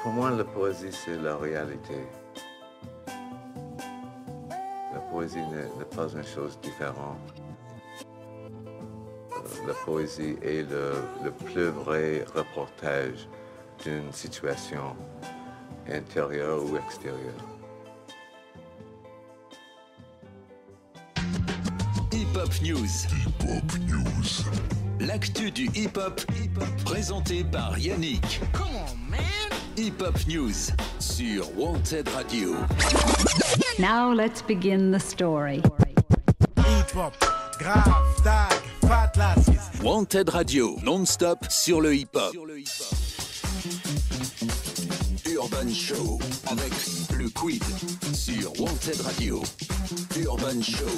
Pour moi, la poésie, c'est la réalité. La poésie n'est pas une chose différente. La poésie est le plus vrai reportage d'une situation intérieure ou extérieure. Hip-Hop News. L'actu du hip-hop, présenté par Yannick. Come on, man. Hip-Hop News sur Wanted Radio. Now let's begin the story. Hip-hop, grave, tag, fat lasses. Wanted Radio, non-stop sur le hip-hop. Urban Show avec le Quid sur Wanted Radio. Urban Show.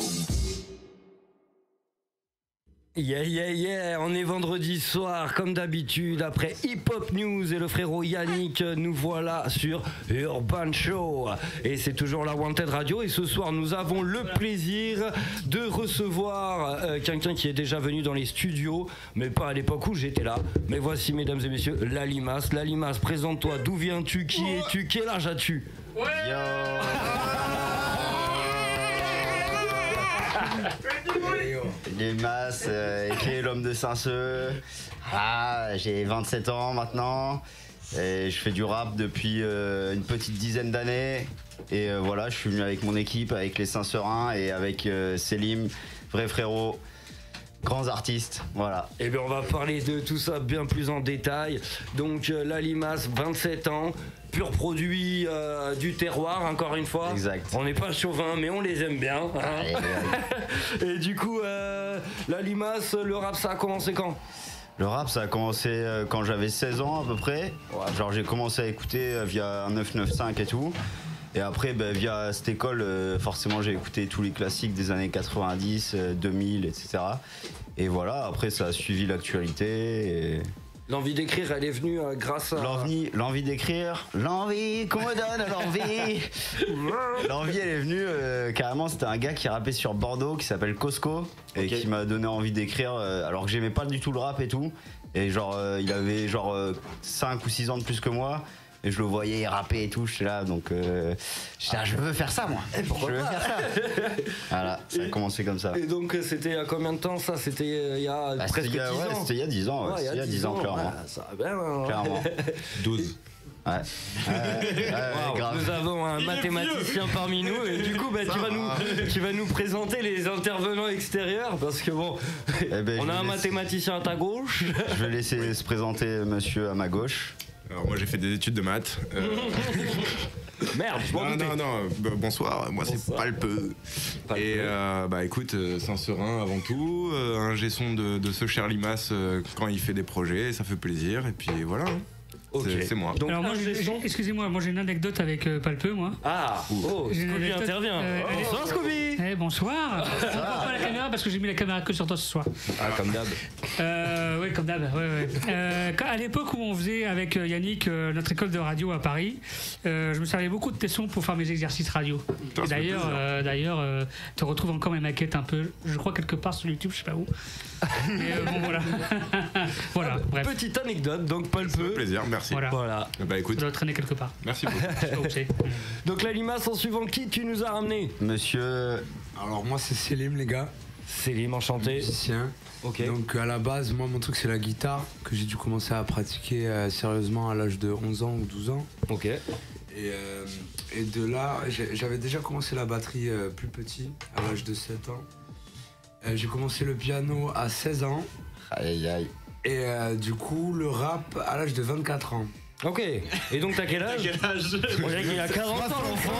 Yeah, on est vendredi soir, comme d'habitude, après Hip Hop News et le frérot Yannick, nous voilà sur Urban Show. Et c'est toujours la Wanted Radio, et ce soir nous avons le plaisir de recevoir quelqu'un qui est déjà venu dans les studios, mais pas à l'époque où j'étais là. Mais voici, mesdames et messieurs, Lalimas. Lalimas, présente-toi, d'où viens-tu, qui es-tu, quel âge as-tu? Limas, qui est l'homme de Saint-Seu. J'ai 27 ans maintenant et je fais du rap depuis une petite dizaine d'années. Et voilà, je suis venu avec mon équipe, avec les Saint-Seurins et avec Selim, vrai frérot, grands artistes, voilà. Eh bien, on va parler de tout ça bien plus en détail. Donc, Lalimas, 27 ans, pur produit du terroir, encore une fois. Exact. On n'est pas chauvin, mais on les aime bien. Hein. Et du coup, Lalimas, le rap, ça a commencé quand ? Le rap, ça a commencé quand j'avais 16 ans à peu près. Ouais. Genre, j'ai commencé à écouter via 995 et tout. Et après, via cette école, forcément, j'ai écouté tous les classiques des années 90, 2000, etc. Et voilà, après, ça a suivi l'actualité. Et... L'envie d'écrire, elle est venue grâce à... L'envie d'écrire, l'envie qu'on me donne, l'envie. L'envie, elle est venue, carrément, c'était un gars qui rappait sur Bordeaux, qui s'appelle Cosco, et qui m'a donné envie d'écrire, alors que j'aimais pas du tout le rap et tout. Et genre, il avait genre 5 ou 6 ans de plus que moi. Et je le voyais rapper et tout, j'étais là, donc j'étais là, je veux faire ça moi. Pourquoi je veux faire ça. Voilà, ça a commencé comme ça. Et donc c'était il y a combien de temps ça? C'était il y a presque 10 ans. Ouais, c'était il y a 10 ans, ouais, il y a 10 ans, clairement. Ouais, ça va bien, hein. Clairement. 12. Ouais. Wow, grave. nous avons un mathématicien parmi nous et du coup tu vas nous présenter les intervenants extérieurs parce que bon, on a un mathématicien à ta gauche. Je vais laisser se présenter monsieur à ma gauche. Alors moi j'ai fait des études de maths. Merde, je m'en doutais. Non, bonsoir, moi c'est Palpeux. Et écoute, Saint-Seurin avant tout, un gesson de ce cher Limas quand il fait des projets, ça fait plaisir, et puis voilà. Okay. C'est moi. Donc, alors moi, excusez-moi, moi j'ai une anecdote avec Palpeux, moi. Ah, Scooby intervient. Bonsoir Scooby. Bonsoir. Je ne vois pas la caméra parce que j'ai mis la caméra que sur toi ce soir. Ah, comme d'hab. Oui, comme d'hab. Ouais. À l'époque où on faisait avec Yannick notre école de radio à Paris, je me servais beaucoup de tes sons pour faire mes exercices radio. Et d'ailleurs, tu retrouves encore mes maquettes un peu, je crois quelque part sur YouTube, je sais pas où. Mais bon, voilà. Voilà, bref. Petite anecdote, donc Palpeux. Plaisir, merci. Voilà. Bah écoute. Ça doit traîner quelque part. Merci beaucoup. Donc Lalimas, en suivant qui tu nous as ramené? Monsieur. Alors moi c'est Selim les gars. Selim, enchanté. Musicien. Ok. Donc à la base, moi mon truc c'est la guitare que j'ai dû commencer à pratiquer sérieusement à l'âge de 11 ans ou 12 ans. Ok. Et de là, j'avais déjà commencé la batterie plus petit, à l'âge de 7 ans. J'ai commencé le piano à 16 ans. Aïe aïe. Et du coup, le rap à l'âge de 24 ans. Ok. Et donc t'as quel âge? On dirait qu'il a 40 ans l'enfant.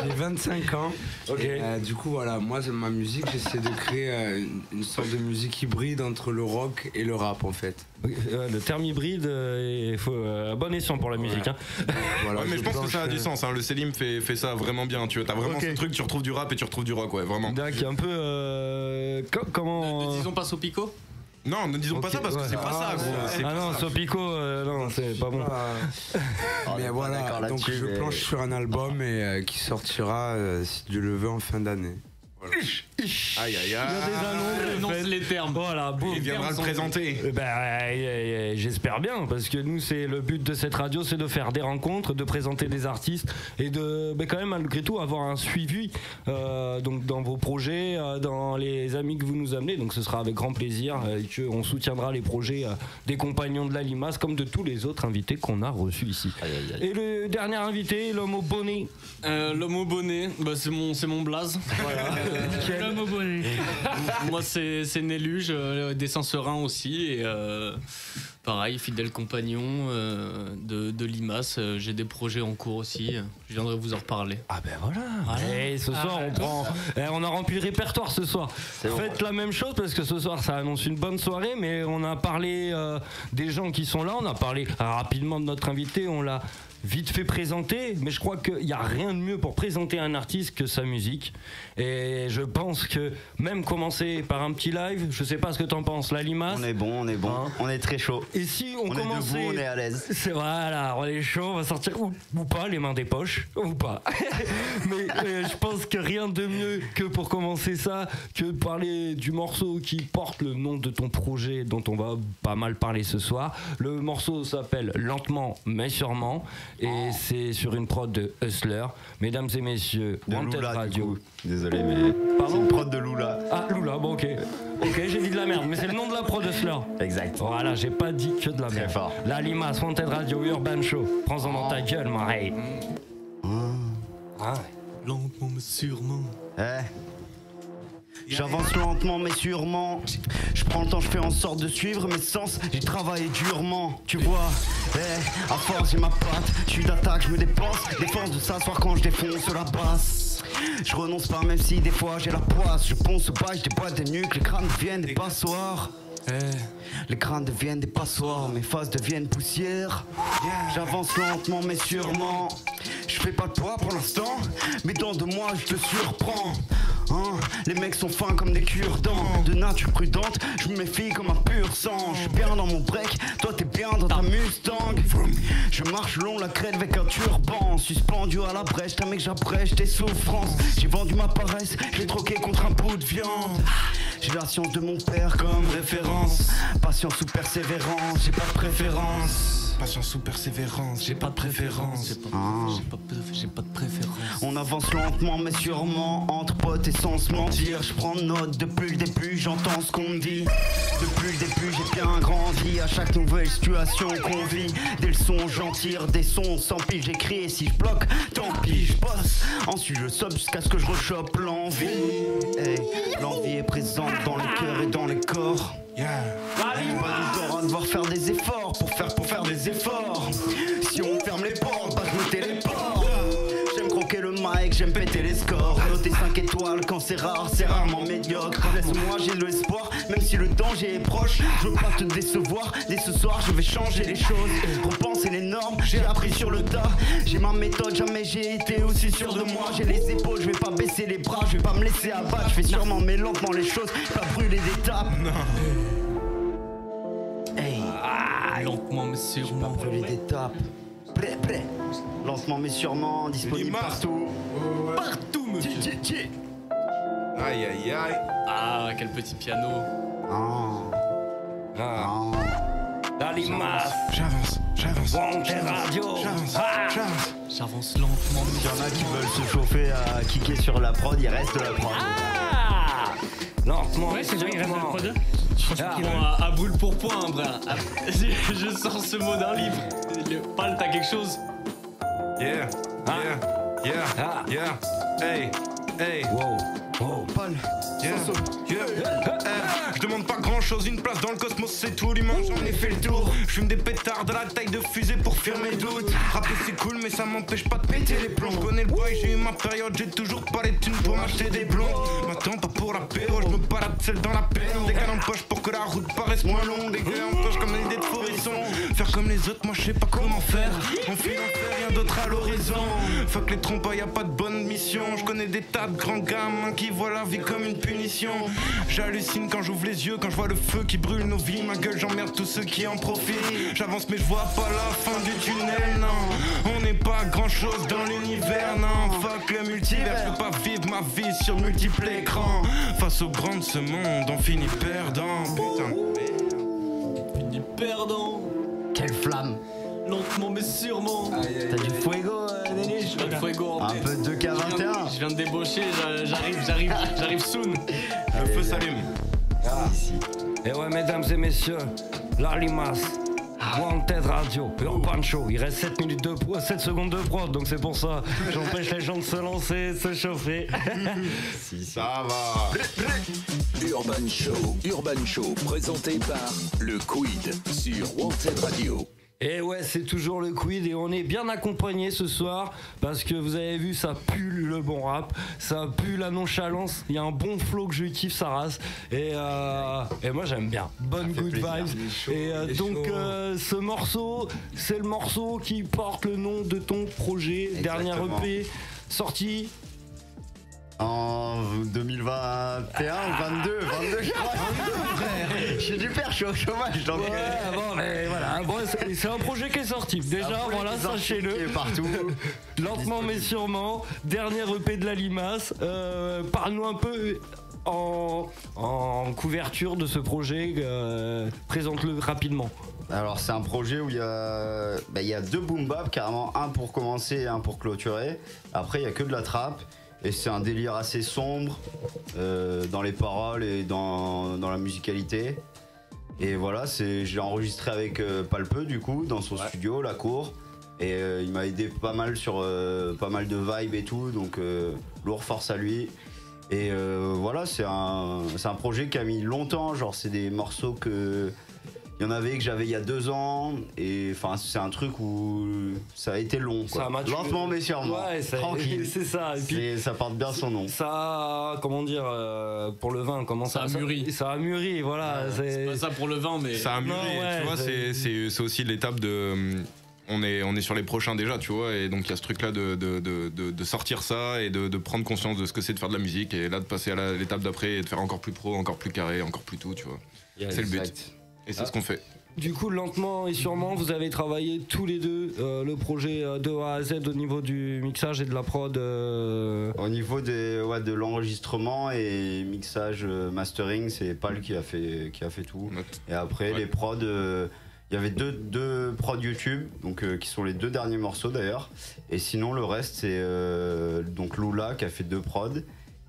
J'ai 25 ans. Ok. Et, du coup, voilà, moi, ma musique, j'essaie de créer une sorte de musique hybride entre le rock et le rap, en fait. Le terme hybride, il faut bon escient pour la musique. Hein. Voilà, mais je pense que ça a du sens. Hein. Le Selim fait ça vraiment bien. Tu as vraiment ce truc, tu retrouves du rap et tu retrouves du rock, ouais, vraiment. D'accord, un peu. Comment. Ne disons pas Sopico. Non, ne disons pas ça parce que c'est pas ça, gros. Non, Sopico, non, c'est pas bon. Mais voilà, donc je planche sur un album et qui sortira, si Dieu le veut, en fin d'année. Voilà. Aïe aïe Il y a aïe. des annonces. Énonce les termes. Voilà, bon, Il viendra le présenter. J'espère bien, parce que nous, c'est le but de cette radio, c'est de faire des rencontres, de présenter des artistes et de, quand même, malgré tout, avoir un suivi donc dans vos projets, dans les amis que vous nous amenez. Donc, ce sera avec grand plaisir qu'on soutiendra les projets des compagnons de la Limace, comme de tous les autres invités qu'on a reçus ici. Et le dernier invité, l'homme au bonnet. L'homme au bonnet, c'est mon blaze. Voilà. L'homme au bonnet. Moi, c'est Néluge, dessin serein aussi. Et pareil, fidèle compagnon de Limace. J'ai des projets en cours aussi. Je viendrai vous en reparler. Ah ben voilà. Et ce soir, on a rempli le répertoire ce soir. Faites la même chose parce que ce soir, ça annonce une bonne soirée. Mais on a parlé des gens qui sont là. On a parlé rapidement de notre invité. On l'a vite fait présenter, mais je crois qu'il n'y a rien de mieux pour présenter un artiste que sa musique. Et je pense que même commencer par un petit live, je sais pas ce que t'en penses, la Limace. On est bon, on est très chaud. Et si on commençait, est debout, on est à l'aise. C'est voilà, on est chaud, on va sortir ou pas, les mains des poches, ou pas. Mais je pense que rien de mieux que pour commencer ça, que de parler du morceau qui porte le nom de ton projet, dont on va pas mal parler ce soir. Le morceau s'appelle Lentement mais sûrement. Et c'est sur une prod de Hustler. Mesdames et messieurs, de Wanted Lula, Radio. Désolé, mais c'est une prod de Lula. Ah, Lula, bon, ok. Ok, j'ai dit de la merde, mais c'est le nom de la prod Hustler. Exact. Voilà, j'ai pas dit que de la merde. Très fort. La Limace, Wanted Radio, Urban Show. Prends-en dans ta gueule, ma hey. Lentement mais sûrement. J'avance lentement mais sûrement. Je prends le temps, je fais en sorte de suivre mes sens. J'ai travaillé durement, tu vois. À force j'ai ma patte, je suis d'attaque, je me dépense. Défense de s'asseoir quand je défonce la basse. Je renonce pas même si des fois j'ai la poisse. Je ponce au bas, je déboîte des nuques, les crânes deviennent des passoires. Les crânes deviennent des passoires, mes faces deviennent poussière. J'avance lentement mais sûrement. Je fais pas de poids pour l'instant, mais dans 2 mois je te surprends. Les mecs sont fins comme des cure-dents. De nature prudente, je me méfie comme un pur sang. Je suis bien dans mon break, toi t'es bien dans ta Mustang. Je marche long la crête avec un turban. Suspendu à la brèche, t'as mec j'abrège tes souffrances. J'ai vendu ma paresse, j'ai troqué contre un bout de viande. J'ai la science de mon père comme référence. Patience ou persévérance, j'ai pas de préférence. Patience ou persévérance, j'ai pas de préférence. J'ai pas de préférence. On avance lentement mais sûrement, entre potes et sans se mentir. Je prends note depuis le début, j'entends ce qu'on me dit. Depuis le début j'ai bien grandi, à chaque nouvelle situation qu'on vit. Des leçons j'en tire, des sons sans pile j'écris. Et si je bloque, tant pis je bosse. Ensuite je sobe jusqu'à ce que je rechoppe l'envie. L'envie est présente dans les cœurs et dans les corps. Pas du genre à devoir faire des efforts pour faire des efforts. Si on ferme les portes, bah je me téléporte. J'aime croquer le mic, j'aime péter les scores. Noter 5 étoiles quand c'est rare, c'est rarement médiocre. Laisse-moi, j'ai de l'espoir, même si le danger est proche. Je veux pas te décevoir, dès ce soir je vais changer les choses. Repenser les normes, j'ai appris sur le tas. J'ai ma méthode, jamais j'ai été aussi sûr de moi. J'ai les épaules, je vais pas baisser les bras, je vais pas me laisser abattre. Je fais sûrement mais lentement les choses, pas brûler d'étapes. Lentement mais sûrement. Pas brûler d'étapes. Prêt. Lentement mais sûrement, disponible partout. Partout, monsieur. Aïe aïe aïe. Ah, quel petit piano. La Limace. J'avance. Wanted Radio. J'avance lentement. Il y en a qui veulent se chauffer à kicker sur la prod, il reste de la prod. Lentement. Ouais, c'est vrai, il reste la prod. À boule pour point, brun. Je sors ce mot d'un livre. Pal, t'as quelque chose? Yeah. Hey. Wow. Paul, Je demande pas grand chose, une place dans le cosmos c'est tout l'immense. J'en ai fait le tour, je fume des pétards de la taille de fusée pour fuir mes doutes. Rapper c'est cool mais ça m'empêche pas de péter les plombs. Je connais le boy, j'ai eu ma période, j'ai toujours pas les thunes pour m'acheter des blonds. M'attends pas pour l'apéro, je me balade seul dans la peine. Des canons de poche pour que la route paraisse moins longue. Des gars en poche comme l'idée de Forisson. Faire comme les autres, moi je sais pas comment faire. On fuit l'enfer, rien d'autre à l'horizon. Fuck les trompes, y a pas de bonne mission. Je connais des tas de grands gamins qui voient la vie comme une punition. J'hallucine quand j'ouvre les yeux, quand je vois le feu qui brûle nos vies. Ma gueule, j'emmerde tous ceux qui en profitent. J'avance mais je vois pas la fin du tunnel, non. On n'est pas grand chose dans l'univers, non. Fuck le multivers, je peux pas vivre ma vie sur multiples écrans. Face aux grands de ce monde, on finit perdant. Putain. Fini perdant. Quelle flamme. Lentement mais sûrement. T'as du fuego, Denis? J'ai pas de fuego. Un peu de K21. Je viens de débaucher, j'arrive soon. Le feu s'allume. Et ouais, mesdames et messieurs, la Limace, Wanted Radio, Urban Show. Il reste 7 secondes de prod, donc c'est pour ça. J'empêche les gens de se lancer, de se chauffer. Si, Ça va. Urban Show, présenté par le Quid sur Wanted Radio. Et ouais, c'est toujours le Quid et on est bien accompagné ce soir parce que vous avez vu, ça pue le bon rap, ça pue la nonchalance, il y a un bon flow que je kiffe sa race et moi j'aime bien, bonne good vibes. Et donc ce morceau, c'est le morceau qui porte le nom de ton projet, dernier EP sorti en 2021 ou 22 je crois. Je suis du père, je suis au chômage donc. Ouais, bon, mais voilà, bon, c'est un projet qui est sorti. Déjà, voilà, sachez-le. Qui est partout. Lentement mais sûrement. Dernier EP de la Limace. Parle-nous un peu en couverture de ce projet. Présente-le rapidement. Alors c'est un projet où il y a deux boom bap carrément, un pour commencer et un pour clôturer. Après il y a que de la trappe. Et c'est un délire assez sombre dans les paroles et dans la musicalité. Et voilà, j'ai enregistré avec Palpeux du coup dans son studio, La Cour. Et il m'a aidé pas mal sur pas mal de vibes et tout, donc lourd force à lui. Et voilà, c'est un projet qui a mis longtemps, genre c'est des morceaux que... Il y en avait que j'avais il y a 2 ans, et enfin c'est un truc où ça a été long, quoi. Lentement mais sûrement, tranquille. C'est ça. Et puis, ça porte bien son nom. Ça, comment dire, pour le vin, comment ça a mûri. Ça a mûri, voilà. C'est pas ça pour le vin, mais ça a mûri. Non, ouais, tu vois, c'est aussi l'étape de. On est sur les prochains déjà, tu vois, et donc il y a ce truc-là de sortir ça et de prendre conscience de ce que c'est de faire de la musique, et là de passer à l'étape d'après et de faire encore plus pro, encore plus carré, encore plus tout, tu vois. C'est le but. Et c'est ce qu'on fait. Du coup, lentement et sûrement, vous avez travaillé tous les deux le projet de A à Z au niveau du mixage et de la prod. Au niveau de l'enregistrement et mixage, mastering, c'est Pal qui a fait tout. Et après les prods, il y avait deux prods YouTube, donc qui sont les 2 derniers morceaux d'ailleurs. Et sinon le reste c'est donc Lula qui a fait 2 prods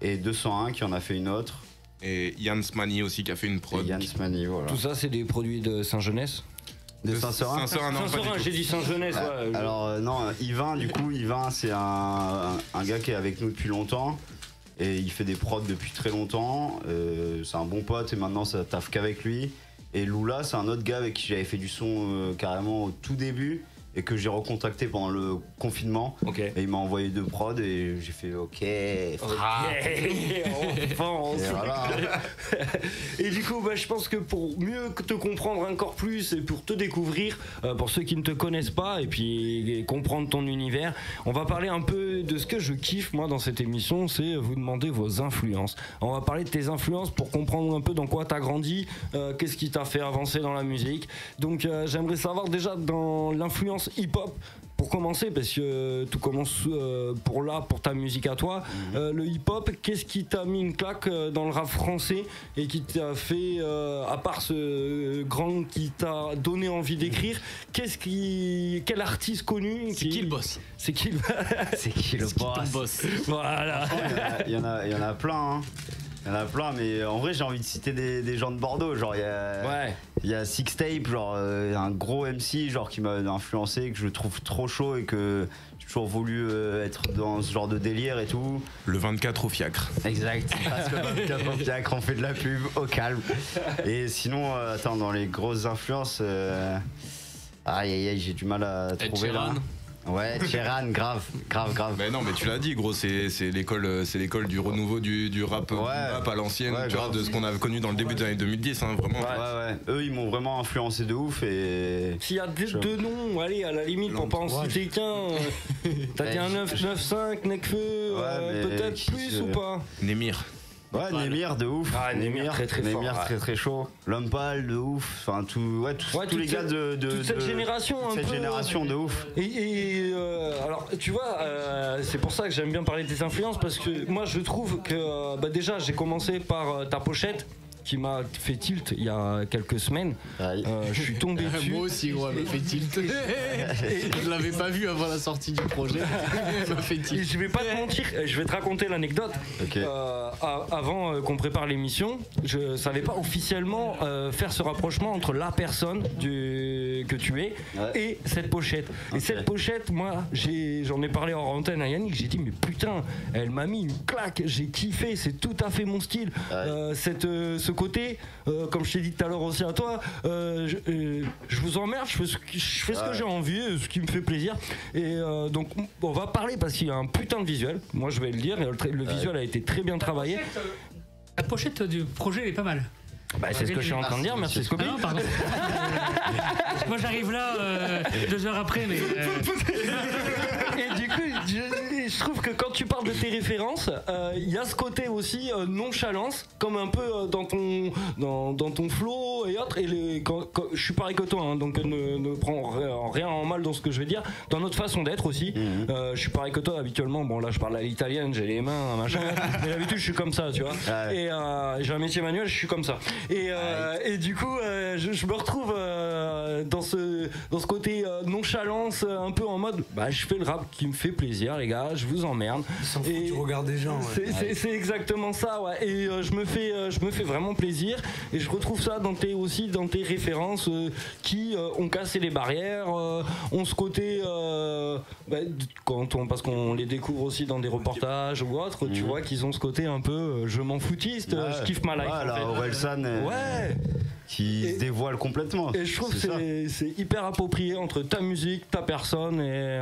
et 201 qui en a fait une autre. Et Yann Smani aussi qui a fait une prod. Yann Smani, voilà. Tout ça, c'est des produits de Saint-Jeunesse. De Saint-Seurin. Saint-Seurin, j'ai dit Saint-Jeunesse. Ouais. Alors non, Yvain, du coup, c'est un gars qui est avec nous depuis longtemps et il fait des prods depuis très longtemps. C'est un bon pote et maintenant ça taffe qu'avec lui. Et Lula, c'est un autre gars avec qui j'avais fait du son carrément au tout début et que j'ai recontacté pendant le confinement. Okay. Et il m'a envoyé 2 prods et j'ai fait OK. Enfin, et voilà. Et du coup, je pense que pour mieux te comprendre encore plus et pour te découvrir, pour ceux qui ne te connaissent pas et puis comprendre ton univers, on va parler un peu de ce que je kiffe moi dans cette émission, c'est vous demander vos influences. On va parler de tes influences pour comprendre un peu dans quoi t'as grandi, qu'est-ce qui t'a fait avancer dans la musique. Donc j'aimerais savoir déjà dans l'influence hip-hop pour commencer, parce que tout commence pour ta musique à toi. Le hip-hop, qu'est-ce qui t'a mis une claque dans le rap français et qui t'a fait, à part ce grand qui t'a donné envie d'écrire, quel artiste connu C'est qui le boss? C'est qui le boss? Voilà. Il y en a plein, hein. Il y en a plein, mais en vrai j'ai envie de citer des gens de Bordeaux, genre il y a Sixtape, genre un gros MC genre qui m'a influencé, que je trouve trop chaud et que j'ai toujours voulu être dans ce genre de délire et tout. Le 24 au fiacre. Exact, parce que le 24 au fiacre, on fait de la pub au calme. Et sinon, attends, dans les grosses influences, aïe, j'ai du mal à trouver là. Ouais, Cheran, grave. Mais non, mais tu l'as dit, gros, c'est l'école du renouveau du rap, rap à l'ancienne, tu vois, de ce qu'on a connu dans le début des années 2010, hein, vraiment. Ouais. Eux, ils m'ont vraiment influencé de ouf et. S'il y a 2 noms, allez, à la limite, pour pas en citer qu'un, t'as dit un 995, Nekfeu, peut-être plus ou pas? Némir. Ouais, Némir de ouf. Ah, Némir très très fort. Némir très chaud. L'homme pâle de ouf. Enfin, tous les gars de toute cette génération. Cette génération de ouf. Et alors, tu vois, c'est pour ça que j'aime bien parler de tes influences parce que moi je trouve que déjà j'ai commencé par ta pochette qui m'a fait tilt il y a quelques semaines. Je suis tombé dessus. Moi aussi, ouais, m'a fait tilt. Je l'avais pas vu avant la sortie du projet. M'a fait tilt. Et je vais pas te mentir, je vais te raconter l'anecdote. Okay. Avant qu'on prépare l'émission, je savais pas officiellement faire ce rapprochement entre la personne que tu es et cette pochette. Okay. Et cette pochette, moi, j'en ai parlé en antenne à Yannick, j'ai dit mais putain, elle m'a mis une claque, j'ai kiffé, c'est tout à fait mon style. Ce côté, comme je t'ai dit tout à l'heure aussi à toi, je vous emmerde, je fais ce que j'ai envie, ce qui me fait plaisir. Et donc on va parler parce qu'il y a un putain de visuel. Moi je vais le dire, le visuel a été très bien travaillé. La pochette du projet elle est pas mal. Bah, c'est ce que je suis en train de dire, merci Scobie. Ah non, pardon. Moi j'arrive là 2 heures après, mais. Et du coup, je trouve que quand tu parles de tes références, il y a ce côté aussi nonchalance, comme un peu dans ton flow et autres. Et je suis pareil que toi, hein, donc ne prends rien en mal dans ce que je vais dire. Dans notre façon d'être aussi, je suis pareil que toi habituellement. Bon, là, je parle à l'italienne, j'ai les mains, machin. Mais d'habitude, je suis comme ça, tu vois. Et j'ai un métier manuel, je suis comme ça. Et du coup, je me retrouve dans ce côté nonchalance, un peu en mode, bah, je fais le rap qui me fait plaisir, les gars, je vous emmerde. Ils s'en foutent du regard des gens. Ouais. C'est exactement ça, ouais. Et je me fais vraiment plaisir. Et je retrouve ça dans tes références qui ont cassé les barrières, ont ce côté, parce qu'on les découvre aussi dans des reportages ou autres, tu vois, qu'ils ont ce côté un peu je m'en foutiste, je kiffe ma life. Voilà, Orelsan. Ouais. Qui se dévoile complètement. Et je trouve que c'est hyper approprié entre ta musique, ta personne et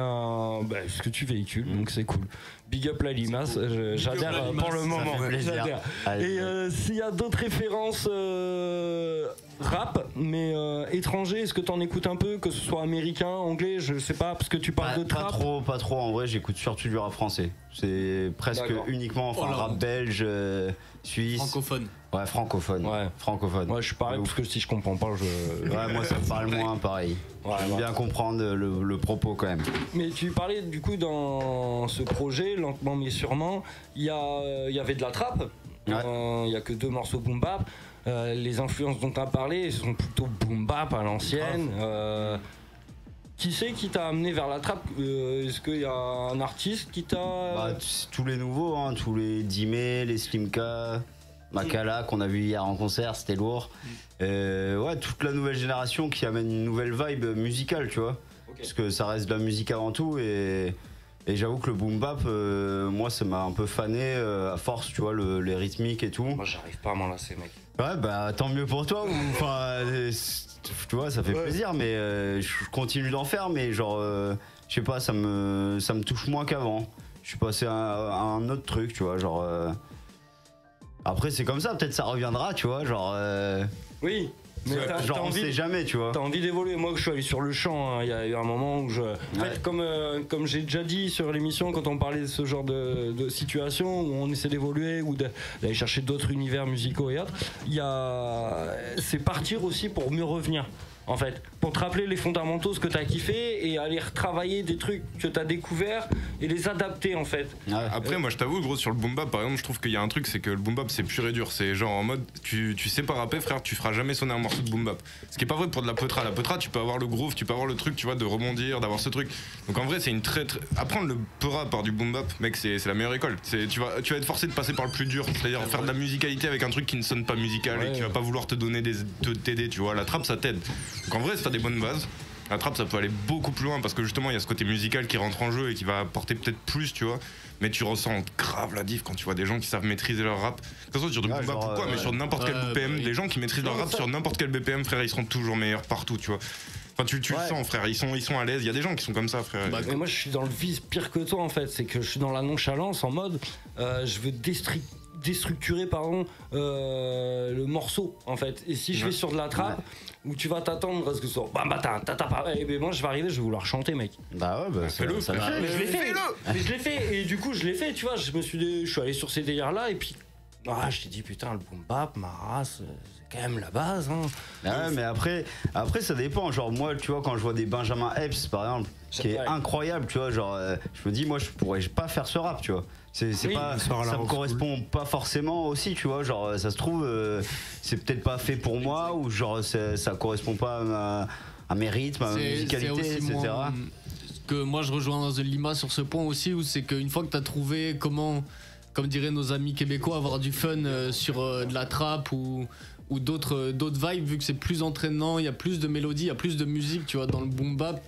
ce que tu véhicules, donc c'est cool. Big up la limace, j'adhère pour le moment. J'adhère. Et s'il y a d'autres références rap, mais étrangers, est-ce que t'en écoutes un peu, que ce soit américain, anglais, je sais pas, parce que tu parles de trap. Pas trop, en vrai, j'écoute surtout du rap français. C'est presque uniquement rap belge, suisse. Francophone. Ouais, francophone. Ouais, je suis pareil, parce que si je comprends pas, Ouais, moi ça me parle moins, pareil. J'aime bien comprendre le propos quand même. Mais tu parlais du coup dans ce projet, lentement mais sûrement, il y avait de la trappe, il y a que 2 morceaux boom bap. Les influences dont tu as parlé sont plutôt boom bap à l'ancienne. Qui c'est qui t'a amené vers la trappe? Est-ce qu'il y a un artiste qui t'a... tous les nouveaux, hein, tous les Dimé, les Slimka, Makala qu'on a vu hier en concert, c'était lourd. Toute la nouvelle génération qui amène une nouvelle vibe musicale, tu vois. Parce que ça reste de la musique avant tout et j'avoue que le boom bap, moi ça m'a un peu fané à force, tu vois, les rythmiques et tout. Moi j'arrive pas à m'en lasser, mec. Ouais, bah tant mieux pour toi. Enfin, tu vois, ça fait plaisir, mais je continue d'en faire, mais genre, je sais pas, ça me touche moins qu'avant. Je suis passé à un autre truc, tu vois, genre. Après, c'est comme ça, peut-être ça reviendra, tu vois, genre. Oui. Mais genre on sait jamais, tu vois. T'as envie d'évoluer. Moi, je suis allé sur le champ. Il y a eu un moment où en fait, comme j'ai déjà dit sur l'émission, quand on parlait de ce genre de situation où on essaie d'évoluer ou d'aller chercher d'autres univers musicaux et autres, c'est partir aussi pour mieux revenir. En fait, pour te rappeler les fondamentaux, ce que t'as kiffé et aller retravailler des trucs que t'as découverts et les adapter en fait. Après, moi je t'avoue, gros, sur le boom bap par exemple, je trouve qu'il y a un truc, c'est que le boom bap c'est pur et dur. C'est genre en mode, tu sais pas rapper, frère, tu feras jamais sonner un morceau de boom bap. Ce qui est pas vrai pour de la potra. La potra, tu peux avoir le groove, tu peux avoir le truc, tu vois, de rebondir, d'avoir ce truc. Donc en vrai, c'est une très. Apprendre le peura par du boom bap, mec, c'est la meilleure école. Tu vas être forcé de passer par le plus dur, c'est-à-dire faire de la musicalité avec un truc qui ne sonne pas musical et qui va pas vouloir te donner t'aider, tu vois. La trappe, ça t'aide. Donc en vrai, si t'as des bonnes bases, la trappe ça peut aller beaucoup plus loin parce que justement il y a ce côté musical qui rentre en jeu et qui va apporter peut-être plus, tu vois. Mais tu ressens grave la diff quand tu vois des gens qui savent maîtriser leur rap. Que ce soit sur du boom bap ou quoi, mais sur n'importe quel BPM, les gens qui maîtrisent leur rap sur n'importe quel BPM, frère, ils seront toujours meilleurs partout, tu vois. Enfin, tu le sens, frère, ils sont à l'aise. Il y a des gens qui sont comme ça, frère. Mais moi je suis dans le vice pire que toi en fait, c'est que je suis dans la nonchalance en mode je veux déstructurer le morceau en fait. Et si je vais sur de la trappe où tu vas t'attendre parce que ça moi je vais arriver, je vais vouloir chanter, mec. Bah ouais, fais-le. Mais je l'ai fait et du coup je l'ai fait, tu vois. Je suis allé sur ces délires là et puis je t'ai dit putain, le boom bap, ma race, c'est quand même la base. Hein. Ouais, mais après ça dépend. Genre moi, tu vois, quand je vois des Benjamin Epps par exemple, qui est incroyable, tu vois, genre je me dis moi je pourrais pas faire ce rap, tu vois. Ça me correspond pas forcément aussi, tu vois, genre ça se trouve c'est peut-être pas fait pour moi ou genre ça correspond pas à mes rythmes, à ma musicalité, etc. Que moi je rejoins Lima sur ce point aussi, où c'est qu'une fois que t'as trouvé comment, comme diraient nos amis québécois, avoir du fun sur de la trap ou d'autres vibes, vu que c'est plus entraînant, il y a plus de mélodies, il y a plus de musique, tu vois, dans le boom bap.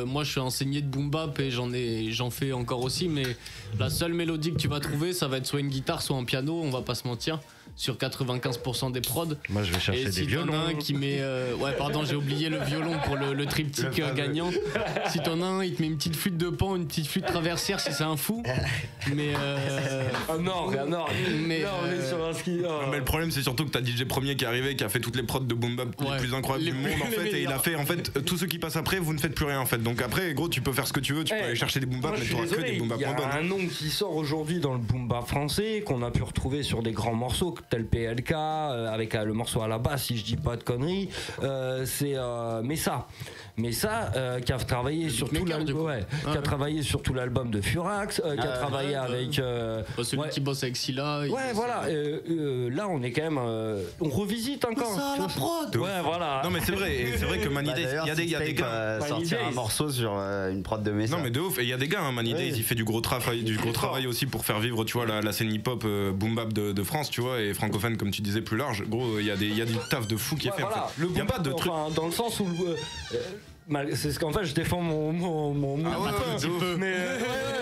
Moi je suis enseigné de boom bap et j'en fais encore aussi, mais la seule mélodie que tu vas trouver, ça va être soit une guitare, soit un piano, on va pas se mentir, sur 95% des prods. Moi je vais chercher des violons. Et si t'en as un qui met ouais pardon, j'ai oublié le violon pour le triptyque gagnant. Si t'en as un, il te met une petite flûte de pan, une petite flûte traversière si c'est un fou. Mais non, mais on est sur un ski. Mais le problème c'est surtout que t'as DJ Premier qui est arrivé, qui a fait toutes les prods de boom bap les plus incroyables du monde en fait, et il a fait en fait tous ceux qui passent après, vous ne faites plus rien en fait. Donc après gros, tu peux faire ce que tu veux, tu peux aller chercher des boom bap, mais tu auras que des boom bap moins bonnes. Il y a un nom qui sort aujourd'hui dans le boom bap français qu'on a pu retrouver sur des grands morceaux tel PLK avec le morceau à la basse, si je dis pas de conneries, c'est Messa qui a travaillé sur tout l'album, qui a travaillé sur tout l'album de Furax, qui a travaillé avec celui qui bosse avec Scylla. Ouais, voilà. Là, on est quand même, on revisite encore. Ça, la prod. Ouais, voilà. Non, mais c'est vrai. Et c'est vrai que Money Days, il y a des gars sortir un morceau sur une prod de Messa. Non, mais de ouf. Et il y a des gars, hein, Money Days, il fait du gros travail aussi pour faire vivre, tu vois, la scène hip-hop boom bap de France, tu vois, et francophone, comme tu disais, plus large. Gros, il y a du taf de fou qui est fait. Voilà. En fait. Il y a pas de truc. Dans le sens où c'est ce qu'en fait je défends mon mais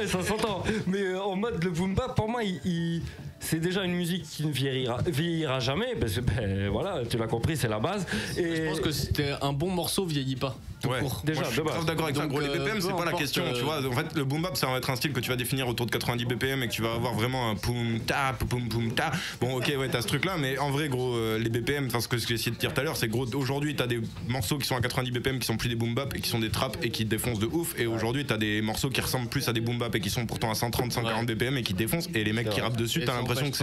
ça s'entend, mais en mode le boom bap pour moi c'est déjà une musique qui ne vieillira jamais parce que voilà, tu l'as compris, c'est la base. Et je pense que c'était un bon morceau vieillit pas. Ouais. Déjà, moi, je suis grave d'accord avec ça. Gros, les BPM, c'est pas la question. Tu vois, en fait, le boom bap, ça va être un style que tu vas définir autour de 90 BPM et que tu vas avoir vraiment un poum ta, poum poum ta. Bon, ok, ouais, t'as ce truc-là, mais en vrai, gros, les BPM, enfin, ce que j'ai essayé de dire tout à l'heure, c'est gros, aujourd'hui, t'as des morceaux qui sont à 90 BPM qui sont plus des boom bap et qui sont des traps et qui défoncent de ouf. Et aujourd'hui, t'as des morceaux qui ressemblent plus à des boom bap et qui sont pourtant à 130, 140 BPM et qui défoncent. Et les mecs qui rappent dessus, t'as l'impression que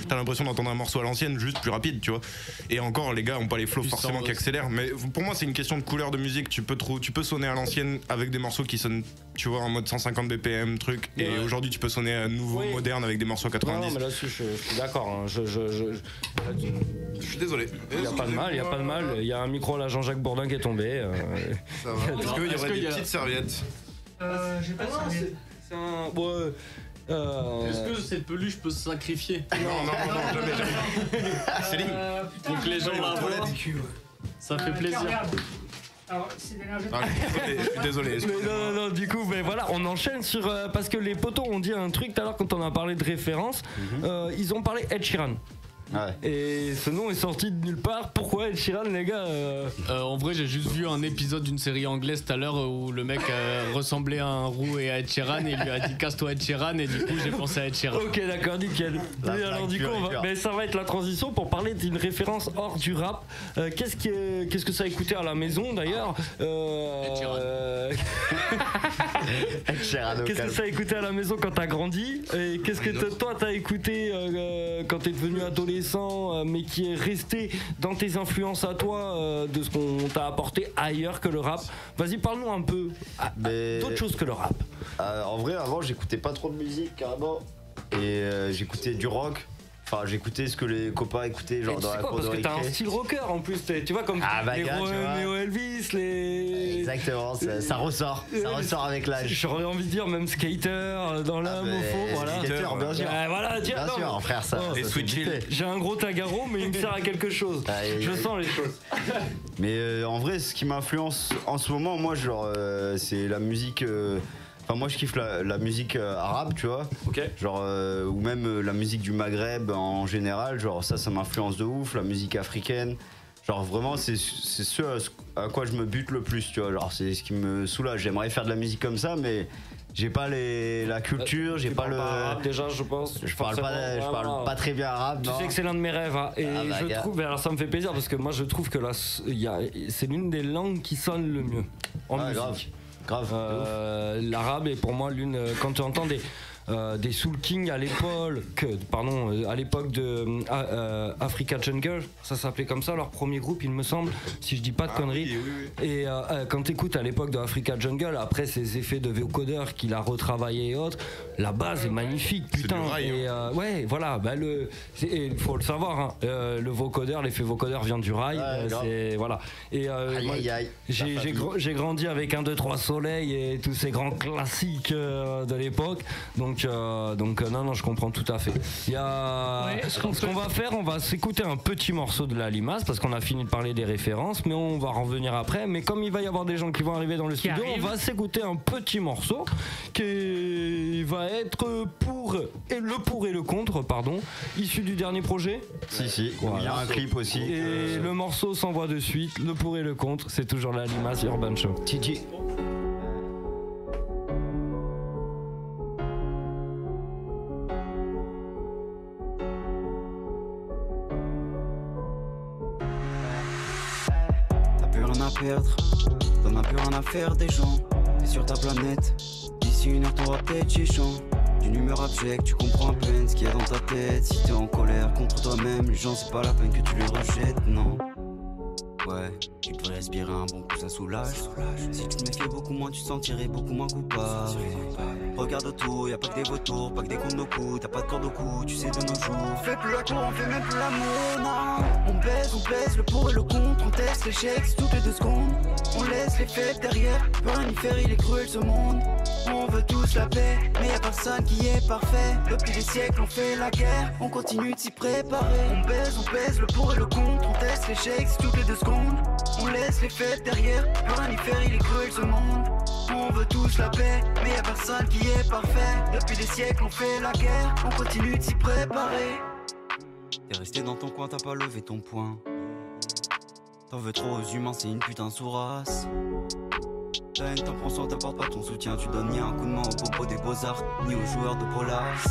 t'as l'impression d'entendre un morceau à l'ancienne, juste plus rapide, tu vois. Et encore, les gars ont pas les flows forcément qui accélèrent. Mais pour moi, c'est une question de couleur de musique. Tu peux sonner à l'ancienne avec des morceaux qui sonnent, tu vois, en mode 150 BPM truc, et aujourd'hui tu peux sonner à nouveau, moderne avec des morceaux 90. Non mais là-dessus je suis d'accord, hein. Je suis désolé. Il y a pas de mal, il y a un micro là, Jean-Jacques Bourdin qui est tombé. Ça va. Est-ce qu'il y aurait des petites serviettes? J'ai pas de serviette. C'est un... Est-ce que cette peluche peut se sacrifier? Non, jamais. Céline. Donc les gens la voient. Ça fait plaisir. Alors, c'est je suis désolé. Non, du coup, mais voilà, on enchaîne sur. Parce que les potos ont dit un truc tout à l'heure quand on a parlé de référence. Ils ont parlé Ed Sheeran. Ouais. Et ce nom est sorti de nulle part. Pourquoi Ed Sheeran, les gars En vrai, j'ai juste vu un épisode d'une série anglaise tout à l'heure où le mec ressemblait à un roux et à Ed Sheeran et il lui a dit casse-toi Ed Sheeran, et du coup j'ai pensé à Ed Sheeran. Ok, d'accord, nickel. Alors du coup, mais ça va être la transition pour parler d'une référence hors du rap. Qu'est-ce que ça a écouté à la maison d'ailleurs Ed Sheeran. Ed Sheeran. Qu'est-ce que ça a écouté à la maison quand t'as grandi? Et qu'est-ce que toi t'as écouté quand t'es devenu adolescent, mais qui est resté dans tes influences à toi, de ce qu'on t'a apporté ailleurs que le rap? Vas-y, parle-nous un peu d'autre chose que le rap. En vrai, avant, j'écoutais pas trop de musique carrément, et j'écoutais du rock. Enfin, j'écoutais ce que les copains écoutaient, genre dans la cour de récré. Parce que t'as un style rocker en plus, tu vois, comme les Néo Elvis, les... Exactement, ça ressort avec l'âge. J'aurais envie de dire même skater, dans l'âme au fond, voilà. Skater, bien sûr. Voilà, tiens, bien sûr, frère, ça. Et Sweet Chill. J'ai un gros tagaro, mais il me sert à quelque chose. Je sens les choses. Mais en vrai, ce qui m'influence en ce moment, moi, genre, c'est la musique... Enfin, moi je kiffe la musique arabe, tu vois. Ok. Genre, ou même la musique du Maghreb en général, genre ça m'influence de ouf, la musique africaine. Genre vraiment, c'est ce à quoi je me bute le plus, tu vois. Genre, c'est ce qui me soulage. J'aimerais faire de la musique comme ça, mais j'ai pas la culture, j'ai pas le. Arabe déjà, je pense. Je parle pas très bien arabe. Tu sais que c'est l'un de mes rêves, hein. Et je trouve, alors ça me fait plaisir parce que moi je trouve que c'est l'une des langues qui sonne le mieux en musique. Grave. L'arabe est pour moi l'une. Quand tu entends des Soul King à l'époque de Africa Jungle, ça s'appelait comme ça, leur premier groupe, il me semble, si je dis pas de conneries. Oui. Et quand t'écoutes à l'époque de Africa Jungle, après ces effets de vocodeur qu'il a retravaillé et autres, la base est magnifique, putain. Et ouais, voilà, il faut le savoir, hein, le vocodeur, l'effet vocodeur vient du rail, voilà. Et j'ai grandi avec 1, 2, 3 Soleil et tous ces grands classiques de l'époque, donc non, je comprends tout à fait. Ce qu'on va faire, on va s'écouter un petit morceau de la limace parce qu'on a fini de parler des références, mais on va revenir après. Mais comme il va y avoir des gens qui vont arriver dans le studio, on va s'écouter un petit morceau qui va être le pour et le contre, issu du dernier projet. Si, voilà. Il y a un clip aussi. Et le morceau s'envoie de suite, le pour et le contre, c'est toujours la limace Urban Show. TG. Perdre, t'en as plus rien à faire des gens. T'es sur ta planète, d'ici 1 heure t'auras peut-être chichon. D'une humeur abjecte, tu comprends à peine ce qu'il y a dans ta tête. Si t'es en colère contre toi-même, les gens c'est pas la peine que tu les rejettes, non. Ouais, tu devrais respirer un bon coup, ça soulage. Si tu te méfiais beaucoup moins, tu te sentirais beaucoup moins coupable. Regarde autour, y'a pas que des vautours, pas que des comptes de coups, t'as pas de corde au cou, tu sais de nos jours. On fait plus la cour, on fait même plus l'amour, non. On baise, le pour et le contre, on teste l'échec toutes les 2 secondes. On laisse les faits derrière, peut rien y faire, il est cruel ce monde. On veut tous la paix, mais y'a personne qui est parfait. Depuis des siècles on fait la guerre, on continue de s'y préparer. On baise, le pour et le contre, on teste l'échec toutes les 2 secondes. On laisse les faits derrière, peut rien y faire, il est cruel ce monde. On veut tous la paix, mais y'a personne qui est parfait. Depuis des siècles on fait la guerre, on continue de s'y préparer. T'es resté dans ton coin, t'as pas levé ton poing. T'en veux trop aux humains, c'est une putain de sous-race. La haine t'en prends soin, t'apportes pas ton soutien. Tu donnes ni un coup de main au popo des beaux-arts, ni aux joueurs de Polaris.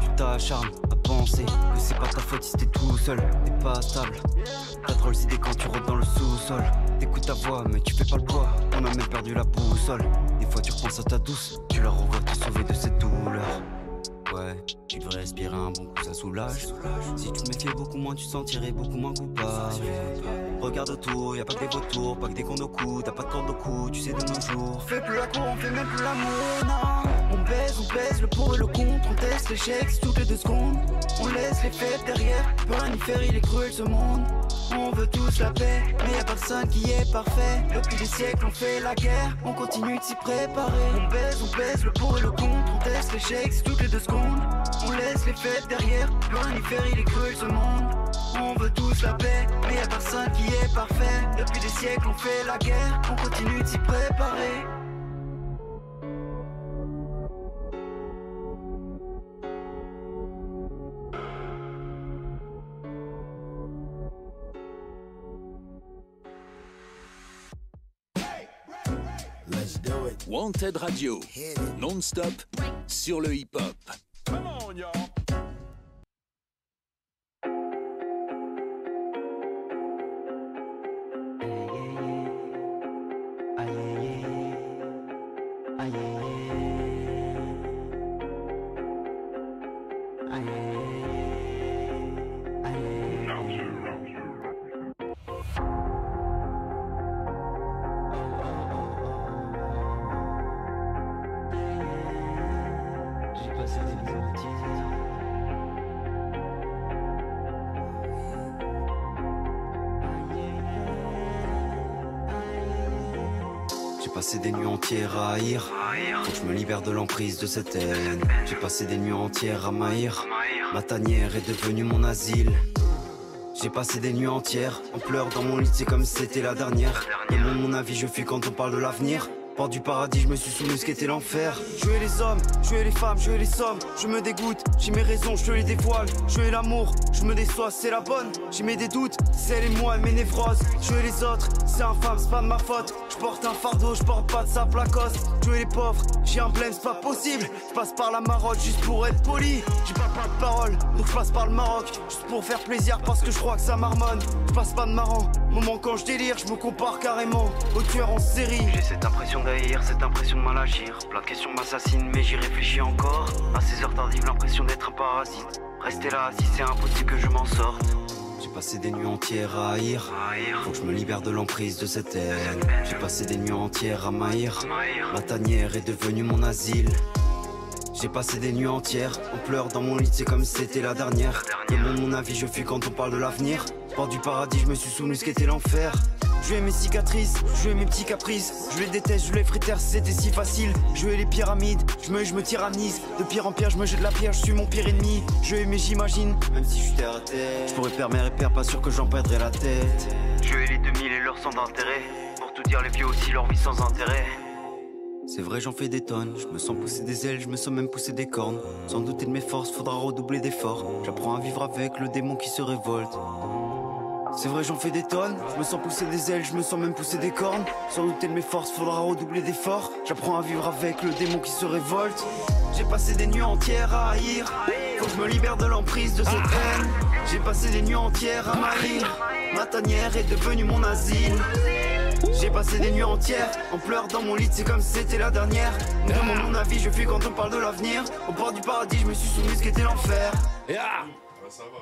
Tu t'acharnes à penser que c'est pas ta faute si t'es tout seul. T'es pas stable, t'as trop les idées quand tu rôdes dans le sous-sol. T'écoutes ta voix mais tu fais pas le poids, on a même perdu la boussole. Des fois tu repenses à ta douce, tu la revois te sauver de cette douleur. Ouais, tu devrais respirer un bon coup, ça soulage. Si tu te méfiais beaucoup moins, tu te sentirais beaucoup moins coupable. Regarde autour, y'a pas que des vautours, pas que des comptes au cou, t'as pas de corde au cou, tu sais de nos jours. On fait plus la cour, on fait même plus l'amour, non. On baise, le pour et le contre, on teste l'échec toutes les 2 secondes. On laisse les faits derrière, peut rien y faire, il est cruel ce monde. On veut tous la paix, mais y'a personne qui est parfait. Depuis des siècles on fait la guerre, on continue de s'y préparer. On baise, le pour et le contre, on teste l'échec toutes les 2 secondes. On laisse les faits derrière, peut rien y faire, il est cruel ce monde. On veut tous la paix, mais y'a personne qui est parfait. Depuis des siècles on fait la guerre, on continue de s'y préparer. Wanted Radio, non-stop sur le hip-hop. Come on, y'all. Passé des nuits entières à haïr, faut que je me libère de l'emprise de cette haine. J'ai passé des nuits entières à m'haïr, ma tanière est devenue mon asile. J'ai passé des nuits entières en pleurs dans mon lit, c'est comme si c'était la dernière. Demande mon avis, je fuis quand on parle de l'avenir. Port du paradis, je me suis souvenu ce qu'était l'enfer. Je hais les hommes, je hais les femmes, je hais les sommes. Je me dégoûte, j'ai mes raisons, je te les dévoile. Je hais l'amour, je me déçois, c'est la bonne. J'ai mes des doutes, c'est elle et moi, mes névroses. Je hais les autres, c'est infâme, c'est pas de ma faute. Je porte un fardeau, je porte pas de sape Lacoste. Je hais les pauvres, j'ai un blême, c'est pas possible. Je passe par la Maroc juste pour être poli. J'ai pas plein de paroles, donc je passe par le Maroc. Juste pour faire plaisir parce que je crois que ça marmonne. Je passe pas de marrant, moment quand je délire, je me compare carrément au tueur en série. J'ai cette impression d'haïr, cette impression de mal agir. Plein de questions m'assassinent, mais j'y réfléchis encore. À ces heures tardives, l'impression d'être un parasite. Rester là, si c'est impossible que je m'en sorte. J'ai passé des nuits entières à haïr. Faut que je me libère de l'emprise de cette haine. J'ai passé des nuits entières à m'haïr. Ma tanière est devenue mon asile. J'ai passé des nuits entières en pleurs dans mon lit, c'est comme si c'était la dernière. Demande mon avis, je fuis quand on parle de l'avenir. Bord du paradis, je me suis souvenu ce qu'était l'enfer. Je hais mes cicatrices, je hais mes petits caprices. Je les déteste, je les ferais taire si c'était si facile. Je hais les pyramides, je me tyrannise. De pierre en pierre, je me jette de la pierre, je suis mon pire ennemi. Je hais mais j'imagine, même si je suis terre à terre. Je pourrais perdre mes repères, pas sûr que j'en perdrai la tête. Je hais les 2000 et leur sans d'intérêt. Pour tout dire, les vieux aussi, leur vie sans intérêt. C'est vrai, j'en fais des tonnes, je me sens pousser des ailes, je me sens même pousser des cornes. Sans douter de mes forces, faudra redoubler d'efforts. J'apprends à vivre avec le démon qui se révolte. C'est vrai, j'en fais des tonnes, je me sens pousser des ailes, je me sens même pousser des cornes. Sans douter de mes forces, faudra redoubler d'efforts. J'apprends à vivre avec le démon qui se révolte. J'ai passé des nuits entières à haïr. Faut que je me libère de l'emprise de cette haine. J'ai passé des nuits entières à m'haïr. Ma tanière est devenue mon asile. J'ai passé des nuits entières en pleurs dans mon lit, c'est comme si c'était la dernière. Me demande mon avis, je fuis quand on parle de l'avenir. Au bord du paradis, je me suis souvenu ce qu'était l'enfer. Ça va.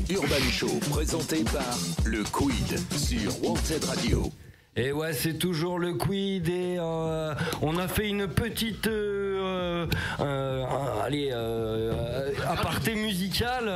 Urban Show, présenté par le Quid sur Wanted Radio. Et ouais, c'est toujours le Quid et on a fait une petite aparté musicale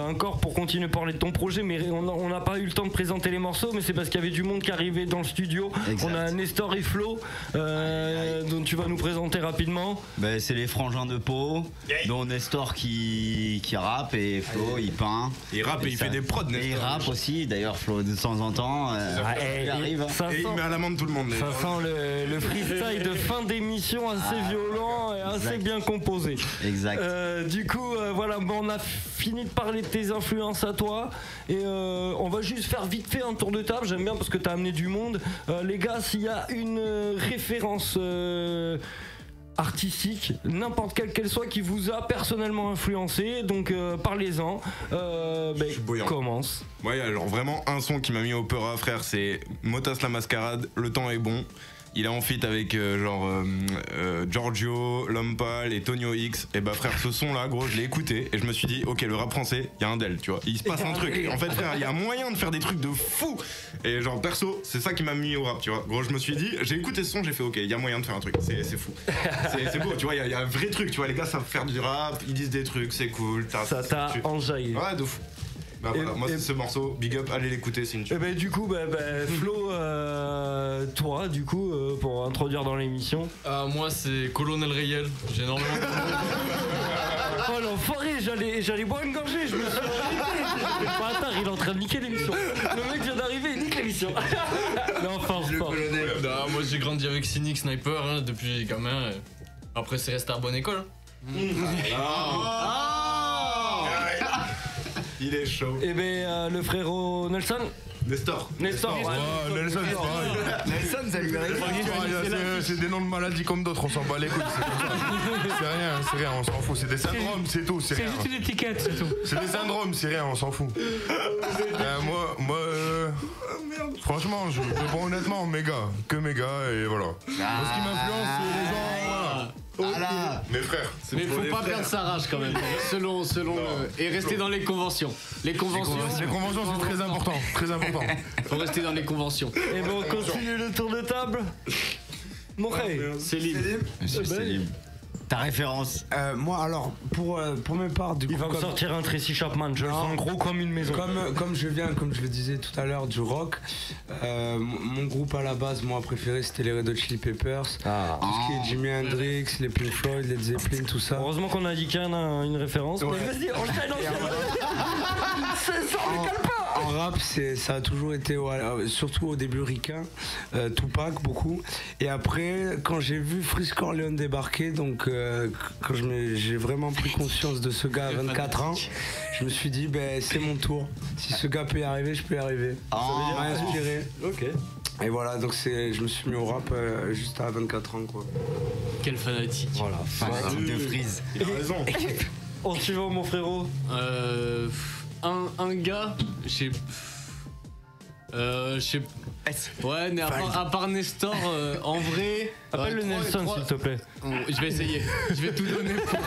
encore pour continuer à parler de ton projet, mais on n'a pas eu le temps de présenter les morceaux, mais c'est parce qu'il y avait du monde qui arrivait dans le studio. Exact. On a Nestor et Flo dont tu vas nous présenter rapidement. Ben, c'est les frangins de Pau, dont Nestor qui rappe et Flo il peint. Il rappe et il fait des prods. Et il rappe aussi, d'ailleurs Flo de temps en temps il arrive. Et il met à l'amende tout le monde. Ça sent le freestyle de fin d'émission assez violent et assez bien composé. Exact. Du coup, voilà, bon, on a fini de parler de tes influences à toi et on va juste faire vite fait un tour de table. J'aime bien parce que t'as amené du monde. Les gars, s'il y a une référence artistique, n'importe quelle qu'elle soit, qui vous a personnellement influencé, donc parlez-en. Commence. Ouais, alors vraiment un son qui m'a mis au peur, frère, c'est Motas la Mascarade, Le Temps est bon. Il est en feat avec Giorgio, Lompal et Tonio X. Et bah frère, ce son là, gros, je l'ai écouté et je me suis dit, ok, le rap français, il y a un del, tu vois. Il se passe un truc. En fait, frère, il y a moyen de faire des trucs de fou. Et genre, perso, c'est ça qui m'a mis au rap, tu vois. Gros, je me suis dit, j'ai écouté ce son, j'ai fait, ok, il y a moyen de faire un truc. C'est fou. C'est beau, tu vois, il y a un vrai truc, tu vois. Les gars savent faire du rap, ils disent des trucs, c'est cool. Ça t'a enjaillé. Ouais, de fou. Bah voilà, moi c'est ce morceau, big up, allez l'écouter, c'est une tue. Et bah du coup, Flo, toi du coup, pour introduire dans l'émission. Moi c'est Colonel Rayel, j'ai énormément de... Oh l'enfoiré, j'allais boire une gorgée, je me suis arrêté. Attends, il est en train de niquer l'émission. Le mec vient d'arriver, il nique l'émission. Non, fort. Non, moi j'ai grandi avec Cynic Sniper hein, depuis gamin. Après c'est resté à bonne école. Il est chaud. Et le frérot Nelson. Nestor. Nelson, Nelson, ça lui arrive. C'est des noms de maladies comme d'autres, on s'en bat les couilles. C'est rien, on s'en fout. C'est des syndromes, c'est tout. C'est juste une étiquette, c'est tout. C'est des syndromes, c'est rien, on s'en fout. Franchement, je réponds honnêtement, méga, et voilà. Moi, ce qui m'influence, c'est les gens, voilà. Mes frères. Mais faut pas perdre sa rage quand même. Selon et rester dans les conventions. Les conventions, c'est très important. Faut rester dans les conventions. Et bon, on continue le tour de table. Mon frère. Célim. Monsieur Célim. Ta référence. Moi alors pour mes parts du coup, il va me sortir un Tracy Chapman, je le sens gros comme une maison. Comme je le disais tout à l'heure, du rock. Mon groupe à la base, moi préféré, c'était les Red Hot Chili Peppers. Tout ce qui est Jimi Hendrix, les Pink Floyd, Led Zeppelin, tout ça. Heureusement qu'on a dit qu'il y en a une référence. Ouais. Mais vas-y, enchaîne. Ça ne cale pas. En rap, ça a toujours été, surtout au début ricain, Tupac beaucoup. Et après, quand j'ai vu Freeze Corleone débarquer, donc quand j'ai vraiment pris conscience de ce gars à 24 ans, je me suis dit, c'est mon tour. Si ce gars peut y arriver, je peux y arriver. Ça m'a inspiré. Ok. Et voilà, donc je me suis mis au rap juste à 24 ans, quoi. Quel fanatique. Voilà, fanatique de Freeze. Il a raison. En suivant mon frérot. Un gars, Je sais. Ouais, mais à part Nestor, en vrai. Appelle le Nelson, s'il te plaît. Je vais essayer. Je vais tout donner pour.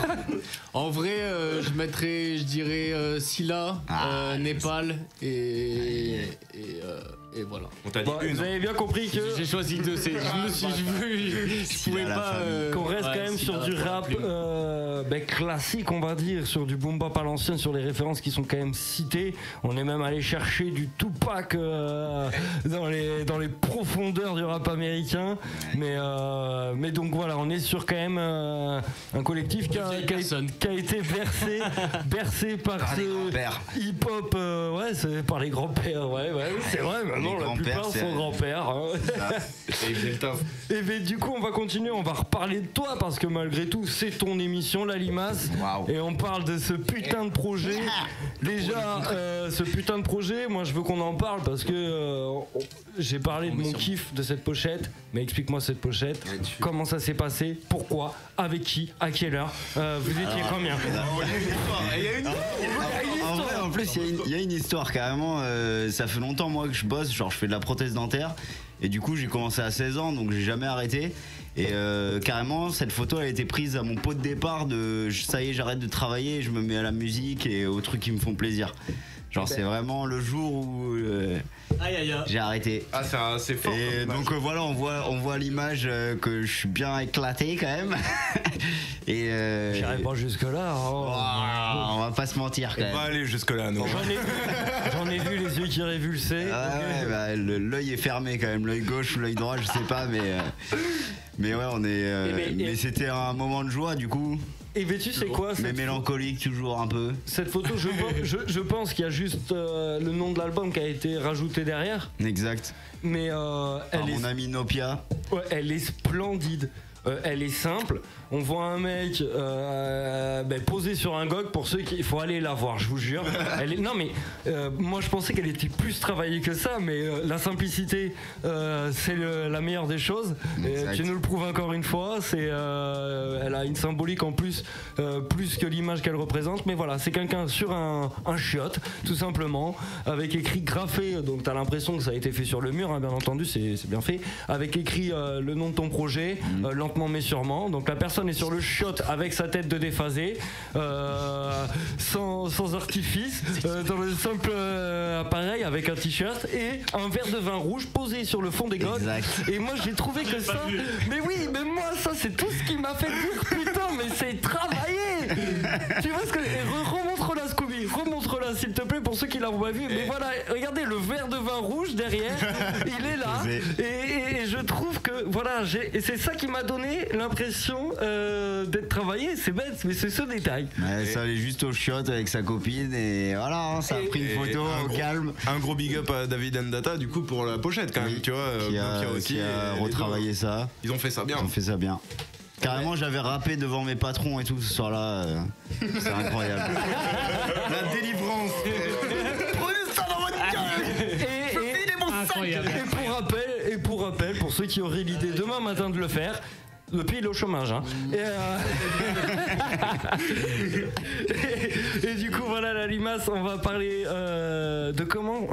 En vrai, je dirais Scylla, Népal et voilà. On t'a dit vous avez bien compris que. J'ai choisi deux. Je pouvais pas. Qu'on reste quand même sur du rap classique, on va dire, sur du boom bap à l'ancienne, sur les références qui sont quand même citées. On est même allé chercher du Tupac dans les profondeurs du rap américain. Mais donc voilà, on est sur quand même un collectif qui a été bercé par ce hip-hop, c'est par les grands-pères, c'est vrai, maintenant la plupart sont grands-pères. Et mais du coup, on va continuer, on va reparler de toi parce que malgré tout, c'est ton émission, La Limace, et on parle de ce putain de projet. Déjà, ce putain de projet, moi je veux qu'on en parle parce que j'ai parlé de mon kiff de cette pochette, mais explique-moi cette pochette, comment ça s'est passé, pourquoi, avec qui, à quelle heure, vous étiez combien? En plus, il y a une histoire carrément. Ça fait longtemps moi que je bosse, genre je fais de la prothèse dentaire, et du coup j'ai commencé à 16 ans, donc j'ai jamais arrêté. Et carrément, cette photo elle a été prise à mon pot de départ de ça y est, j'arrête de travailler, je me mets à la musique et aux trucs qui me font plaisir. Genre c'est vraiment le jour où j'ai arrêté. Ah c'est fort. Et donc voilà, on voit à l'image que je suis bien éclaté quand même. Et j'irai pas jusque là. On va pas se mentir quand même. On va aller jusque là, non. J'en ai vu les yeux qui révulsaient. L'œil est fermé quand même, l'œil gauche ou l'œil droit, je sais pas, mais ouais, on est. Mais c'était un moment de joie du coup. Et tu sais quoi, mais mélancolique toujours un peu. Cette photo, je pense qu'il y a juste le nom de l'album qui a été rajouté derrière. Exact. Mais mon ami Nopia. Ouais, elle est splendide. Elle est simple. On voit un mec posé sur un GOG. Pour ceux qui, il faut aller la voir, je vous jure. Moi je pensais qu'elle était plus travaillée que ça, mais la simplicité, c'est la meilleure des choses. Et tu nous le prouves encore une fois. Elle a une symbolique en plus, plus que l'image qu'elle représente. Mais voilà, c'est quelqu'un sur un chiotte, tout simplement, avec écrit graffé. Donc t'as l'impression que ça a été fait sur le mur, hein, bien entendu, c'est bien fait. Avec écrit le nom de ton projet, lentement mais sûrement. Donc la personne est sur le chiotte avec sa tête de déphasé, sans artifice, dans le simple appareil avec un t-shirt et un verre de vin rouge posé sur le fond des godes. Et moi j'ai trouvé que ça, mais oui, mais moi ça c'est tout ce qui m'a fait dire putain mais c'est travaillé. Tu vois ce que remontre-la Scooby, remontre-la s'il te plaît pour ceux qui l'ont pas vu. Mais voilà, regardez le verre de vin rouge derrière, il est là et je trouve que voilà, et c'est ça qui m'a donné l'impression d'être travaillé. C'est bête, mais c'est ce détail. Ça allait juste au chiotte avec sa copine et voilà, ça a pris une photo au calme. Un gros big up à David Ndata du coup pour la pochette quand même, tu vois, qui a retravaillé ça. Ils ont fait ça bien. Carrément, j'avais rappé devant mes patrons et tout ce soir-là. C'est incroyable. La délivrance. Prenez ça dans votre gueule. Incroyable. Et pour rappel, pour ceux qui auraient l'idée demain matin de le faire, le pays il est au chômage, hein. Et du coup voilà, La Limace, on va parler de comment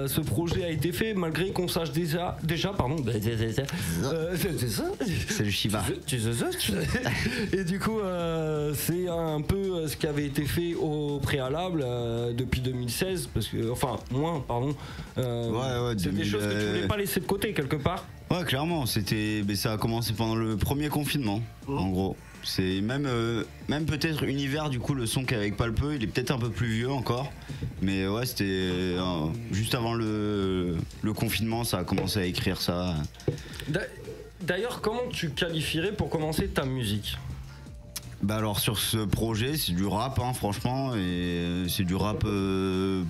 ce projet a été fait, malgré qu'on sache déjà pardon, c'est ça, c'est le Shiba. Et du coup c'est un peu ce qui avait été fait au préalable depuis 2016, parce que c'est des choses que tu voulais pas laisser de côté quelque part. Ouais, clairement, ça a commencé pendant le premier confinement, en gros. C'est même peut-être Univers, du coup, le son qu'avec Palpeux, il est peut-être un peu plus vieux encore. Mais ouais, c'était juste avant le confinement, ça a commencé à écrire ça. D'ailleurs, comment tu qualifierais pour commencer ta musique ? Bah alors sur ce projet c'est du rap hein, franchement, et c'est du rap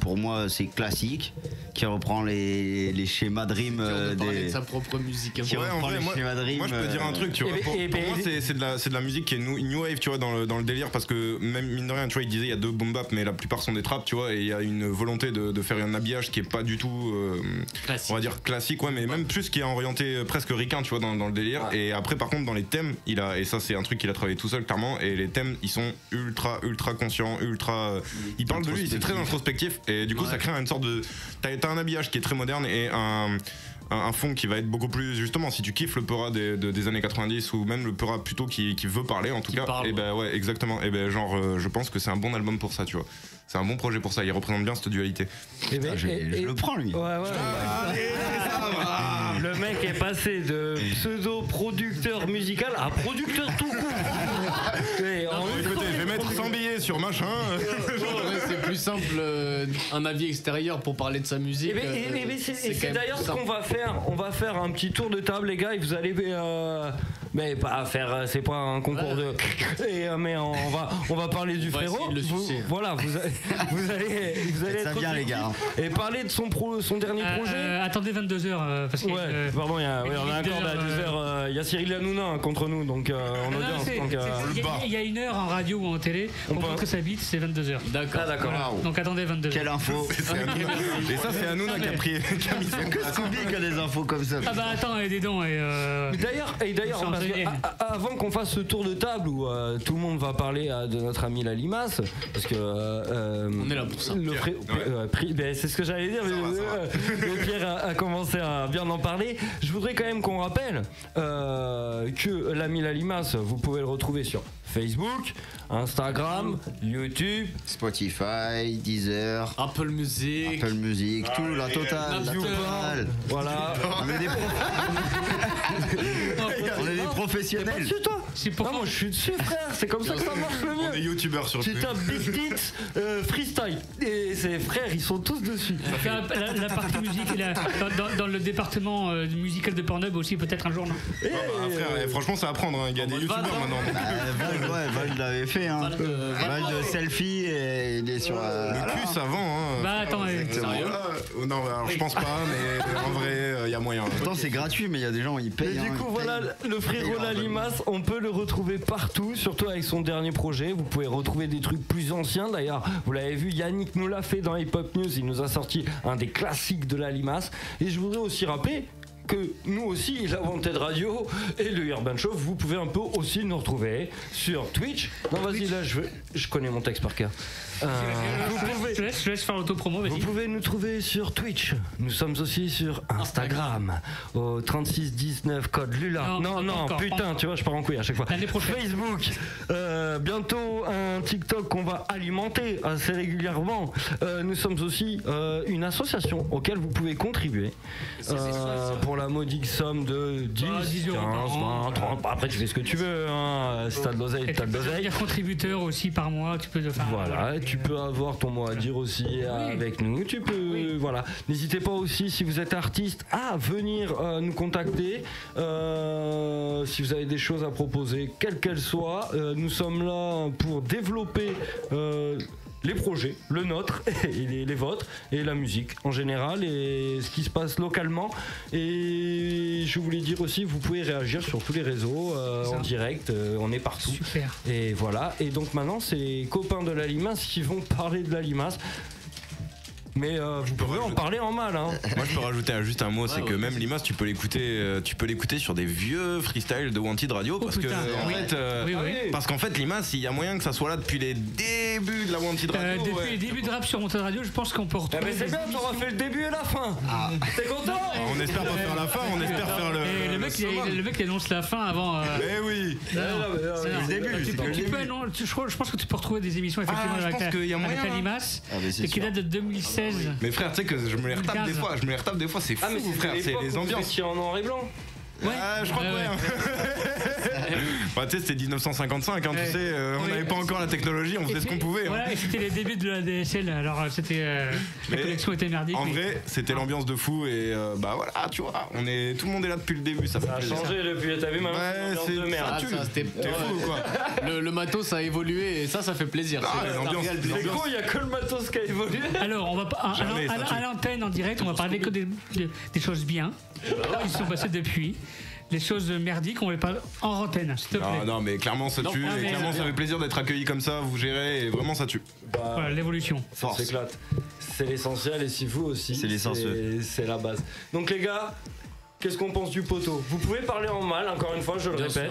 pour moi c'est classique, qui reprend les schémas de rime de sa propre musique. Moi je peux dire un truc, tu vois, pour moi c'est de la musique qui est new wave, tu vois, dans le délire, parce que même mine de rien, tu vois, il disait il y a deux boom bap mais la plupart sont des traps, tu vois, et il y a une volonté de faire un habillage qui est pas du tout on va dire classique, ouais, mais même plus qui est orienté presque ricain, tu vois, dans le délire. Et après par contre dans les thèmes, et ça c'est un truc qu'il a travaillé tout seul clairement, dedans et les thèmes ils sont ultra conscients, il parle de lui, c'est très introspectif et du coup ça crée une sorte de t'as un habillage qui est très moderne et un fond qui va être beaucoup plus justement si tu kiffes le peur des années 90 ou même le peur plutôt qui veut parler en tout cas et ben ouais exactement et ben genre je pense que c'est un bon album pour ça tu vois. C'est un bon projet pour ça, il représente bien cette dualité. Je le prends lui. Ouais. Le mec est passé de pseudo-producteur musical à producteur tout court. Écoutez, je vais mettre 100 billets sur machin. C'est plus simple un avis extérieur pour parler de sa musique. C'est d'ailleurs ce qu'on va faire. On va faire un petit tour de table, les gars, et vous allez. Mais pas faire, c'est pas un concours de. Mais on va parler du frérot. Voilà, vous allez ça être vient les gars. Et parler de son dernier projet. Attendez 22h parce que. Pardon, on a un accord à 10h. Il y a Cyril Hanouna contre nous, donc en audience. Il y a une heure en radio ou en télé. On montre sa bite, c'est 22h. D'accord. Voilà. Donc attendez 22h. Quelle info. Et ça c'est Hanouna qui a mis son Scooby qui a des infos comme ça. Ah bah attends, des dons et. D'ailleurs, avant qu'on fasse ce tour de table où tout le monde va parler de notre ami la limace, parce que on est là pour ça. C'est ce que j'allais dire. Le Pierre a commencé à bien en parler. Je voudrais quand même qu'on rappelle que l'ami la limace, vous pouvez le retrouver sur Facebook, Instagram, YouTube, Spotify, Deezer, Apple Music, tout la totale. Voilà. On est des professionnels. C'est pour moi je suis dessus frère, c'est comme ça que ça marche le mieux. On est youtubeurs sur tu tapes Big Tits freestyle et ses frères ils sont tous dessus. La partie musique dans le département musical de Pornhub aussi peut-être un jour non. Frère, franchement ça va prendre, il y a des youtubeurs maintenant. Val l'avait fait Val de selfie et il est sur le cul ça vend Bah attends sérieux non alors je pense pas mais en vrai il y a moyen. Pourtant c'est gratuit mais il y a des gens ils payent. Et du coup voilà le frérot la limace on peut le retrouver partout, surtout avec son dernier projet. Vous pouvez retrouver des trucs plus anciens. D'ailleurs, vous l'avez vu, Yannick nous l'a fait dans Hip Hop News. Il nous a sorti un des classiques de la limace. Et je voudrais aussi rappeler que nous aussi, la Wanted Radio et le Urban Show, vous pouvez un peu aussi nous retrouver sur Twitch. Non, vas-y, là, je connais mon texte par cœur. Je laisse faire l'autopromo, vas-y. Vous pouvez nous trouver sur Twitch. Nous sommes aussi sur Instagram au 3619 code Lula. Non, putain, tu vois, je pars en couille à chaque fois. Facebook. Bientôt un TikTok qu'on va alimenter assez régulièrement. Nous sommes aussi une association auquel vous pouvez contribuer pour la modique somme de 10, 15, 20, 30. Après, tu fais ce que tu veux. Si t'as de l'oseille, t'as de l'oseille. Tu peux contributeur aussi par mois. Tu peux le faire. Voilà. Tu peux avoir ton mot à dire aussi avec nous. Tu peux, voilà. N'hésitez pas aussi, si vous êtes artiste, à venir nous contacter. Si vous avez des choses à proposer, quelles qu'elles soient, nous sommes là pour développer les projets, le nôtre et les vôtres et la musique en général et ce qui se passe localement. Et je voulais dire aussi, vous pouvez réagir sur tous les réseaux en direct, on est partout. Super. Et voilà. Et donc maintenant, c'est les copains de la limace qui vont parler de la limace. Mais vous pouvez en parler en mal. Moi je peux rajouter juste un mot, c'est que même Limace tu peux l'écouter sur des vieux freestyles de Wanted Radio parce qu'en fait Limace il y a moyen que ça soit là depuis les débuts de la Wanted Radio. Depuis les débuts de rap sur Wanted Radio, je pense qu'on peut retrouver. Mais c'est bien, t'auras fait le début et la fin. T'es content? On espère pas faire la fin, on espère faire le mec il annonce la fin avant. Mais oui. C'est le début. Je pense que tu peux retrouver des émissions effectivement avec la Limace qui date de 2016. Mais frère, tu sais que je me les retape des fois, c'est fou frère, c'est les ambiances qui en noir et blanc. Ouais. Je crois que tu sais, c'était 1955, tu sais, on n'avait pas encore la technologie, on faisait ce qu'on pouvait. Voilà, et c'était les débuts de la DSL, alors c'était la connexion était merdique. En vrai, c'était l'ambiance de fou et bah voilà, tu vois, tout le monde est là depuis le début, ça a changé depuis, t'as vu maintenant c'est de merde. T'es fou quoi. Le matos a évolué et ça fait plaisir. C'est con, il y a que le matos qui a évolué. Alors, on va à l'antenne en direct, on va parler que des choses bien qui se sont passées depuis. Les choses merdiques, on les parle en antenne, s'il te plaît. Non, mais clairement ça tue, et clairement ça fait plaisir d'être accueilli comme ça, vous gérez, et vraiment ça tue. Voilà, l'évolution. Ça s'éclate. C'est l'essentiel, et si vous aussi, c'est l'essentiel. C'est la base. Donc les gars, qu'est-ce qu'on pense du poteau? Vous pouvez parler en mal, encore une fois, je le répète.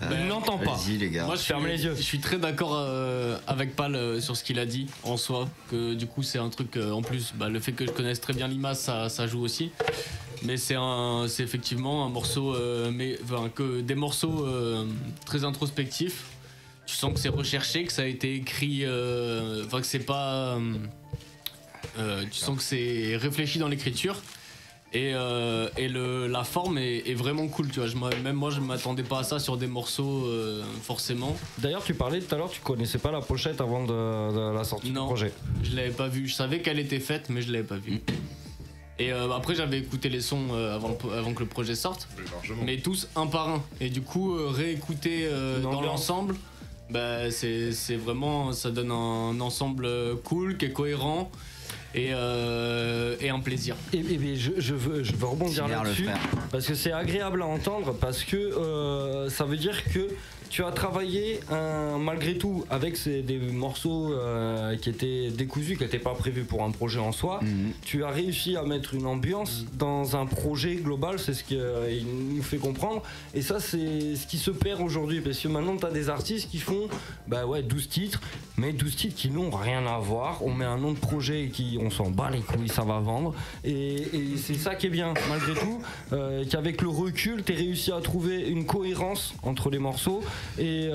Il n'entend pas. Vas-y les gars. Moi, ferme les yeux. Je suis très d'accord avec Pal sur ce qu'il a dit en soi, que du coup c'est un truc en plus, le fait que je connaisse très bien Limas, ça joue aussi. Mais c'est effectivement un morceau, que des morceaux très introspectifs. Tu sens que c'est recherché, que ça a été écrit, que c'est pas. Tu sens que c'est réfléchi dans l'écriture. Et la forme est vraiment cool, tu vois. Même moi, je m'attendais pas à ça sur des morceaux, forcément. D'ailleurs, tu parlais tout à l'heure, tu connaissais pas la pochette avant de la sortie du projet. Je l'avais pas vue. Je savais qu'elle était faite, mais je l'avais pas vue. Et après, j'avais écouté les sons avant que le projet sorte, mais tous un par un. Et du coup, réécouter dans l'ensemble, c'est vraiment, ça donne un ensemble cool, qui est cohérent. Et un plaisir. Et je veux rebondir là-dessus parce que c'est agréable à entendre, parce que ça veut dire que tu as travaillé malgré tout avec des morceaux qui étaient décousus, qui n'étaient pas prévus pour un projet en soi. Tu as réussi à mettre une ambiance dans un projet global, c'est ce qu'il nous fait comprendre. Et ça, c'est ce qui se perd aujourd'hui, parce que maintenant tu as des artistes qui font 12 titres, mais 12 titres qui n'ont rien à voir. On met un nom de projet qui on s'en bat les couilles, ça va vendre. Et c'est ça qui est bien, malgré tout, qu'avec le recul, tu as réussi à trouver une cohérence entre les morceaux et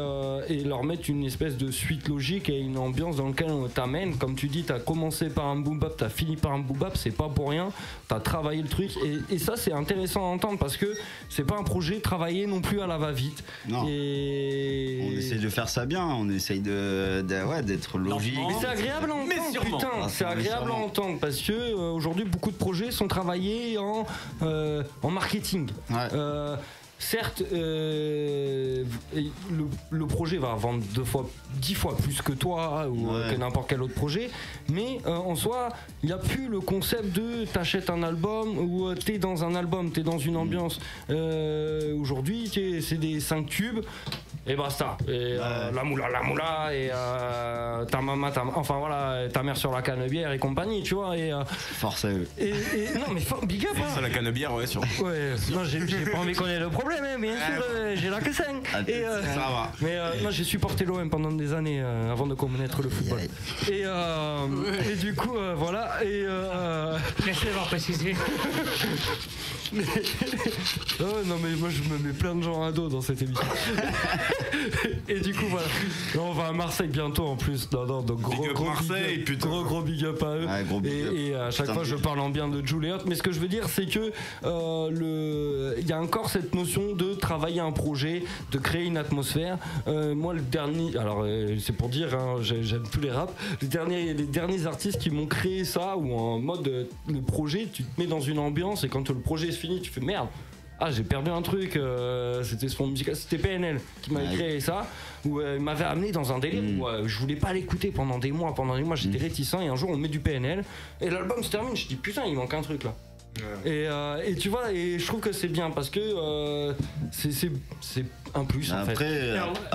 leur mettre une espèce de suite logique et une ambiance dans laquelle on t'amène. Comme tu dis, tu as commencé par un boom bap, tu as fini par un boom bap, c'est pas pour rien. Tu as travaillé le truc et ça, c'est intéressant à entendre, parce que c'est pas un projet travaillé non plus à la va-vite. Non. Et on essaye de faire ça bien, on essaye d'être logique. Mais c'est agréable à entendre, putain, c'est agréable à entendre, parce que aujourd'hui beaucoup de projets sont travaillés en marketing. Certes, le projet va vendre 10 fois plus que toi ou que n'importe quel autre projet, mais en soi, il n'y a plus le concept de t'achètes un album ou t'es dans un album, t'es dans une ambiance. Aujourd'hui, c'est des 5 tubes. Et basta. Et la moula, et ta maman, ta mère sur la canebière et compagnie, tu vois. Et force à eux. Non, mais big up. Force à la canebière, ouais, sûr. Ouais, non, j'ai pas envie qu'on ait le problème, hein, bien sûr, j'ai la que 5. Ça va. Mais non, j'ai supporté l'OM pendant des années avant de connaître le football. Et du coup, voilà. Et laissez avoir précisé. Non, mais moi je me mets plein de gens à dos dans cette émission. Et du coup, voilà. Là, on va à Marseille bientôt en plus. Donc gros Marseille, gros big up à eux. Et à chaque fois, je parle en bien de Juliet. Mais ce que je veux dire, c'est que il y a encore cette notion de travailler un projet, de créer une atmosphère. Moi, le dernier, alors c'est pour dire, hein, j'aime tous les raps. Les derniers artistes qui m'ont créé ça, où en mode le projet, tu te mets dans une ambiance et quand le projet est fini, tu fais merde. Ah, j'ai perdu un truc, c'était son musical, c'était PNL qui m'avait créé ça, où il m'avait amené dans un délire où je voulais pas l'écouter pendant des mois, j'étais réticent, et un jour on met du PNL et l'album se termine, je dis putain, il manque un truc là. Et tu vois, et je trouve que c'est bien parce que c'est un plus en fait.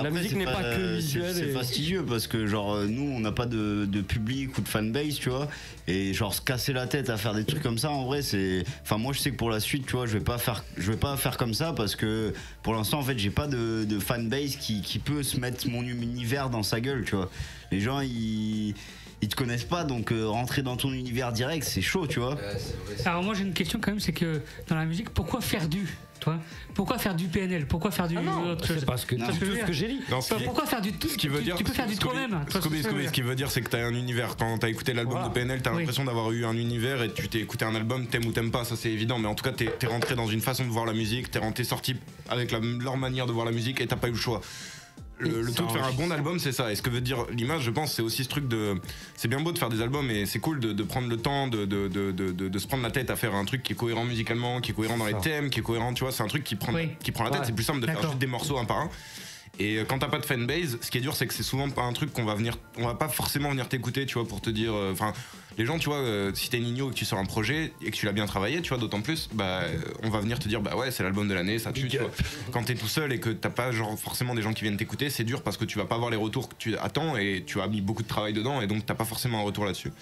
La musique n'est pas que visuelle. C'est fastidieux parce que genre nous on n'a pas de public ou de fanbase, tu vois, et genre se casser la tête à faire des trucs comme ça, en vrai c'est, enfin moi je sais que pour la suite, tu vois, je vais pas faire comme ça parce que pour l'instant en fait j'ai pas de fanbase qui peut se mettre mon univers dans sa gueule, tu vois. Les gens ils te connaissent pas, donc rentrer dans ton univers direct, c'est chaud, tu vois. Alors moi j'ai une question quand même, c'est que dans la musique, pourquoi faire pourquoi faire du PNL, pourquoi faire du autre chose? C'est parce que tout ce que j'ai dit. Pourquoi faire du tout? Tu peux faire du toi-même. Ce qui veut dire, c'est que t'as un univers. Quand t'as écouté l'album de PNL, t'as l'impression d'avoir eu un univers, et tu t'es écouté un album, t'aimes ou t'aimes pas, ça c'est évident, mais en tout cas t'es rentré dans une façon de voir la musique, t'es sorti avec leur manière de voir la musique et t'as pas eu le choix. Le tout de faire un bon album, c'est ça. Et ce que veut dire l'image, je pense, c'est aussi ce truc de. C'est bien beau de faire des albums, et c'est cool de prendre le temps de se prendre la tête à faire un truc qui est cohérent musicalement, qui est cohérent dans les thèmes, qui est cohérent, tu vois. C'est un truc qui prend la tête. C'est plus simple de faire juste des morceaux un par un. Et quand t'as pas de fanbase, ce qui est dur, c'est que c'est souvent pas un truc on va pas forcément venir t'écouter, tu vois, pour te dire. Enfin, les gens, tu vois, si t'es Nino et que tu sors un projet et que tu l'as bien travaillé, tu vois, d'autant plus, bah, on va venir te dire, bah ouais, c'est l'album de l'année, ça tue, tu vois. Quand t'es tout seul et que t'as pas genre forcément des gens qui viennent t'écouter, c'est dur parce que tu vas pas avoir les retours que tu attends et tu as mis beaucoup de travail dedans et donc t'as pas forcément un retour là-dessus.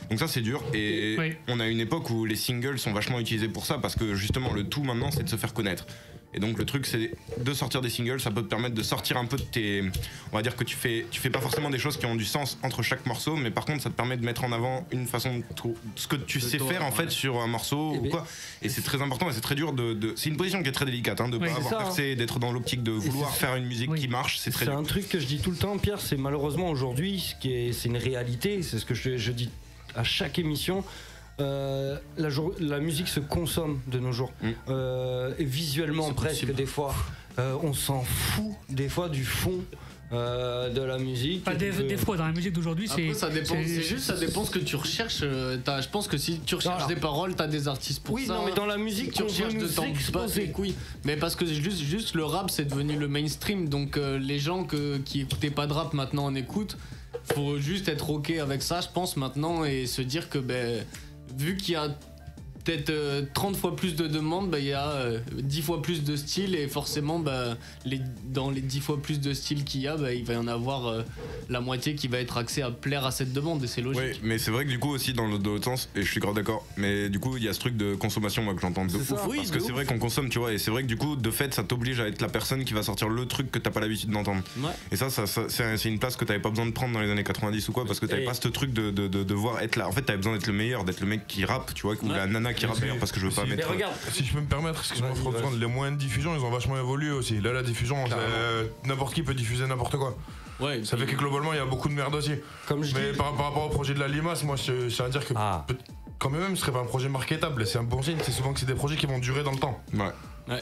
Donc ça, c'est dur. Et on a une époque où les singles sont vachement utilisés pour ça parce que justement, le tout maintenant, c'est de se faire connaître. Et donc le truc c'est de sortir des singles, ça peut te permettre de sortir un peu de tes... On va dire que tu fais pas forcément des choses qui ont du sens entre chaque morceau, mais par contre ça te permet de mettre en avant une façon de ce que tu sais faire en fait sur un morceau ou quoi. Et c'est très important et c'est très dur c'est une position qui est très délicate, hein, de pas avoir percé, d'être dans l'optique de vouloir faire une musique qui marche, c'est très dur. C'est un truc que je dis tout le temps, Pierre, c'est malheureusement aujourd'hui, c'est une réalité, c'est ce que je dis à chaque émission. La musique se consomme de nos jours et visuellement presque des fois on s'en fout des fois du fond de la musique. Des fois dans la musique d'aujourd'hui c'est ça dépend, c'est juste ça dépend ce que tu recherches. Je pense que si tu recherches des paroles, t'as des artistes pour ça. Oui, non, mais dans la musique tu recherches de temps oui. Mais parce que juste le rap c'est devenu le mainstream, donc les gens qui écoutaient pas de rap maintenant en écoutent. Faut juste être ok avec ça, je pense maintenant, et se dire que vu qu'il y a peut-être 30 fois plus de demandes, il y a 10 fois plus de styles et forcément dans les 10 fois plus de styles qu'il y a, il va y en avoir la moitié qui va être axée à plaire à cette demande et c'est logique. Oui, mais c'est vrai que du coup aussi dans l'autre sens, et je suis grave d'accord, mais du coup il y a ce truc de consommation moi que j'entends de ouf, parce que c'est vrai qu'on consomme, tu vois, et c'est vrai que du coup de fait ça t'oblige à être la personne qui va sortir le truc que t'as pas l'habitude d'entendre. Et ça c'est une place que t'avais pas besoin de prendre dans les années 90 ou quoi, parce que t'avais pas ce truc de devoir être là. En fait t'avais besoin d'être le meilleur, d'être le mec qui rappe, tu vois, ou la nana qui rappe d'ailleurs, parce que je veux pas mettre... Si je peux me permettre, excuse-moi François, les moyens de diffusion ils ont vachement évolué aussi. Là la diffusion, n'importe qui peut diffuser n'importe quoi. Ouais, ça fait que globalement il y a beaucoup de merde aussi. Mais par rapport au projet de la Limace, moi je tiens à dire que quand même ce serait pas un projet marketable, c'est un bon signe, c'est souvent que c'est des projets qui vont durer dans le temps.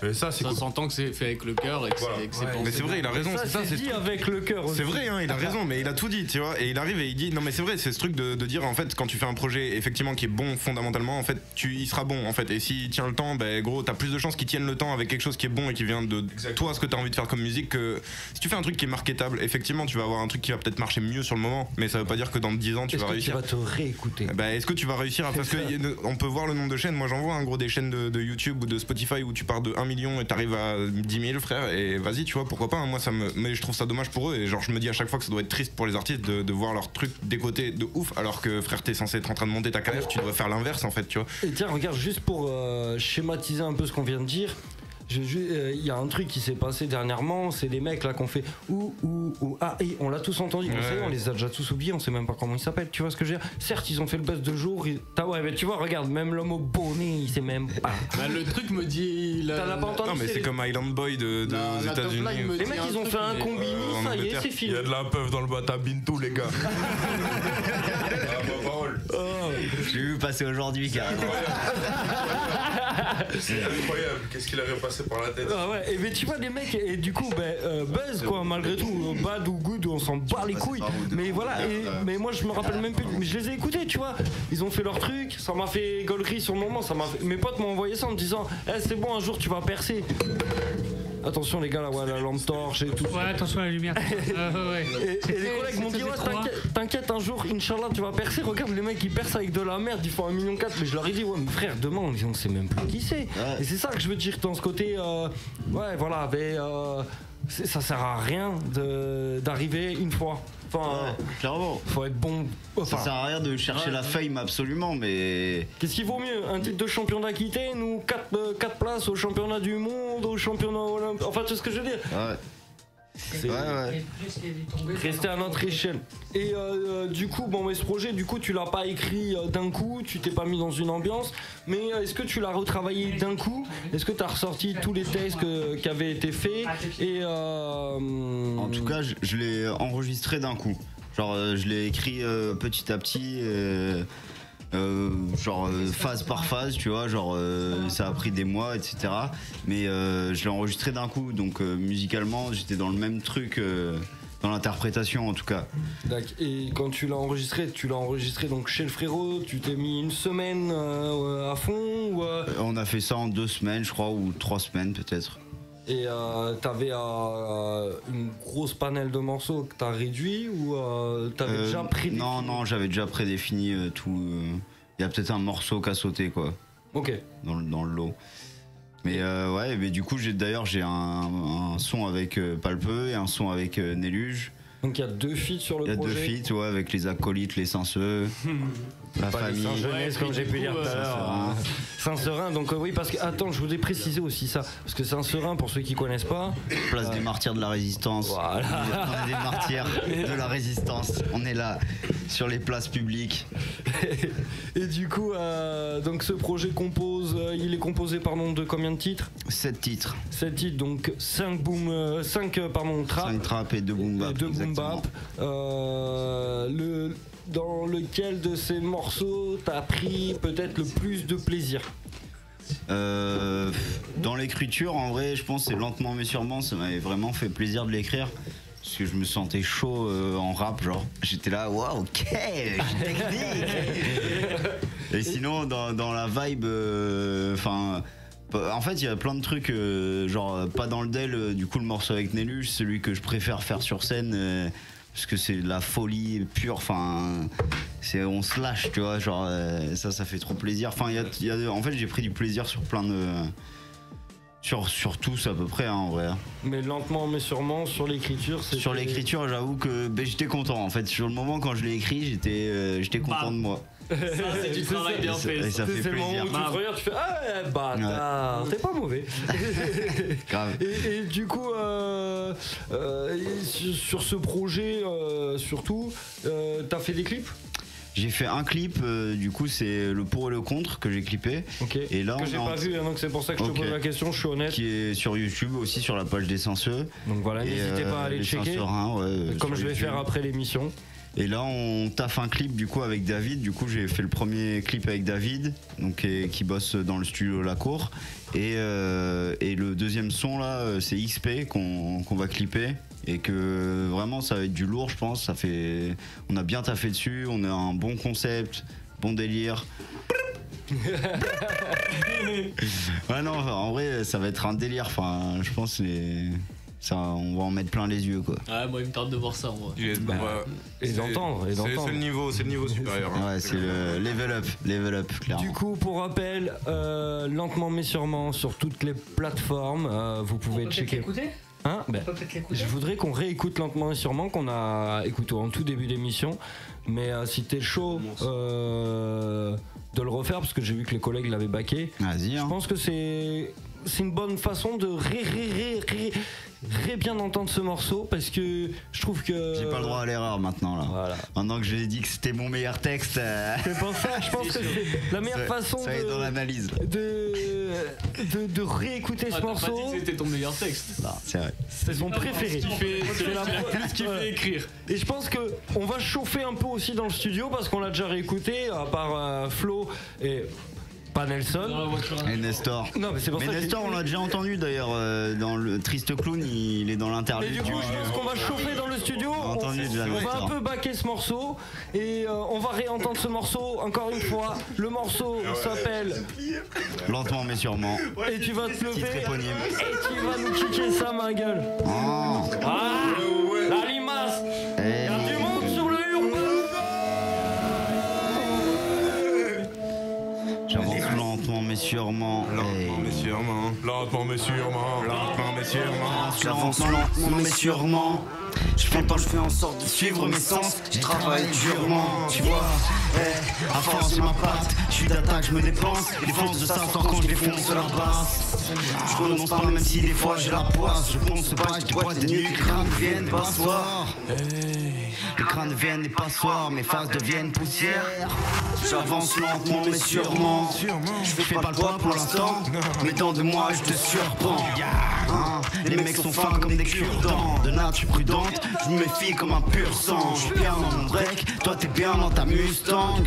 Et ça s'entend que c'est fait avec le cœur et que c'est pensé. Mais c'est vrai, il a raison, c'est dit avec le cœur aussi. C'est vrai, hein, il a raison, mais il a tout dit, tu vois. Et il arrive et il dit non mais c'est vrai, c'est ce truc de dire en fait quand tu fais un projet effectivement qui est bon fondamentalement, en fait il sera bon en fait. Et s'il tient le temps, gros t'as plus de chances qu'il tienne le temps avec quelque chose qui est bon et qui vient de toi, ce que t'as envie de faire comme musique, que si tu fais un truc qui est marketable, effectivement tu vas avoir un truc qui va peut-être marcher mieux sur le moment, mais ça veut pas dire que dans 10 ans tu vas réussir. Est-ce que tu vas te réécouter? Est-ce que tu vas réussir parce que on peut voir le nombre de chaînes. Moi j'en vois un gros des chaînes de YouTube ou de Spotify où tu pars de 1 million et t'arrives à 10 000 frère, et vas-y, tu vois, pourquoi pas, hein, moi mais je trouve ça dommage pour eux, et genre je me dis à chaque fois que ça doit être triste pour les artistes de voir leur truc décoté de ouf, alors que frère t'es censé être en train de monter ta carrière, tu dois faire l'inverse en fait, tu vois. Et tiens, regarde, juste pour schématiser un peu ce qu'on vient de dire, il y a un truc qui s'est passé dernièrement, c'est des mecs là qu'on fait et on l'a tous entendu, on les a déjà tous oubliés, on sait même pas comment ils s'appellent, tu vois ce que je veux dire. Certes ils ont fait le buzz de jour, mais tu vois, regarde, même l'homme au bonnet il sait même pas. Le truc me dit t'as pas entendu? Non mais c'est comme Island Boy des États-Unis. Les mecs ils ont fait un combiné, ça y est, c'est fini. Il y a de la peuf dans le boîte à Bintou les gars. Je l'ai vu passer aujourd'hui carrément. C'est incroyable, qu'est-ce qu'il avait passé par la tête. Et mais tu vois les mecs, et du coup buzz quoi, malgré tout, bad ou good, on s'en bat les couilles, mais voilà, mais moi je me rappelle même plus, mais je les ai écoutés, tu vois, ils ont fait leur truc, ça m'a fait gaulerie sur le moment, mes potes m'ont envoyé ça en me disant c'est bon, un jour tu vas percer. Attention les gars, là, la lampe torche et tout. Ouais, attention à la lumière. Et les collègues m'ont dit t'inquiète, un jour, Inch'Allah, tu vas percer. Regarde, les mecs ils percent avec de la merde, ils font 1,4 million. Mais je leur ai dit, ouais, mais frère, demain, on sait même plus qui c'est. Et c'est ça que je veux dire dans ce côté, ça sert à rien d'arriver une fois. Enfin, clairement. Faut être bon. Ça sert à rien de chercher la fame absolument, mais. Qu'est-ce qui vaut mieux? Un titre de champion d'Aquitaine ou 4 places au championnat du monde, au championnat olympique? Enfin, tu sais ce que je veux dire? Rester à notre échelle. Et du coup, mais ce projet, du coup, tu l'as pas écrit d'un coup, tu t'es pas mis dans une ambiance, mais est-ce que tu l'as retravaillé d'un coup? Est-ce que tu as ressorti tous les textes qui avaient été faits? Et en tout cas, je l'ai enregistré d'un coup. Genre, je l'ai écrit petit à petit. Phase par phase, tu vois, ça a pris des mois, etc. Mais je l'ai enregistré d'un coup, donc musicalement j'étais dans le même truc, dans l'interprétation en tout cas. Et quand tu l'as enregistré donc chez le frérot, tu t'es mis une semaine à fond ou On a fait ça en 2 semaines, je crois, ou 3 semaines peut-être. Et t'avais une grosse panel de morceaux que t'as réduit ou t'avais déjà prédéfini? Non, j'avais déjà prédéfini tout. Il y a peut-être un morceau qu'à sauter quoi. Ok. Dans le lot. Mais mais du coup j'ai un son avec Palpeux et un son avec Néluge. Donc il y a 2 feats sur le projet. Il y a 2 feats, ouais, avec les acolytes, les Saint-Ceux, la famille. Saint-Genès, comme j'ai pu dire tout à l'heure. Saint-Seurin, donc oui, parce que, attends, je voulais préciser aussi ça. Parce que Saint-Seurin, pour ceux qui connaissent pas. Place des martyrs de la résistance. Voilà. On est des martyrs de la résistance. On est là, sur les places publiques. Et du coup, donc ce projet il est composé de combien de titres? 7 titres. 7 titres, donc 5 trap. 5 trap et 2 boom bap. Dans lequel de ces morceaux t'as pris peut-être le plus de plaisir? Dans l'écriture, en vrai, je pense que c'est lentement mais sûrement, ça m'avait vraiment fait plaisir de l'écrire. Parce que je me sentais chaud en rap, genre. J'étais là, waouh, ok, j'ai technique. Et sinon, dans la vibe, en fait, il y a plein de trucs, genre pas dans le Del, du coup, le morceau avec Néluge, c'est celui que je préfère faire sur scène. Parce que c'est de la folie pure, on se lâche, tu vois, genre ça fait trop plaisir. En fait, j'ai pris du plaisir sur plein de. Sur tous à peu près, hein, en vrai. Mais lentement mais sûrement, sur l'écriture, c'est. Sur l'écriture, j'avoue que j'étais content. En fait, sur le moment quand je l'ai écrit, j'étais content de moi. Ça, c'est du travail bien fait. Ça fait plaisir. C'est le moment où tu te regardes, tu fais ah bâtard, t'es pas mauvais. Grave. Et du coup, sur ce projet, surtout, t'as fait des clips? J'ai fait un clip, du coup c'est le pour et le contre que j'ai clippé. Ok. Et là, que j'ai pas vu, donc c'est pour ça que je te pose la question, je suis honnête. Qui est sur YouTube aussi, sur la page des Saint-Ceux. Donc voilà, n'hésitez pas à aller checker. Comme je vais faire après l'émission. Et là on taffe un clip du coup avec David. Du coup j'ai fait le premier clip avec David, donc qui bosse dans le studio La Cour. Et le deuxième son là, c'est XP qu'on va clipper. Et que vraiment ça va être du lourd, je pense. On a bien taffé dessus, on a un bon concept, bon délire. Ouais non, en vrai ça va être un délire. Je pense ça, on va en mettre plein les yeux quoi. Ouais, moi il me tarde de voir ça en vrai. Et d'entendre. C'est le niveau supérieur. Ouais, c'est le level up clairement. Du coup, pour rappel, lentement mais sûrement sur toutes les plateformes, vous pouvez checker. Hein, je voudrais qu'on réécoute lentement et sûrement, qu'on a écouté en tout début d'émission, mais si t'es chaud de le refaire, parce que j'ai vu que les collègues l'avaient backé, vas-y, hein. Je pense que c'est une bonne façon de bien entendre ce morceau, parce que je trouve que j'ai pas le droit à l'erreur maintenant là. Voilà. Maintenant que j'ai dit que c'était mon meilleur texte. C'est pour ça, je pense que c'est la meilleure façon ça est dans l'analyse de réécouter ce morceau. T'as pas dit que c'était ton meilleur texte. Non, c'est vrai. C'est son préféré. C'est ce qu'il fait écrire. Et je pense que on va chauffer un peu aussi dans le studio, parce qu'on l'a déjà réécouté, à part Flo et pas Nelson et Nestor. Non, mais c'est pour ça Nestor, on l'a déjà entendu d'ailleurs dans le Triste Clown, il est dans l'interview. Et du coup, je pense qu'on va chauffer dans le studio. On va un peu backer ce morceau et on va réentendre ce morceau encore une fois. Le morceau s'appelle Lentement mais sûrement. Et tu vas te lever et tu vas nous kicker ça, ma gueule. La limace. Il y a du monde sur le Urbain. J'avance lentement mais sûrement. Lentement mais sûrement. Lentement mais sûrement. Lentement mais sûrement. J'avance lentement mais sûrement. Je fais en sorte de suivre mes sens. Je travaille durement, tu vois. À force j'ai ma patte, je suis d'attaque, je me dépense. Et les forces de ça sort quand je défonce leur basse. Je renonce pas même si des fois j'ai la poisse. Je ponce ce bac, je bois des nuits, les crânes deviennent passoires. Les crânes deviennent des passoires, mes faces deviennent poussière. J'avance lentement mais sûrement. Je fais pas le poids pour l'instant, mais dans 2 mois je te surprends. Les mecs sont fins comme des cure-dents. De nature prudente, je me méfie comme un pur sang. Je suis bien dans mon break, toi t'es bien dans ta Mustang.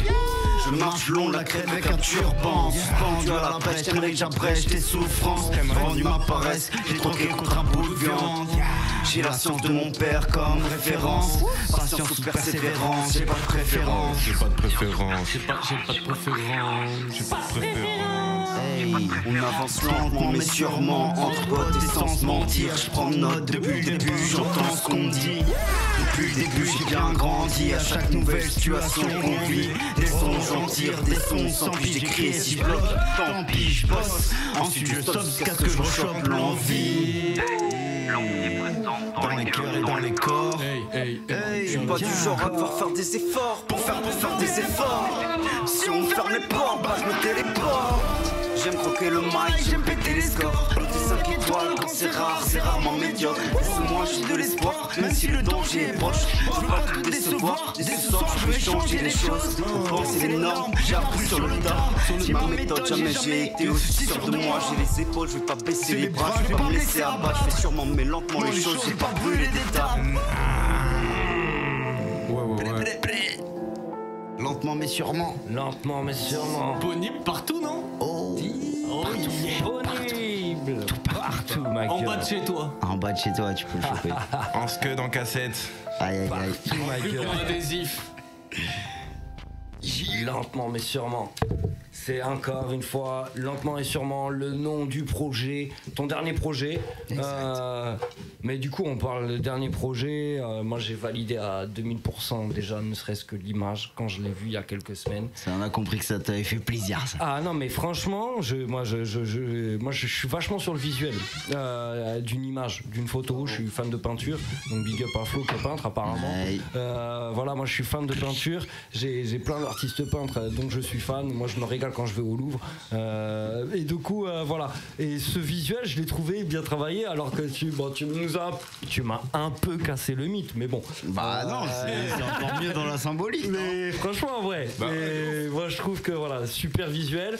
Je marche long de la crête avec un turban. Suspendu à la brèche, t'aimerais que j'abrège tes souffrances. Rendu ma paresse, j'ai troqué contre un bout de viande. J'ai la science de mon père comme référence. Patience ou persévérance, j'ai pas de préférence. J'ai pas de préférence. J'ai pas de préférence. J'ai pas de préférence. Hey, on avance lentement mais sûrement, entre potes et sans se mentir. Je prends note depuis le début, j'entends ce qu'on dit. Depuis le début j'ai bien grandi, à chaque nouvelle situation qu'on vit. Des sons j'en tire, des sons sans pis j'écris. Si je bloque, tant pis je bosse. Ensuite je stoppe jusqu'à ce que je rechoppe l'envie. Dans les cœurs et dans les corps. Je suis pas du genre à devoir faire des efforts pour faire des efforts. Si on me ferme les portes, bah je me téléporte. J'aime croquer le mic, j'aime péter les scores. Des 5 étoiles quand c'est rarement médiocre. Laisse-moi, j'ai de l'espoir, même si le danger est proche. Je veux pas tout décevoir, et ce soir je veux changer les choses. C'est les normes, j'ai appris sur le tas. J'ai ma méthode, jamais j'ai été aussi sûr de moi. J'ai les épaules, je vais pas baisser les bras, je vais pas me laisser abattre. Je fais sûrement mais lentement les choses, j'ai pas brûlé d'étapes. Lentement mais sûrement. Lentement mais sûrement. Disponible partout, non? Oh, disponible partout, ma gueule. En bas de chez toi. En bas de chez toi, tu peux le choper. En scud, en cassette. Aïe aïe aïe. Partout, ma gueule. Adhésif. Lentement mais sûrement. C'est encore une fois, lentement et sûrement, le nom du projet, ton dernier projet. Mais du coup, on parle de dernier projet. Moi, j'ai validé à 2000% déjà, ne serait-ce que l'image, quand je l'ai vu il y a quelques semaines. Ça, on a compris que ça t'avait fait plaisir, ça. Ah non, mais franchement, moi, je suis vachement sur le visuel d'une image, d'une photo. Je suis fan de peinture, donc big up à Flo qui est peintre apparemment. Voilà, moi, je suis fan de peinture. J'ai plein d'artistes peintres, donc je suis fan. Moi, je me régale quand je vais au Louvre. Et du coup, voilà. Et ce visuel, je l'ai trouvé bien travaillé, alors que tu m'as un peu cassé le mythe, mais bon. Bah non, c'est encore mieux dans la symbolique. Mais franchement, ouais. Moi, je trouve que voilà, super visuel.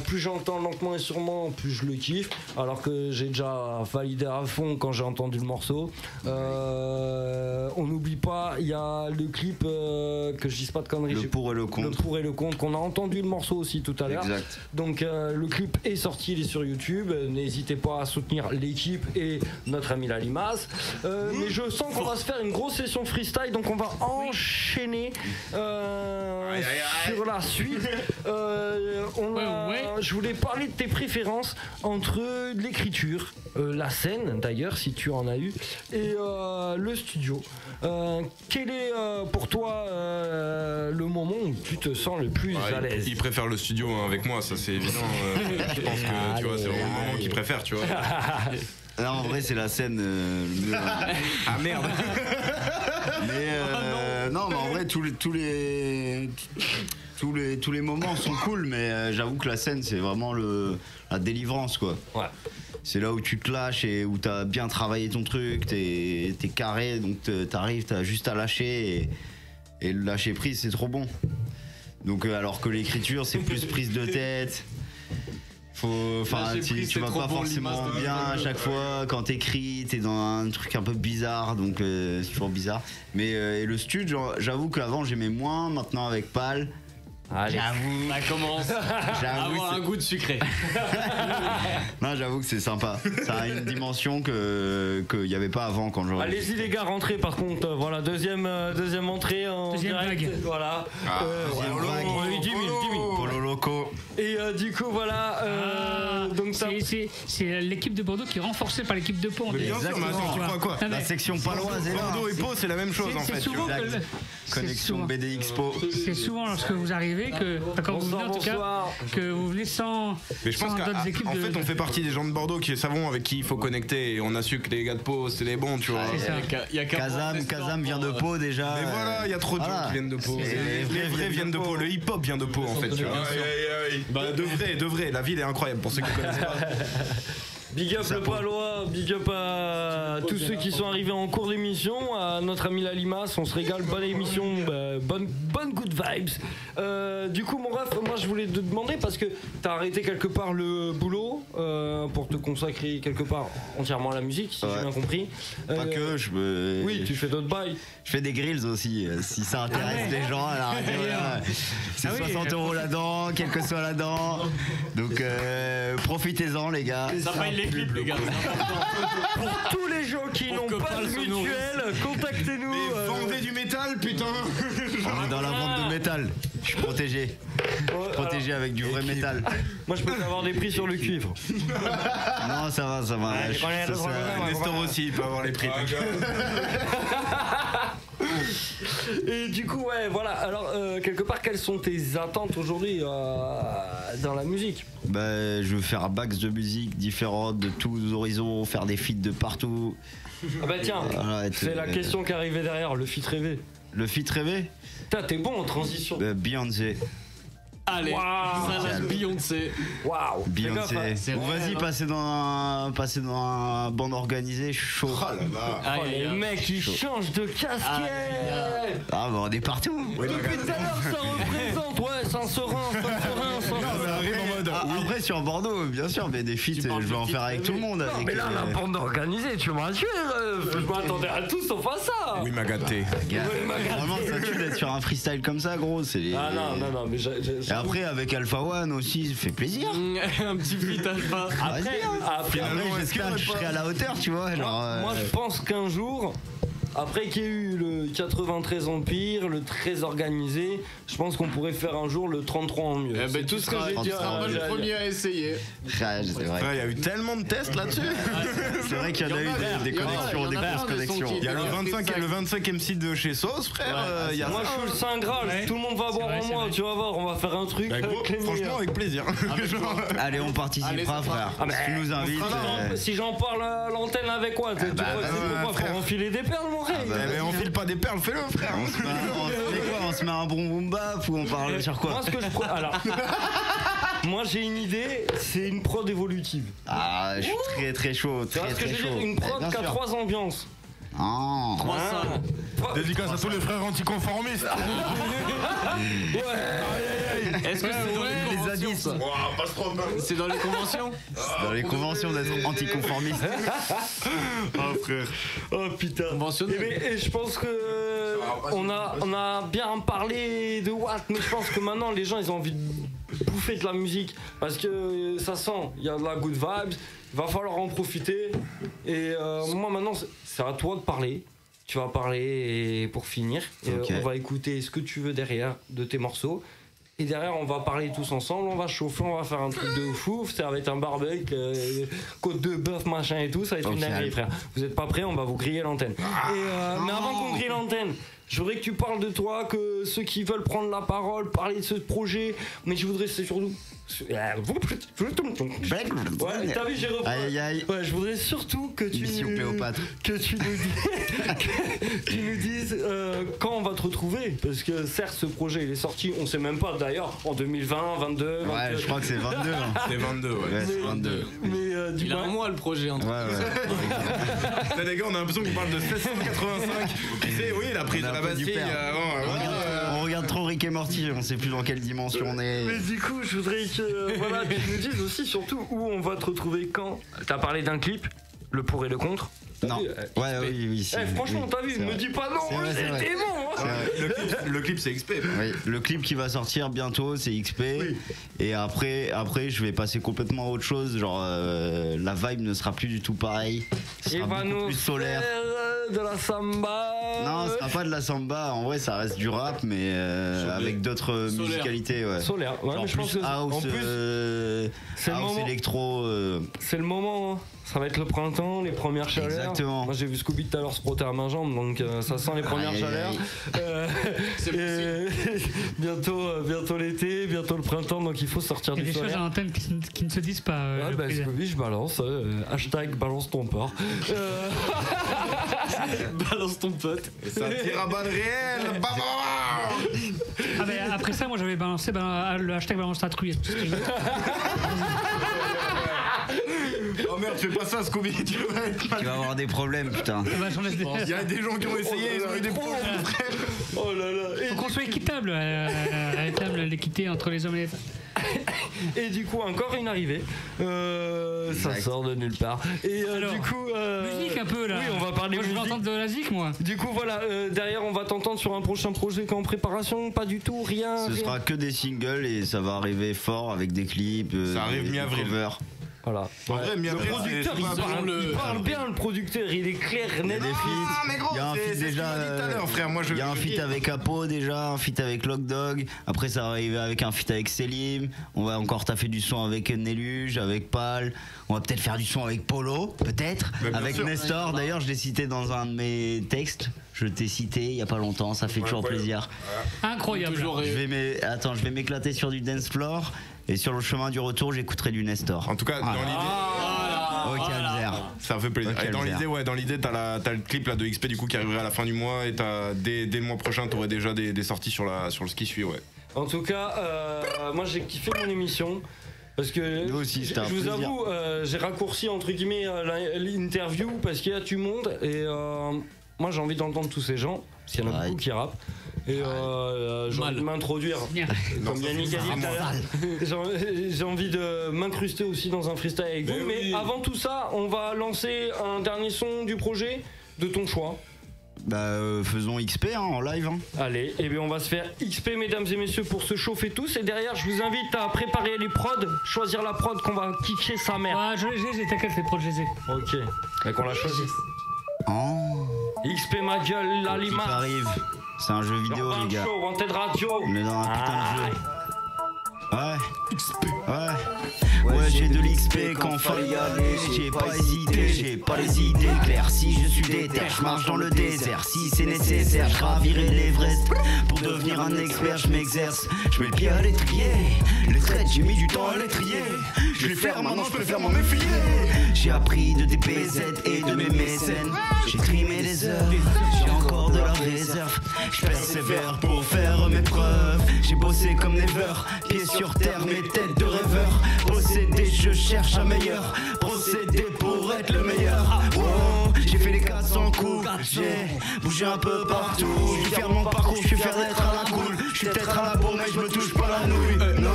Plus j'entends lentement et sûrement, plus je le kiffe. Alors que j'ai déjà validé à fond quand j'ai entendu le morceau. On n'oublie pas, il y a le clip que je dise pas de conneries. Le pour et le contre. Le pour et le contre, qu'on a entendu le morceau aussi tout à l'heure. Exact. Donc le clip est sorti, il est sur YouTube. N'hésitez pas à soutenir l'équipe et notre ami la Limace. Mais je sens qu'on va se faire une grosse session freestyle, donc on va enchaîner sur la suite. Je voulais parler de tes préférences entre l'écriture, la scène d'ailleurs si tu en as eu, et le studio. Quel est pour toi le moment où tu te sens le plus à l'aise? Il préfère le studio avec moi, ça c'est évident. Je pense que tu vois, c'est vraiment le moment qu'il préfère, tu vois. Là en vrai c'est la scène. Ah merde. Mais non, mais en vrai tous les moments sont cool, mais j'avoue que la scène c'est vraiment la délivrance quoi. Ouais. C'est là où tu te lâches et où t'as bien travaillé ton truc, t'es carré, donc t'arrives, t'as juste à lâcher et le lâcher prise c'est trop bon. Donc alors que l'écriture c'est plus prise de tête. Tu vas pas forcément bien à chaque fois quand t'écris, t'es dans un truc un peu bizarre, donc c'est toujours bizarre. Mais et le stud, j'avoue qu'avant j'aimais moins, maintenant avec Pal. J'avoue. Ça commence à avoir un goût de sucré. Non, j'avoue que c'est sympa. Ça a une dimension qu'il n'y avait pas avant quand j'aurais. Allez-y les gars, rentrez par contre. Voilà, deuxième entrée en deuxième direct. vague. Voilà. 10 000. Polo Loco. Et du coup voilà. Donc c'est l'équipe de Bordeaux qui est renforcée par l'équipe de Pau. Bien sûr, mais attends, tu crois quoi? La section paloise est là. Bordeaux et Pau, c'est la même chose en fait. Connexion BD Expo. C'est souvent lorsque vous arrivez quand vous venez en tout cas, que vous venez sans. Mais je pense d'autres équipes. En fait, on fait partie des gens de Bordeaux qui savent avec qui il faut connecter. Et on a su que les gars de Pau, c'est les bons, tu vois. Kazam vient de Pau déjà. Mais voilà, il y a trop de gens qui viennent de Pau. Les vrais viennent de Pau. Le hip-hop vient de Pau en fait, tu vois. Bah de vrai, la ville est incroyable pour ceux qui connaissent pas. Big up le Palois, big up à tous ceux qui sont arrivés en cours d'émission, à notre ami la Limace, on se régale, bonne émission, bonne good vibes. Du coup mon ref, moi je voulais te demander, parce que t'as arrêté quelque part le boulot pour te consacrer quelque part entièrement à la musique, si j'ai bien compris. Pas que, Oui, tu fais d'autres bails. Je fais des grills aussi, si ça intéresse les gens à la radio. C'est 60 € là-dedans, quel que soit là-dedans. Donc profitez-en les gars. Ça paye les clips les gars. Pour tous les gens qui n'ont pas de mutuelle, contactez-nous. Vendez du métal, putain. On est dans la vente de métal. Je suis protégé. Protégé avec du vrai métal. Moi, je peux avoir des prix sur le cuivre. Non, ça va. Nestor aussi, il peut avoir les prix. Et du coup, ouais, voilà. Alors, quelque part, quelles sont tes attentes aujourd'hui dans la musique? Bah, je veux faire max de musique différente de tous horizons, faire des feats de partout. Ah bah tiens, c'est la question qui arrivait derrière, le feat rêvé. Le feat rêvé? Putain, t'es bon en transition. Beyoncé. Allez, ça lâche Beyoncé. Waouh. Beyoncé. Vas-y, passer dans un band organisé, chaud. Oh les mecs, ils changent de casquette. Ah bah on est partout. Depuis tout à l'heure, ça représente, ouais, sans serein. Après sur Bordeaux, bien sûr, mais des feats, je vais en faire avec tout le monde. Non, mais là, la bande organisée, tu m'as tué. Je m'attendais à tout sauf à ça. Oui, m'a gâté. Vraiment, ça tue d'être sur un freestyle comme ça, gros. Ah non, mais Et après, avec Alpha One aussi, ça fait plaisir. Un petit feat Alpha. Après, j'espère que je serai à la hauteur, tu vois. Moi, je pense qu'un jour. Après qu'il y ait eu le 93 Empire, le 13 organisé, je pense qu'on pourrait faire un jour le 33 en mieux. Ben tout ce que j'ai dit, moi le premier à essayer. C'est vrai. Il y a eu tellement de tests là-dessus. C'est vrai qu'il y en a eu des connexions, des grosses connexions. Il y a le 25 MC de chez Sauce, frère. Moi je suis le Saint Graal, tout le monde va boire en moi, tu vas voir, on va faire un truc. Franchement, avec plaisir. Allez, on participera, frère. Si tu nous invites. Si j'en parle à l'antenne avec quoi? Tu vois, faut enfiler des perles, mon rêve. Mais on file pas des perles, fais-le, frère. On se met un bon boom bap ou on parle sur quoi? Moi, ce que je alors, moi j'ai une idée, c'est une prod évolutive. Ah, je suis très très chaud, très chaud. Une prod qui a 3 ambiances. Oh. Dédicace à tous les frères anticonformistes. Est-ce que c'est dans les conventions? C'est dans les conventions? Dans les conventions d'être anticonformiste. Oh frère. Oh putain. Et je pense que on a bien parlé de Watt, mais je pense que maintenant les gens ils ont envie de bouffer de la musique parce que ça sent, il y a de la good vibes, il va falloir en profiter. Et moi maintenant c'est à toi de parler. Tu vas parler et pour finir, on va écouter ce que tu veux derrière de tes morceaux. Et derrière, on va parler tous ensemble, on va chauffer, on va faire un truc de fou. Ça va être un barbecue, côte de bœuf, machin et tout. Ça va être une dinguerie, frère. Vous êtes pas prêts, on va vous griller l'antenne. Mais avant qu'on grille l'antenne, je voudrais que tu parles de toi, que ceux qui veulent prendre la parole, parler de ce projet. Mais je voudrais surtout. Ouais, t'as vu, j'ai repris. Ouais, je voudrais surtout que tu nous dises quand on va te retrouver, parce que certes ce projet il est sorti, on sait même pas d'ailleurs en 2020, 22. Ouais, je crois que c'est 22. C'est 22, ouais. C'est 22. Mais il a un mois le projet en tout cas. Là les gars, on a l'impression qu'on parle de 1685. Tu sais, oui, la prise de la Bastille. On regarde trop Rick et Morty, on sait plus dans quelle dimension on est. Mais du coup, je voudrais que tu nous dises aussi surtout où on va te retrouver quand. T'as parlé d'un clip, le pour et le contre. Non. Oui. Franchement, t'as vu, me dis pas non, c'était bon. Le clip c'est XP. Oui, le clip qui va sortir bientôt c'est XP. Oui. Et après je vais passer complètement à autre chose. Genre la vibe ne sera plus du tout pareille. Ce sera beaucoup plus solaire. De la samba. Non, ce sera pas de la samba. En vrai, ça reste du rap, mais avec d'autres musicalités. Ouais. Solaire. Ouais, mais je pense que house, c'est le moment. Électro. C'est le moment. Hein. Ça va être le printemps, les premières chaleurs. Exactement. Moi j'ai vu Scooby tout à l'heure se frotter à ma jambe, donc ça sent les premières chaleurs. Bientôt l'été, bientôt le printemps, donc il faut sortir du soleil. Il y a des choses à l'antenne qui ne se disent pas. Scooby, je balance. Hashtag balance ton porc. Balance ton pote. Et ça tire à balles réelles. Après ça, moi j'avais balancé le hashtag balance ta truie. Oh merde, fais pas ça, Scooby. Tu vas avoir des problèmes, putain. Il y a des gens qui ont essayé, ils ont eu des problèmes, frère. Oh là là. Faut qu'on soit équitable, l'équité entre les hommes et les femmes. Et du coup, encore une arrivée. Ça sort de nulle part. Et alors, du coup. Musique un peu là. Oui, on va parler musique. Je vais entendre de la zik, moi. Du coup, voilà. Derrière, on va t'entendre sur un prochain projet qui est en préparation. Pas du tout, rien. Ce sera que des singles et ça va arriver fort avec des clips. Ça arrive mi-avril. Voilà. En vrai, le producteur, il parle bien, le producteur, il est clair, net. Il y a un feat déjà. Il y a un feat avec Apo déjà, un feat avec Lock Dog. Après, ça va arriver avec un feat avec Selim. On va encore taffer du son avec Neluge, avec Pal. On va peut-être faire du son avec Polo, peut-être. Avec Nestor. D'ailleurs, je l'ai cité dans un de mes textes. Je t'ai cité il y a pas longtemps, ça fait toujours plaisir. Incroyable. Je vais m'éclater sur du dance floor. Et sur le chemin du retour, j'écouterai du Nestor. En tout cas, dans l'idée. Ça fait plaisir. Dans l'idée, t'as le clip là de XP du coup qui arriverait à la fin du mois et dès le mois prochain, t'aurais déjà des sorties sur ce qui suit, ouais. En tout cas, moi j'ai kiffé mon émission. Parce que aussi, je vous avoue, j'ai raccourci entre guillemets l'interview parce qu'il y a du monde et moi j'ai envie d'entendre tous ces gens, parce qu'il y en a beaucoup qui rappent. Et j'ai envie de m'introduire, comme Yannick a dit tout à l'heure. J'ai envie de m'incruster aussi dans un freestyle avec vous. Mais avant tout ça, on va lancer un dernier son du projet de ton choix. Faisons XP en live. Allez, et bien on va se faire XP, mesdames et messieurs, pour se chauffer tous. Et derrière, je vous invite à préparer les prods, choisir la prod qu'on va kicker sa mère. Ah, j'ai t'inquiète, les prods, je les ai. Ok, et qu'on la choisit. XP ma gueule, la lima. Ça arrive. C'est un jeu vidéo, les gars. Show, Wanted Radio. On est dans un putain de jeu. Ouais, j'ai de l'XP quand fallait y aller. J'ai pas hésité, j'ai pas les idées claires. Si je suis déter, je marche dans le désert. Si c'est nécessaire, je gravirai l'Everest. Pour devenir un expert, je m'exerce. Je mets le pied à l'étrier. Les traites, j'ai mis du temps à les trier. Je les faire maintenant, je préfère m'en méfier. J'ai appris de DPZ et de mes mécènes. J'ai trimé les heures, j'ai encore de la réserve. Je persévère pour faire mes preuves. J'ai bossé comme never, pieds sur terre, mes têtes de rêveur. Possédé, je cherche un meilleur procédé pour être le meilleur. Oh, j'ai fait les 400 coups, j'ai bougé un peu partout. Je vais faire mon parcours, je suis fier d'être à la cool. Je suis peut-être à la bourre, mais je me touche pas la nouille. Non.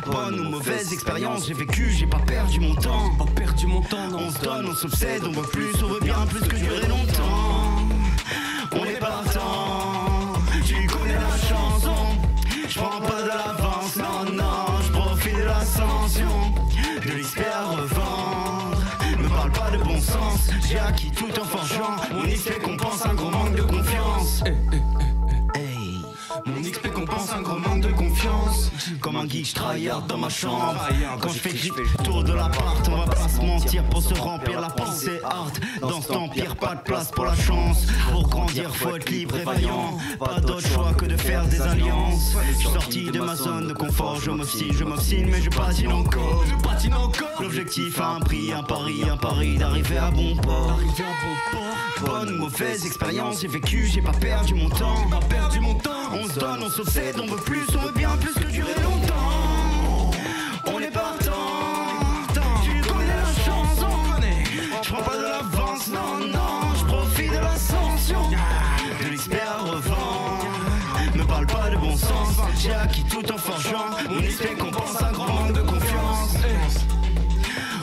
Bonne ou mauvaise expérience, j'ai vécu, j'ai pas perdu mon temps. On se donne, on s'obsède, on veut plus, on veut bien plus que durer longtemps. On est partant, tu connais la chanson. Je prends pas de l'avance, non, je profite de l'ascension. De l'XP à revendre, me parle pas de bon sens. J'ai acquis tout en forgeant, mon XP compense un gros manque de confiance. Mon XP compense un gros manque de confiance. Comme un geek, je tryhard dans ma chambre. Quand je fais grip, tour de l'appart. On va pas se mentir pour se remplir la pensée hard. Dans cet empire, pas de place pour la chance. Pour grandir, faut être libre et vaillant. Pas d'autre choix que de faire des alliances. Je suis sorti de ma zone de confort. Je m'obstine, mais je patine encore. L'objectif a un prix, un pari d'arriver à bon port. Bonne ou mauvaise expérience, j'ai vécu, j'ai pas perdu mon temps. On se donne, on s'obsède, on veut plus, on veut bien plus que durer longtemps. On est partant, tu connais la chanson. Je prends pas de l'avance, non, je profite de l'ascension. De l'XP à revendre, me parle pas de bon sens. J'ai acquis tout en forgeant, mon XP compense un grand manque de confiance.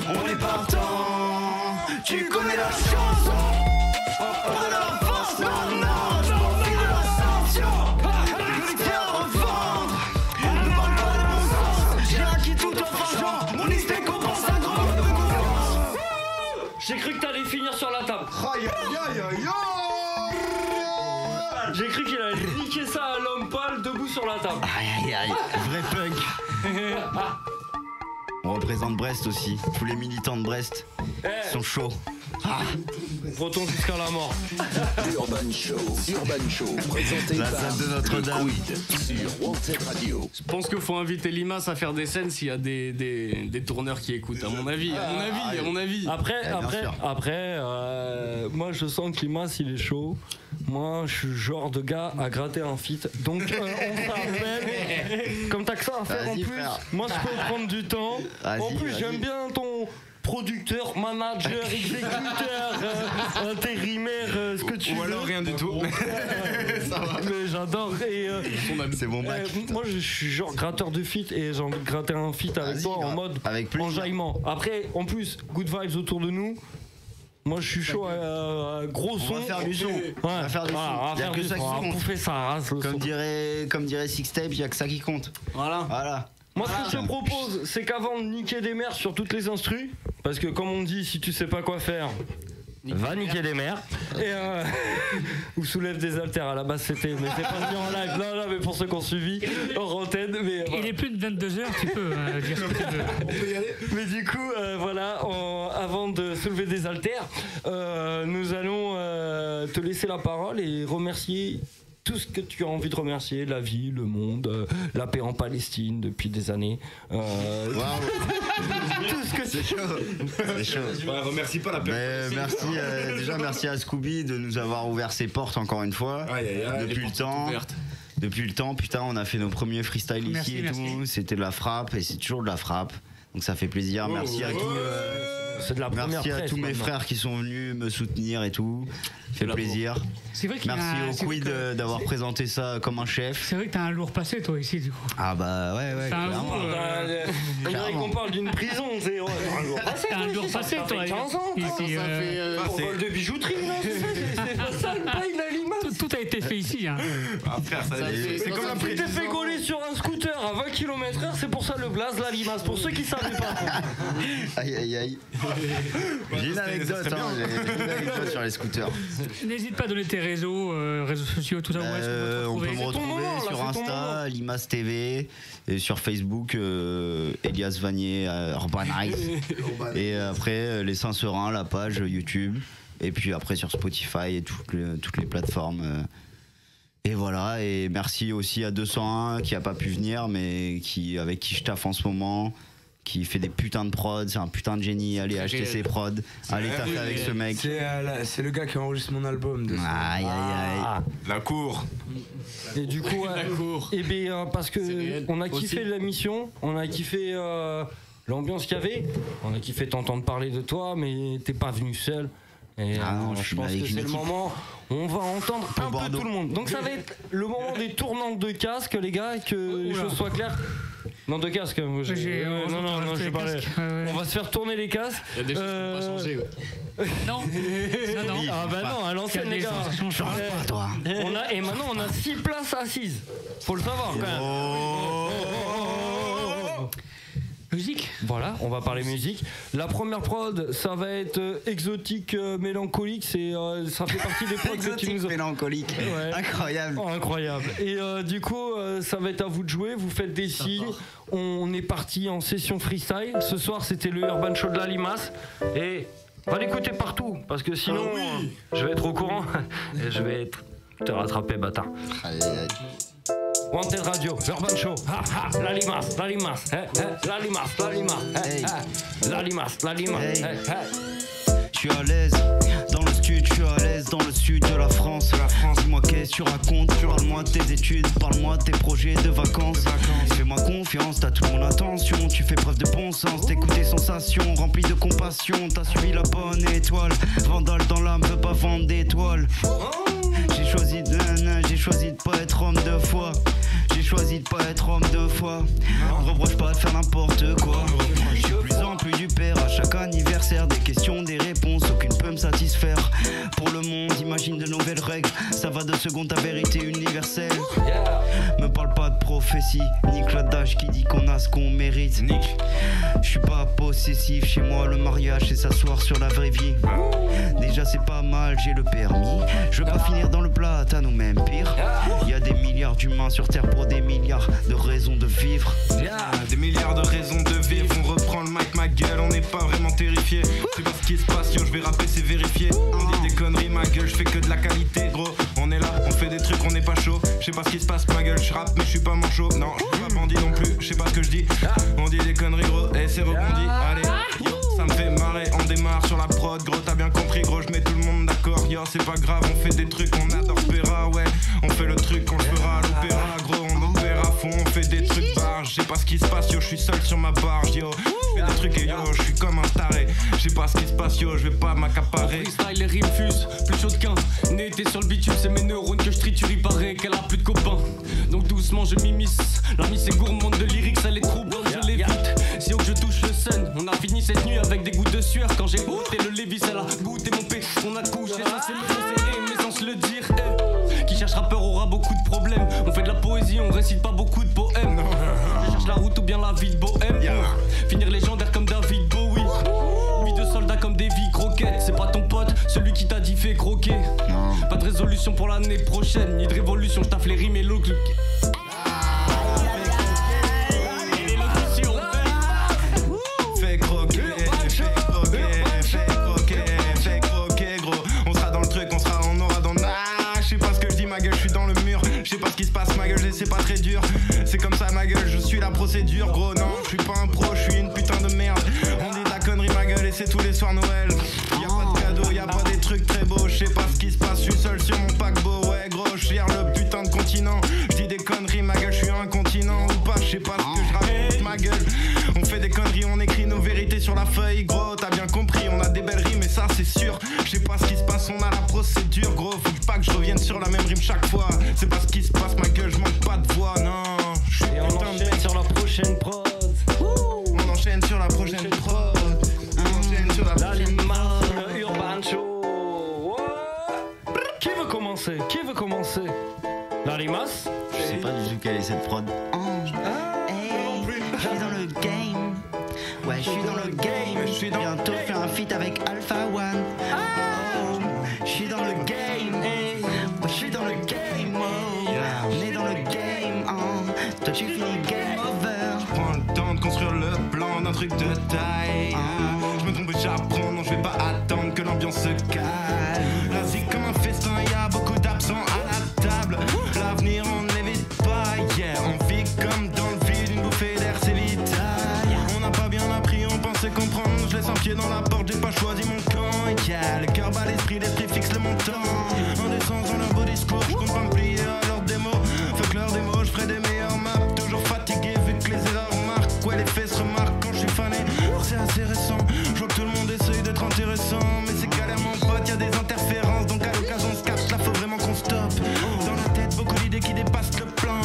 On est partant, tu connais la chanson. Pas de l'avance, non, je profite de l'ascension. J'ai cru que t'allais finir sur la table. J'ai cru qu'il allait niquer ça à l'homme pâle debout sur la table. Aïe, vrai punk. On représente Brest aussi. Tous les militants de Brest sont chauds. Breton jusqu'à la mort. Urban Show, présenté la par salle de Notre-Dame sur Wanted Radio. Je pense qu'il faut inviter Limas à faire des scènes s'il y a des tourneurs qui écoutent, à mon avis. Après, moi je sens que Limas il est chaud. Moi je suis le genre de gars à gratter un feat. Donc on s'appelle. Comme t'as que ça à faire en plus, frère. Moi je peux prendre du temps. En plus j'aime bien ton producteur, manager, exécuteur, intérimaire, ce que tu veux. Ou alors rien du tout. Ça va. Mais j'adore. C'est mon bac. Moi je suis genre gratteur de feat et j'ai envie de gratter un feat avec toi en mode enjaillement. Après, en plus, good vibes autour de nous. Moi je suis chaud à gros son. On va faire du son. On va faire du son. On va faire du son. On va bouffer sa race. Comme dirait Sixtape, il n'y a que ça qui compte. Voilà. Moi, ce que je te propose, c'est qu'avant de niquer des mères sur toutes les instrus, parce que comme on dit, si tu sais pas quoi faire, va niquer des mères. Et ou soulève des haltères. À la base, c'était. Mais c'est pas mis en live. Non, mais pour ceux qui ont suivi, hors antenne. Mais, il est plus de 22h, tu peux dire ce que tu veux. On peut y aller. Mais du coup, voilà, avant de soulever des haltères, nous allons te laisser la parole et remercier tout ce que tu as envie de remercier, la vie, le monde, la paix en Palestine depuis des années. Tout ce que c'est chaud. C'est chaud. Ouais, remercie pas la paix. Merci, déjà merci à Scooby de nous avoir ouvert ses portes encore une fois. Depuis le temps, putain, on a fait nos premiers freestyles ici et tout. C'était de la frappe et c'est toujours de la frappe. Donc ça fait plaisir. Merci à tous. Merci à tous mes frères qui sont venus me soutenir et tout. Ça fait plaisir. C'est vrai merci au Quid d'avoir présenté ça comme un chef. C'est vrai que t'as un lourd passé toi ici du coup. Ah bah ouais. On dirait qu'on parle d'une prison. C'est t'as un lourd passé toi. 15 ans. Pour vol de bijouterie. C'est pas ça le bail la limace. Tout a été fait ici. Frère, c'est comme la prison. Tu t'es fait gauler sur un scooter à 20 km/h. C'est pour ça le blaze la limace. Pour ceux qui savaient pas. Aïe. J'ai une anecdote sur les scooters. N'hésite pas à donner tes réseaux sociaux, tout ça. On peut me retrouver sur Insta, Limace TV, et sur Facebook, Elias Vanier, Urbanize. Et après, Les Saint-Seurin, la page YouTube. Et puis après sur Spotify et toutes les plateformes. Et voilà, et merci aussi à 201 qui a pas pu venir, mais avec qui je taffe en ce moment. Qui fait des putains de prods, c'est un putain de génie, allez acheter ses prods, allez taffer avec ce mec. C'est le gars qui enregistre mon album. Aïe. La cour. Et du coup, la cour. Et bien parce que on a kiffé la mission, on a kiffé l'ambiance qu'il y avait, on a kiffé t'entendre parler de toi, mais t'es pas venu seul. Et je pense que c'est le moment où on va entendre un peu tout le monde. Donc ça va être le moment des tournantes de casque, les gars, que les choses soient claires. Non, de casque. Non, je parlais. On va se faire tourner les casques. Il y a des choses qui vont pas changer. Non. Ah bah non, à l'ancienne, les gars. Et maintenant, on a 6 places assises. Faut le savoir quand même. Musique. Voilà, on va parler musique. La première prod, ça va être exotique, mélancolique. Ça fait partie des prods que tu nous as. Mélancolique. Ouais. Incroyable. Incroyable. Et du coup, ça va être à vous de jouer. Vous faites des signes. On est parti en session freestyle. Ce soir, c'était le Urban Show de la Limace. Et va l'écouter partout, parce que sinon, je vais être au courant et je vais te rattraper, bâtard. Wanted Radio, Urban Show, la limace, la limace, la limace, la limace, la limace. Je suis à l'aise dans le sud, je suis à l'aise dans le sud de la France. Dis-moi qu'est-ce que tu racontes, parle-moi de tes études, parle-moi de tes projets de vacances. Fais-moi confiance, t'as toute mon attention, tu fais preuve de bon sens, t'écoutes tes sensations, rempli de compassion, t'as suivi la bonne étoile. Vandale dans l'âme, veut pas vendre d'étoiles. J'ai choisi de pas être homme de foi. J'ai choisi de pas être homme de foi. On ne reproche pas de faire n'importe quoi. Je suis plus en plus du père à chaque anniversaire. Des questions, des réponses, aucune peut me satisfaire. Pour le monde, imagine de nouvelles règles. Ça va de seconde à vérité universelle. Me parle pas de prophétie, nique l'adage qui dit qu'on a ce qu'on mérite. Je suis pas possessif, chez moi le mariage c'est s'asseoir sur la vraie vie. Déjà c'est pas mal, j'ai le permis. Je veux pas finir dans le platane ou même pire. Y a des milliards d'humains sur terre pour des milliards de raisons de vivre. Des milliards de raisons de vivre. On reprend le mic, ma gueule, on n'est pas vraiment terrifié. C'est pas ce qui se passe, yo, je vais rapper, c'est vérifié. On dit des conneries, ma gueule, je fais que de la qualité, gros. On est là, on fait des trucs, on n'est pas chaud. Je sais pas ce qui se passe, ma gueule, je rappe, mais je suis pas manchot. Non, je suis pas bandit non plus, je sais pas ce que je dis. On dit des conneries, gros, et c'est rebondi. Allez, yo, ça me fait marrer, on démarre sur la prod, gros, t'as bien compris, gros, je mets tout le monde d'accord. Yo, c'est pas grave, on fait des trucs, on adore Péra, ouais. On fait le truc, on le fera à l'opéra, gros, on opère à fond, on fait des trucs barges. Je sais pas ce qui se passe, yo, je suis seul sur ma barge, yo. Je fais des trucs et yo, je suis comme un taré. Je sais pas ce qui se passe, yo, je vais pas m'accaparer. Freestyle, les rimes fusent, plus chaud qu'un. Né, t'es sur le bitume, c'est mes neurones que je triture, il paraît qu'elle a plus de copains. Donc doucement, je m'immisce. La mise est gourmande de lyrics, elle est trouble, je l'évite. Si haut que je touche le sun, on a fini cette nuit avec des gouttes de sueur. Quand j'ai goûté le Lévis, elle a goûté mon P. On a couché, ça c'est mais sans se le dire. Qui cherche rappeur aura beaucoup de problèmes. On fait de la poésie, on récite pas beaucoup de poèmes. Je cherche marche la route ou bien la vie de bohème. Finir légendaire comme David Bowie. Nuit de soldats comme des vies croquettes. C'est pas ton pote, celui qui t'a dit fait croquer. Pas de résolution pour l'année prochaine, ni de révolution, je taffe les rimes et l'eau. Fais croquer, gros. On sera dans le truc, on aura dans. Je sais pas ce que je dis, ma gueule, je suis dans le mur. Je sais pas ce qui se passe, ma gueule, c'est pas très dur. C'est comme ça, ma gueule, je suis la procédure, gros. Non, je suis pas un pro, je suis une putain de merde. On dit de la connerie, ma gueule, et c'est tous les soirs Noël. Y'a pas de cadeaux, y'a pas des trucs très beaux. Je sais pas ce qui se passe, je suis seul sur mon paquebot. Ouais, gros, je gère le putain de continent. Je dis des conneries, ma gueule, je suis incontinent ou pas, je sais pas ce que je raconte, ma gueule. On fait des conneries, on écrit nos vérités sur la feuille, gros. T'as bien compris, on a des belles rimes, et ça, c'est sûr. Je sais pas ce qui se passe, on a la procédure, gros. Faut pas que je revienne sur la même rime chaque fois. C'est pas ce qui se passe, ma gueule, je manque pas de voix, non. Et on enchaîne sur la prochaine prod. On enchaîne sur la prochaine prod. On enchaîne sur la prochaine prod. Le Urban Show. Qui veut commencer? La limace? Je sais pas du tout quelle est cette prod. Je suis dans le game. Ouais, je suis dans le game. Bientôt je fais un feat avec Alpha One. Je suis dans le game. Ouais, je suis dans le game. On est dans le game. Toi tu finis game over. Je prends le temps de construire le plan d'un truc de taille. Je me trompe et j'apprends, non je vais pas attendre que l'ambiance se calme. La zik comme un festin, y'a beaucoup d'absents à la table. L'avenir on n'évite pas, yeah. On vit comme dans le vide, une bouffée d'air c'est vital. On n'a pas bien appris, on pensait comprendre. Je laisse un pied dans la porte, j'ai pas choisi mon camp, yeah. Le cœur bat l'esprit fixe le montant. Indécence dans leur beau discours, je compte pas me plier à leurs démos. Fuck leurs démos, je ferai des meilleures maps. Toujours fatigué vu que les erreurs marquent. Ouais les faits se remarquent quand je suis fané. C'est assez récent, je vois que tout le monde essaye d'être intéressant. Mais c'est galère mon pote, y'a des interférences. Donc à l'occasion on se capte, là faut vraiment qu'on stoppe. Dans la tête beaucoup d'idées qui dépassent le plan.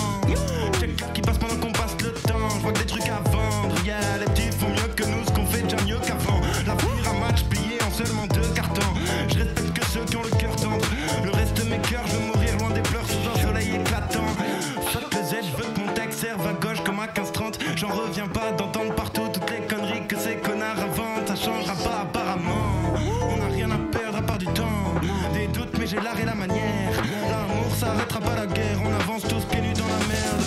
Check qui passe pendant qu'on passe le temps. Je vois que des trucs à vendre, yeah. Les petits font mieux que nous, ce qu'on fait déjà mieux qu'avant. L'avenir à match plié en seulement 2 cartons. Je respecte que ceux qui ont le cœur tendre. Le reste de mes cœurs, je veux mourir loin des pleurs sous un soleil éclatant. Fuck le Z, je veux que mon texte serve à gauche comme à 15-30. J'en reviens pas d'entendre partout toutes les conneries que ces connards inventent. Ça changera pas apparemment. On n'a rien à perdre à part du temps. Des doutes mais j'ai l'art et la manière. L'amour s'arrêtera pas la guerre. On avance tous pieds nus dans la merde.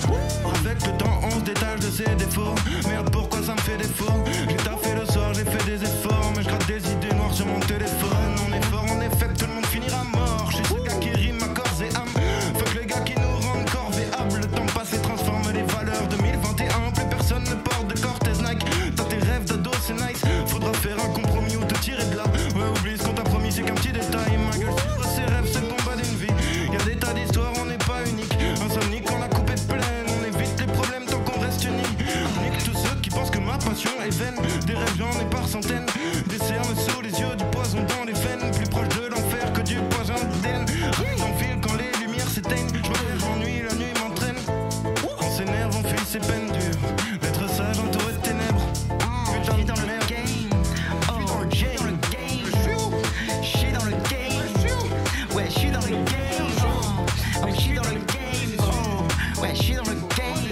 Avec le temps on se détache de ses défauts. Merde pourquoi ça me fait défaut. J'ai taffé le soir, j'ai fait des efforts. Mais je gratte des idées noires sur mon téléphone. On est fort, on est faible, tout le monde finira mort. Je suis ce gars qui rime à corps et âme. Fuck les gars qui nous rendent corvéables. Le temps passé transforme les valeurs. 2021, plus personne ne porte de Cortez Nike. T'as tes rêves d'ado, c'est nice. Faudra faire un compromis ou te tirer de là. Ouais, oublie ce qu'on t'a promis, c'est qu'un petit détail. Ma gueule, suivre ses rêves, c'est le combat d'une vie. Y'a des tas d'histoires, on n'est pas unique. Insomnique, on la coupe est pleine. On évite les problèmes tant qu'on reste unis. Nique tous ceux qui pensent que ma passion est vaine. Des rêves, j'en ai par centaines. Des cernes sous les yeux, du poison dans les veines. Plus proche de l'enfer que du poison d'Éden. J'enfile quand les lumières s'éteignent. Je me lève en nuit, la nuit m'entraîne. On s'énerve, on fuit ses peines dures. D'être sage entouré de ténèbres. Putain de merde. Je suis dans le game. Je suis dans le game. Ouais, je suis dans le game. Je suis dans le game. Ouais, je suis dans le game.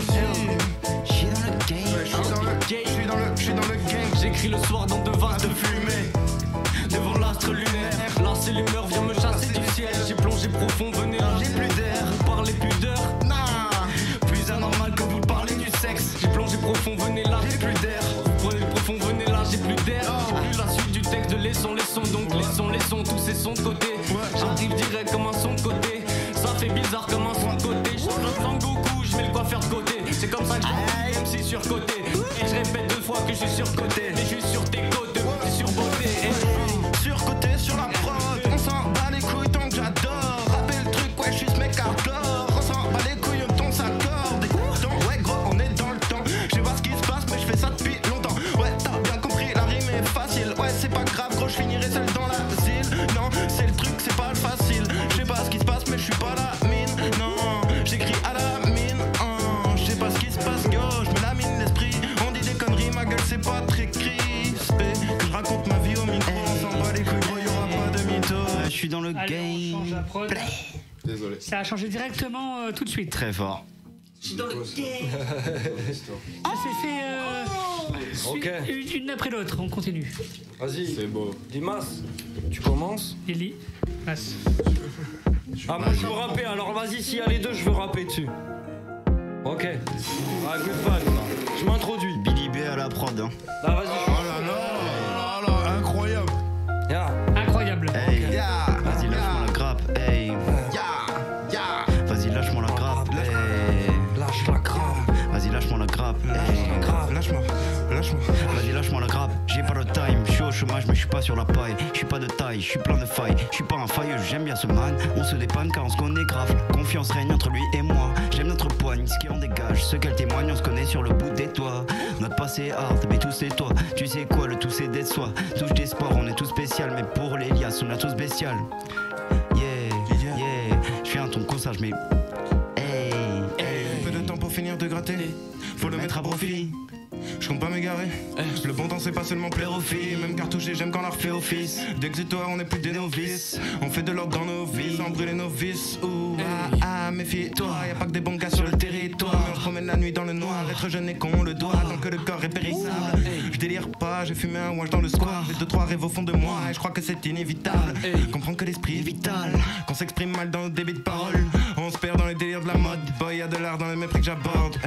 Je suis dans le game. Je suis dans le game. J'écris le soir dans 2 vases de fumée. Devant l'astre lunaire, là c'est l'humeur vient me chasser du ciel. J'ai plongé profond, venez là, j'ai plus d'air. Vous parlez plus d'heure, nah. Plus anormal que vous parlez du sexe. J'ai plongé profond, venez là, j'ai plus d'air. Vous prenez profond, venez là, j'ai plus d'air. J'ai plus la suite du texte de laissons, donc laissons tous ces sons de côté. J'arrive direct comme un son de côté. Ça fait bizarre comme un son de côté. Je change de Sangoku, je mets le coiffeur de côté. C'est comme ça que je même si surcoté. Et je répète 2 fois que je suis surcoté. Mais je suis sur tes côtes, t'es surboté. Surcoté sur la prod, on s'en bat les couilles tant que j'adore. Rappelle le truc, ouais, je suis ce mec hardcore. On s'en bat les couilles, le ton s'accorde. Écoute, ouais, gros, on est dans le temps. Je sais pas ce qui se passe, mais je fais ça depuis longtemps. Ouais, t'as bien compris, la rime est facile. Ouais, c'est pas grave, gros, je finirai seul dans l'asile. Non, c'est le truc, c'est pas le facile. Je sais pas ce qui se passe, mais je suis pas la mine. Non, j'écris à la mine. Je sais pas ce qui se passe, gros, je me lamine l'esprit. On dit des conneries, ma gueule, c'est pas très crispé. Que je raconte ma vie au micro, on s'en bat les couilles, gros, y'aura pas de mytho. Je suis dans le Allez, game. on change la prod. Désolé. Ça a changé directement tout de suite. Très fort. Je suis dans le Ça s'est fait une après l'autre, on continue. Vas-y. C'est beau. Dimas, tu commences. Eli, passe. Ah, moi je veux rapper, alors vas-y, s'il y a les deux, je veux rapper dessus. Ok. Ah, good fun. Je m'introduis. Billy B à la prod. Hein. Ah, vas-y. Oh là là, incroyable. Yeah. Incroyable. Hey. Yeah. Vas-y, lâche-moi la grappe. Hey. Vas-y, lâche-moi la grappe. Hey. Lâche la grappe. Vas-y, lâche-moi la grappe. Hey. Lâche-moi. Vas-y, lâche-moi la grappe. J'ai pas de time. Je suis au chômage, mais je suis pas sur la paille. Je suis pas de taille, je suis plein de failles. Je suis pas un failleux, j'aime bien ce man. On se dépanne car on se connaît grave. Confiance règne entre lui et moi. J'aime notre poigne, ce qui en dégage. Ce qu'elle témoigne, on se connaît sur le bout des toits. Notre passé est hard, mais tout c'est toi. Tu sais quoi, le tout c'est d'être soi. Touche d'espoir, on est tous spécial. Mais pour l'Elias, on est tous spécial. Yeah. Je fais un ton corsage, mais. Hey. Un peu de temps pour finir de gratter. Faut le mettre à profit. Je compte pas m'égarer. Le bon temps c'est pas seulement plaire aux filles. Même cartouché j'aime quand on leur fait office. D'exutoire on est plus des novices. On fait de l'ordre dans nos vies sans brûler nos vices. Méfie-toi, y'a pas que des bons gars sur le territoire. Mais on se promène la nuit dans le noir. Être jeune et con le doit tant que le corps est périssable. Je délire pas, j'ai fumé un wash dans le square. J'ai 2-3 rêves au fond de moi et je crois que c'est inévitable. Comprends que l'esprit est vital, qu'on s'exprime mal dans nos débits de parole. On se perd dans les délires de la mode. Boy, y'a de l'art dans le mépris que j'aborde.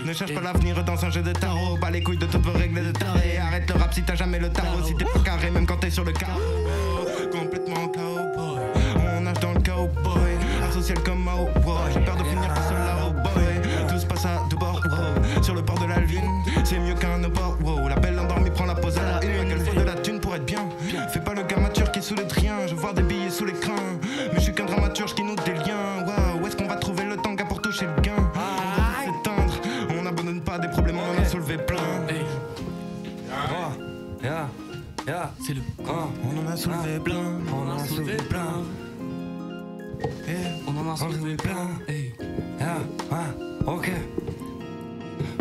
Ne cherche pas l'avenir dans un jeu de tarot. Pas les couilles de toutes vos règles de taré. Arrête le rap si t'as jamais le tarot. Si t'es pas carré, même quand t'es sur le carreau. Complètement cowboy. On nage dans le cowboy. Asocial comme Mao. J'ai peur de finir tout seul là, oh boy. Tout se passe à deux bords. Sur le port de la lune, c'est mieux qu'un abord. La belle endormie prend la pause à la une. Qu'elle faut de la thune pour être bien. Fais pas le gamature qui soulève rien. Je vois des billets sous l'écran. Mais je suis qu'un dramaturge qui noue des liens. Où est-ce qu'on va trouver le temps pour toucher le gain? On doit s'éteindre. On n'abandonne pas des problèmes, on en a soulevé plein. C'est le on en a soulevé plein. On en a soulevé plein. On en a soulevé plein. Ok.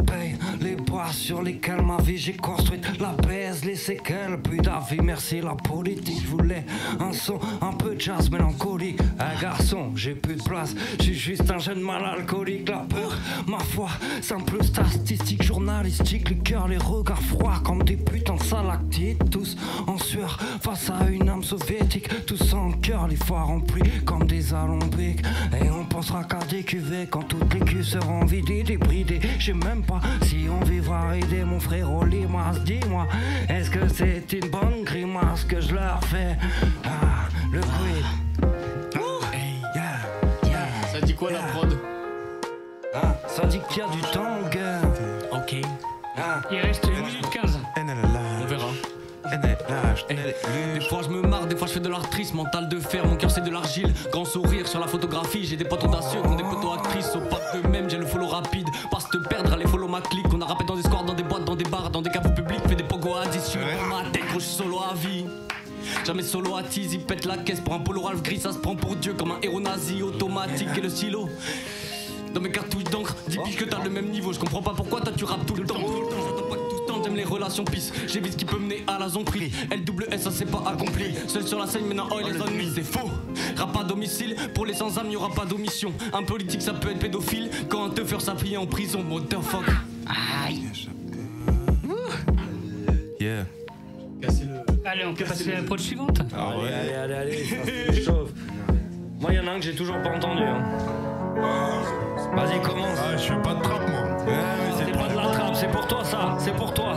Paye les bois sur lesquels ma vie j'ai construite. La baise, les séquelles, plus d'avis, merci la politique. Je voulais un son, un peu de jazz mélancolique. Garçon, j'ai plus de place, je suis juste un jeune mal alcoolique. La peur, ma foi, simple statistique journalistique. Les cœurs, les regards froids comme des putains de salactites. Tous en sueur face à une âme soviétique. Tous en cœur, les fois remplis comme des alambics. Et on pensera qu'à des cuvées quand toutes les culs seront vidées, débridées. J'ai même pas si on vivra aider mon frère au limace. Dis-moi, est-ce que c'est une bonne grimace que je leur fais? Le quid. Ça dit quoi la prod? Ça dit qu'il y a du temps, gars. Ok. Il reste 1 minute 15. On verra. Des fois je me marre, des fois je fais de l'artrice. Mental de fer, mon cœur c'est de l'argile. Grand sourire sur la photographie. J'ai des potes audacieux comme des potos actrices. Au pas de même, j'ai le follow rapide. Passe te perdre, allez follow ma clique. On a rappé dans des squares, dans des boîtes, dans des bars, dans des caves publics. Fait des pogos à 10 sur ma tête, gros je suis solo à vie. Jamais solo à tease, il pète la caisse pour un polo Ralph gris. Ça se prend pour Dieu comme un héros nazi automatique. Et le stylo dans mes cartouches d'encre, 10 piges que t'as le même niveau. Je comprends pas pourquoi toi tu rappes tout le temps. J'entends pas que tout le temps, j'aime les relations pisses. J'évite ce qui peut mener à la zonterie. LWS ça c'est pas accompli. Seul sur la scène maintenant oh les ennuis c'est faux. Rap à domicile, pour les sans âme y'aura pas d'omission. Un politique ça peut être pédophile. Quand un teufeur s'appuie en prison, motherfuck. Aïe. Yeah. Allez, on peut passer à la prod suivante. Allez, ça se chauffe. Moi y'en a un que j'ai toujours pas entendu. Vas-y, commence. Je fais pas de trappe, moi. C'est pas de la trappe, c'est pour toi ça. C'est pour toi.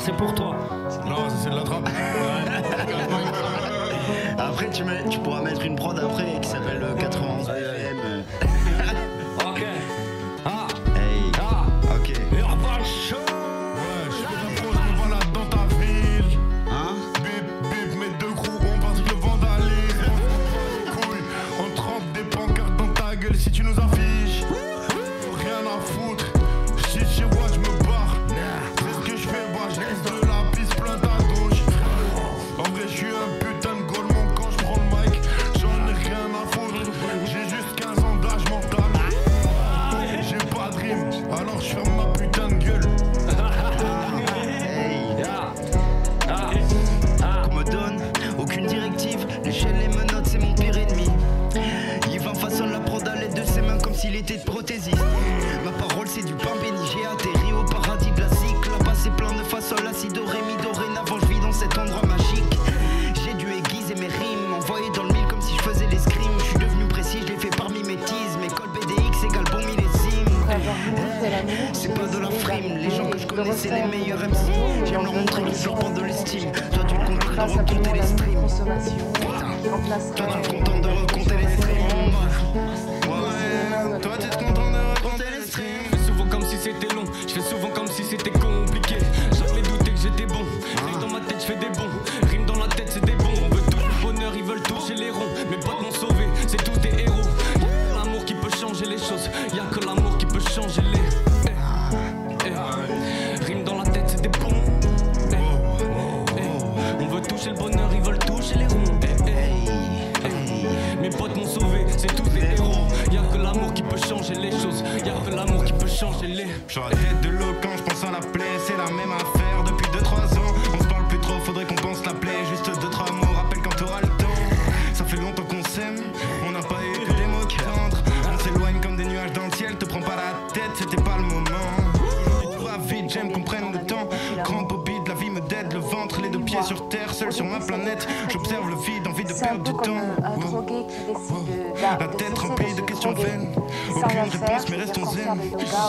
Non, c'est de la trappe. Après, tu pourras mettre une prod après qui s'appelle 91 BPM. Ok. Ok. Urban Show. Ouais, je fais la prod, je me balade dans ta ville. Bip, mes deux crews, on pratique le vandalisme. Couille, on trempe des pancartes dans ta gueule si tu nous affiches. Rien à foutre, shit chez moi, je me barre. C'est ce que je fais, bah je laisse de la piste plein ta douche. En vrai, je suis un putain de golemon quand je prends le mic. J'en ai rien à foutre, j'ai juste 15 ans d'âge mental. J'ai pas de rime, alors je ferme ma putain de gueule. Qu'on me donne aucune directive, l'échelle et menottes c'est mon pire ennemi. Yvan façonne la prod à l'aide de ses mains comme s'il était de prothésiste. Ma parole c'est du C'est pas de la frime, les gens que je connais c'est les meilleurs MC. J'aime leur montrer que je leur prends de l'estime. Toi tu te contentes de recompter les streams. Toi tu te contentes de recompter les streams. Ouais, toi tu te contentes de recompter les streams. Je fais souvent comme si c'était long, je fais souvent comme si c'était compliqué. J'avais douté que j'étais bon, rime dans ma tête je fais des bons. Rime dans la tête c'est des bons, on veut tout le bonheur, ils veulent toucher les ronds. Mes potes m'ont sauvé, c'est tous des héros. Y'a que l'amour qui peut changer les choses, y'a que l'amour qui peut changer les... Rime dans la tête c'est des bons. On veut toucher le bonheur, ils veulent toucher les ronds. Mes potes m'ont sauvé, c'est tous des héros. Y'a que l'amour qui peut changer les choses, y'a que l'amour qui peut changer les... J'arrête de l'eau quand je pense à la plaie, c'est la même affaire depuis 2-3 ans. On se parle plus trop, faudrait qu'on pense la plaie. Juste 2-3 mots, rappelle quand t'auras le temps. Ça fait longtemps qu'on s'aime, on n'a pas eu que des mots tendres. On s'éloigne comme des nuages dans le ciel, te prends pas la tête, c'était pas le moment. Va vite, j'aime qu'on prenne le temps. Grand Bobby de la vie me déde le ventre, les deux pieds sur terre, seul sur ma planète. J'observe le vide, envie de perdre du temps. La tête remplie de questions vaines, aucune réponse mais restons zen.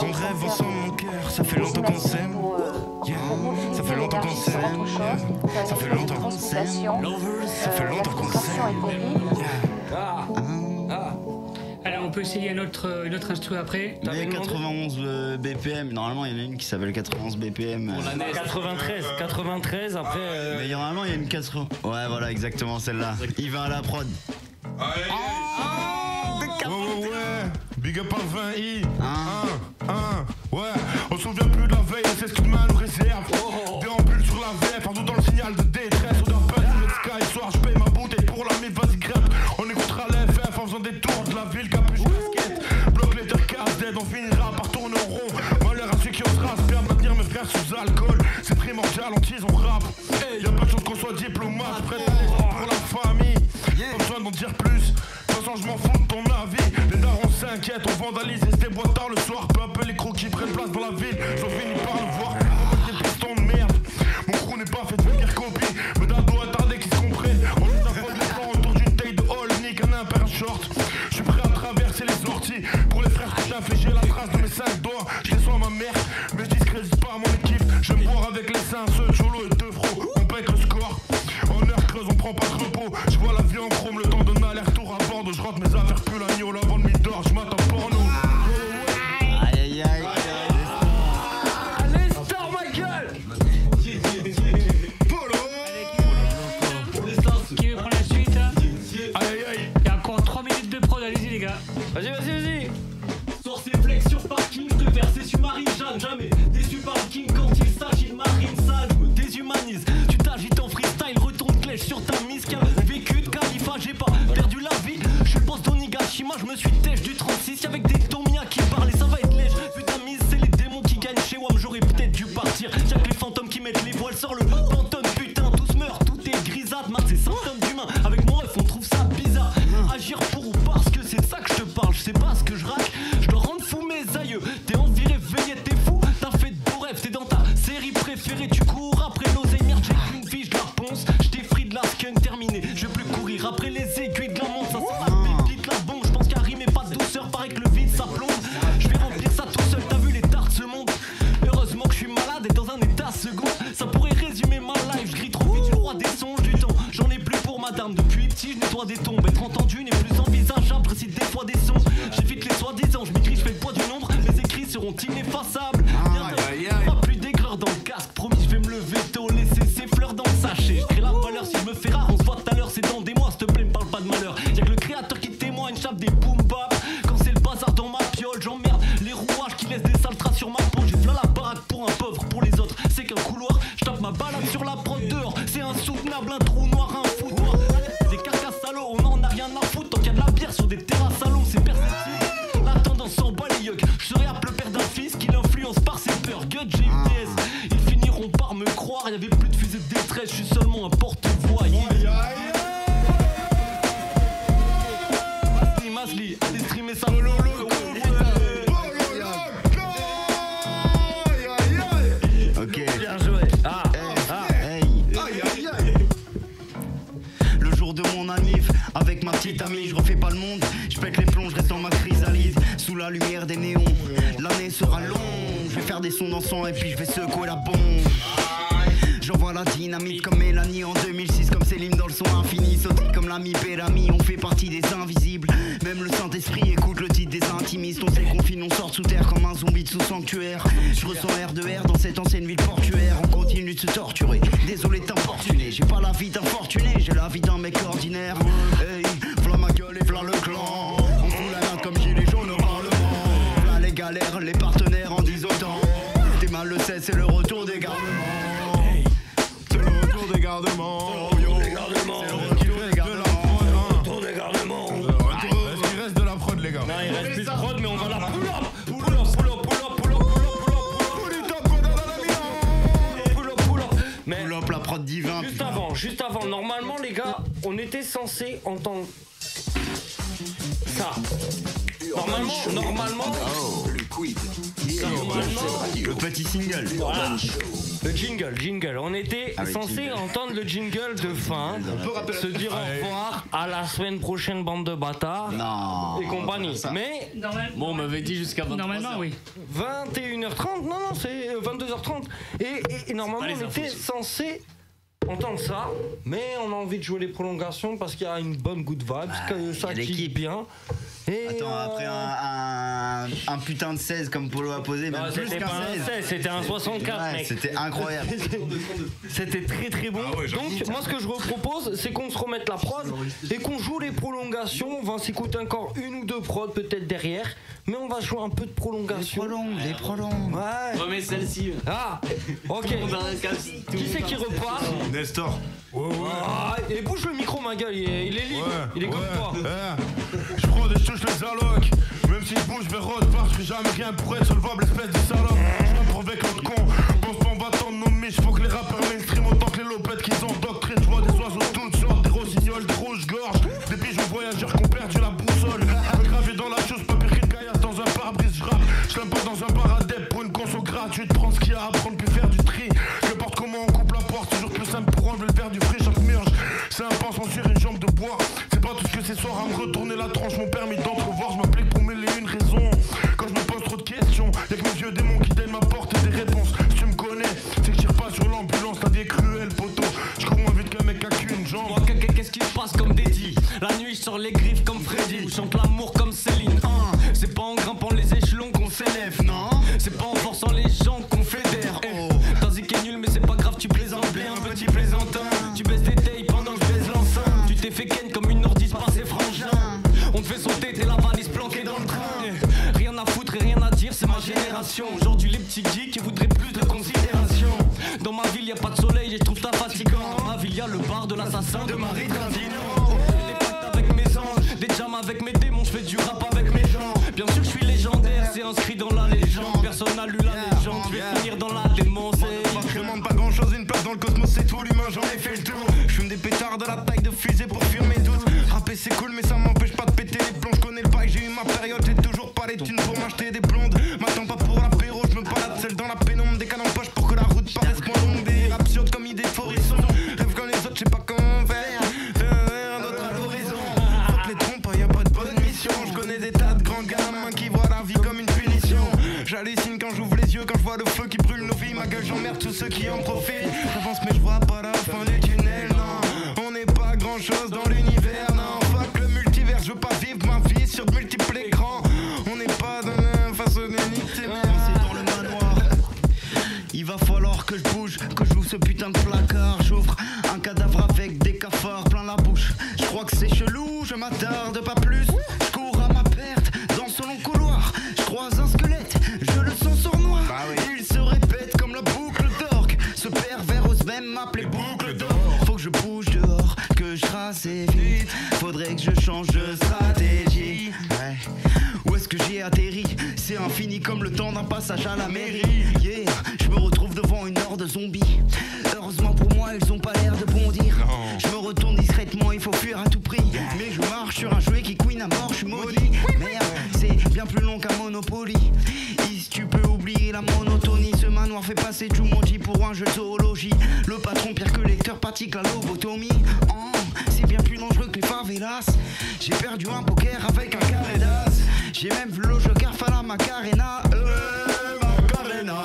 On rêve ensemble mon cœur, ça fait longtemps qu'on s'aime. Yeah. Ça fait longtemps qu'on s'aime. Yeah. Ça fait longtemps qu'on s'aime. Ça fait longtemps qu'on s'aime. Alors on peut essayer une autre instru après. Il y a 91 BPM, normalement il y en a une qui s'appelle 91 BPM. 93 après. Mais normalement il y a une 80. Ouais voilà exactement celle-là. Il va à la prod. Ouais, big up à 20i. Ouais, on se souvient plus de la veille, c'est ce que demain nous réserve. Déambule sur la VF, partout dans le signal de détresse. On doit pas le sky, soir, je paye ma bouteille pour la mif, vas-y crêpe. On écoutera les FF en faisant des tours de la ville, capuche casquette. Bloc les deux casse dead, on finira par tourner au rond. Malheur à ceux qui osera se faire maintenir mes frères sous alcool. C'est primordial, on tease, on rappe. Y'a pas de chance qu'on soit diplomate, prêt à aller pour la famille. Pas besoin d'en dire plus. Je m'en fous de ton avis. Les darons s'inquiètent, on vandalise et se déboîte tard le soir. Peu à peu les croquis prennent place dans la ville. J'en finis par le voir, des pistons de merde. Mon crew n'est pas fait de vulgaire copie, mais d'un dos attardé qui se comprennent. On nous affole les plans autour d'une taille de hall, nique un imper un short. Je suis prêt à traverser les orties pour les frères que j'ai infligé la trace de mes 5 doigts. Je descends ma mère, mais je discrédite pas mon équipe. Je me boire avec les seins, ceux Cholo et deux fros. On pète le score, en heure creuse on prend pas de repos. Je vois la vie en chrome, le temps d'un aller-retour à Bordeaux. Je rentre mes affaires plus l'agneau, avant de m'y dors, je m'attends porno. Aïe aïe aïe. Allez, star ma gueule. Qui veut prendre la suite hein? Il y a encore 3 minutes de prod, allez-y les gars. Vas-y. Sur ses flex sur parking, je te verse sur Marie Jeanne. Jamais déçu par le king quand il s'agit de marine sale. Je me déshumanise, tu t'agites en freestyle, retourne clèche sur ta mise. Qu'un vécu de Khalifa, j'ai pas perdu la vie. Je suis le boss d'Onigashima, je me suis têche du 36. Y'avec des Tomia qui parlent et ça va être lèche. Vu ta mise, c'est les démons qui gagnent chez WAM. J'aurais peut-être dû partir. Y'a que les fantômes qui mettent les voiles sur le pantone. Putain, tous meurent, tout est grisade. Man, c'est symptôme d'humain. Avec mon ref, on trouve ça bizarre. Agir pour ou parce que c'est ça que je te parle. Je sais pas ce que je raque, je dois rendre fou mes aïeux. T'es envie réveillé, t'es fou. T'as fait de beaux rêves, t'es dans ta série préférée. Tu cours après l'oseille, merde, j'ai qu'une vie, je la ponce. Je t'effrie de la skunk terminée. Je vais plus courir après les aiguilles de la montre. Ça sera la pépite, la bombe. Je pense qu'à rimer pas de douceur, paraît que le vide ça plombe. Je vais remplir ça tout seul, t'as vu les tartes se montent. Heureusement que je suis malade et dans un état second. Ça pourrait résumer ma life, je grille trop vite, je le roi des songes du temps. J'en ai plus pour madame, depuis petit je nettoie des tombes. Être entendu n'est plus envisageable, précise des fois des sons. J'évite les soi-disant, je m'écris, je fais le poids du nombre. Mes écrits seront ineffaçables. Pas plus d'éclairs dans le casque, promis je vais me lever tôt. Laisser ces fleurs dans le sachet. Je crée la valeur si je me fais rare, on se voit tout à l'heure, c'est dans des mois, s'il te plaît me parle pas de malheur. Y'a que le créateur qui témoigne, chape des boom bap. Quand c'est le bazar dans ma piole, j'emmerde les rouages qui laissent des sales traces sur ma peau. J'ai plein la baraque pour un pauvre, pour les autres c'est qu'un couloir. Je tape ma balade sur la prod dehors, c'est insoutenable, un trou noir, un foutoir. Des carcasses salauds, on en a rien à foutre. Tant qu'il y a de la bière sur des terrasses salons, c'est perceptible. La tendance s'en bat les yucks. Je serai apte le père d'un fils qui l'influence par ses peurs. Gut, j'ai une thèse, ils finiront par me croire. Y'avait plus de fusée de détresse, je suis seulement un porte-voix. Masli, allez streamer ça. Ok. Bien joué. Le jour de mon anniv, avec ma petite amie, je refais pas le monde. Je pète les plombs, je reste dans ma chrysalide. Sous la lumière des néons, l'année sera longue. faire des sons dansants et puis je vais secouer la bombe. J'envoie la dynamite comme Mélanie en 2006, comme Céline dans le son infini, sauté comme l'ami Bellamy, on fait partie des invisibles. Même le Saint-Esprit écoute le titre des intimistes, on se confine, on sort sous terre comme un zombie de sous sanctuaire. Je ressens R2R dans cette ancienne ville portuaire, on continue de se torturer, désolé de t'importuner, j'ai pas la vie d'infortuné, j'ai la vie d'un mec ordinaire. Hey, v'là ma gueule et v'là le clan, on fout la main comme gilet jaune au parlement. V'là les galères, les partenaires en disent autant, t'es mal le sait, c'est le retour des garnements. Des garnements, c'est le retour des garnements. Est-ce qu'il reste de la prod, les gars? Non, il reste plus de prod, mais on va la pull up. Mais pull up la prod divin. Juste avant, normalement, les gars, on était censé entendre ça. Normalement. Le petit single. Voilà. Le jingle. On était censé entendre le jingle de fin. Se dire au revoir à la semaine prochaine, bande de bâtards. Non. Et compagnie. Mais. Bon, on m'avait dit jusqu'à 23h. Normalement, oui. 21h30. Non, c'est 22h30. Et normalement, on était censé entendre ça. Mais on a envie de jouer les prolongations parce qu'il y a une bonne good vibe. Que ça kick bien. Et attends, après un putain de 16 comme Polo a posé, même plus qu'un 16. C'était un 64, ouais, mec. C'était incroyable. C'était très très bon. Ah ouais, donc moi ce que je vous propose, c'est qu'on se remette la prod et qu'on joue les prolongations. On va s'écouter encore une ou deux prods peut-être derrière, mais on va jouer un peu de prolongation. Les prolongues. Ouais. Ouais, mais celle-ci. Ah, ok. Qui c'est qui repart? Nestor. Ah, et bouge le micro, ma gueule, il est libre. Il est comme toi. Je prends des touches les allocs. Même si je bouge vers autre part, je fais jamais rien pour être solvable, espèce de salope. Je me prouve avec l'autre con. Pense pas en battant de nos miches. Faut que les rappeurs mainstream autant que les lopettes qu'ils endoctrinent. Je vois des oiseaux de toutes sortes, des rossignols, des rouges-gorges, des pigeons voyageurs qui ont perdu la boussole. Gravé dans la chose, pas pire qu'une caillasse dans un pare-brise. Je l'aime pas dans un bar à dep pour une conso gratuite. Prends ce qu'il y a à apprendre puis faire du tri. Qu'importe comment on coupe la porte, toujours plus simple pour enlever le verre du friche. Chaque murge, c'est un pansement sur une jambe de bois. C'est pas tout ce que c'est soir à me retourner la tranche. Mon permis d'entrevoir, je m'applique pour mille et une raisons. Quand je me pose trop de questions, y'a que mes vieux démons qui daignent m'apporter des réponses. Si tu me connais, c'est que je tire pas sur l'ambulance. La vie est cruelle, poteau. Je cours moins vite qu'un mec qui a qu'une jambe. Moi, qu'est-ce qui passe comme Dédi? La nuit, je sors les griffes comme Freddy. Je chante l'amour comme Céline. C'est pas en grimpant les échelons qu'on s'élève, non. C'est pas en forçant les gens qu'on fédère. T'as ziqué nul, mais c'est pas grave, tu plaisantes bien, un petit plaisantin. Tu baisses des tailles pendant que je baise l'enceinte. Tu t'es fait ken comme une ordisse par ses frangins. On te fait sauter, t'es la valise planquée dans le train. Rien à foutre et rien à dire, c'est ma génération. Aujourd'hui, les petits geeks voudraient plus de considération. Dans ma ville, y a pas de soleil et je trouve ça fatigant. Dans ma ville, y a le bar de l'assassin de Marie Trindino. Des pactes avec mes anges, des jams avec mes démons, je fais du rap avec mes gens. Bien sûr, je suis légendaire, c'est inscrit dans la légende. Personne n'a lu la légende, je vais finir dans la démence. Je demande pas grand chose, une place dans le cosmos, c'est tout l'humain, j'en ai fait le tour. Je fume des pétards de la taille de fusée pour fuir mes doutes. Rapper c'est cool, mais ça m'empêche pas de péter les plombs. Je connais le bail, j'ai eu ma période, j'ai toujours pas les thunes pour m'acheter des blondes. M'attends pas pour l'apéro, je me balade seul dans la pénombre. Des canons en poche pour que la route paraisse moins longue. Des absurdes comme idées forissons. Rêve comme les autres, je sais pas comment faire. Faire d'autres à l'horizon. Fuck les trompes, y'a pas de bonne mission. Je connais des tas de grands gamins qui voient la vie comme une punition. J'hallucine quand j'ouvre les yeux, quand je vois le feu qui brûle nos vies. Ma gueule, j'emmerde tous ceux qui en profitent. J'avance mais je vois pas la fin du tunnel, non. On n'est pas grand chose dans l'univers, non. Fuck le multivers, je veux pas vivre ma vie sur de multiples écrans. On n'est pas dans la face aux unité, mais c'est dans le manoir. Il va falloir que je bouge, que j'ouvre ce putain de placard. J'ouvre un cadavre avec des cafards plein la bouche. Je crois que c'est chelou, je m'attarde pas plus. Je cours à ma perte dans ce long couloir. Je croise un squelette, je le sens sournois. Il se répète comme la boucle d'orgue. Ce pervers ose même m'appeler boucle d'or. Faut que je bouge dehors, que je trace vite. Faudrait que je change de stratégie. Ouais. Où est-ce que j'ai atterri? C'est infini comme le temps d'un passage à la mairie. Yeah, je me retrouve devant une horde de zombies. Heureusement pour moi, ils ont pas l'air de bondir. Je me retourne discrètement, il faut fuir à tout prix. Mais je marche sur un jouet qui couine à mort, je suis maudit. Merde, c'est bien plus long qu'un Monopoly. Si tu peux oublier la monotonie, ce manoir fait passer Jumanji pour un jeu de zoologie. Le patron pire que lecteur pratique la lobotomie. C'est bien plus dangereux que les favelas. J'ai perdu un poker avec un carré d'as. J'ai même vu le joker faire la Macarena. Macarena.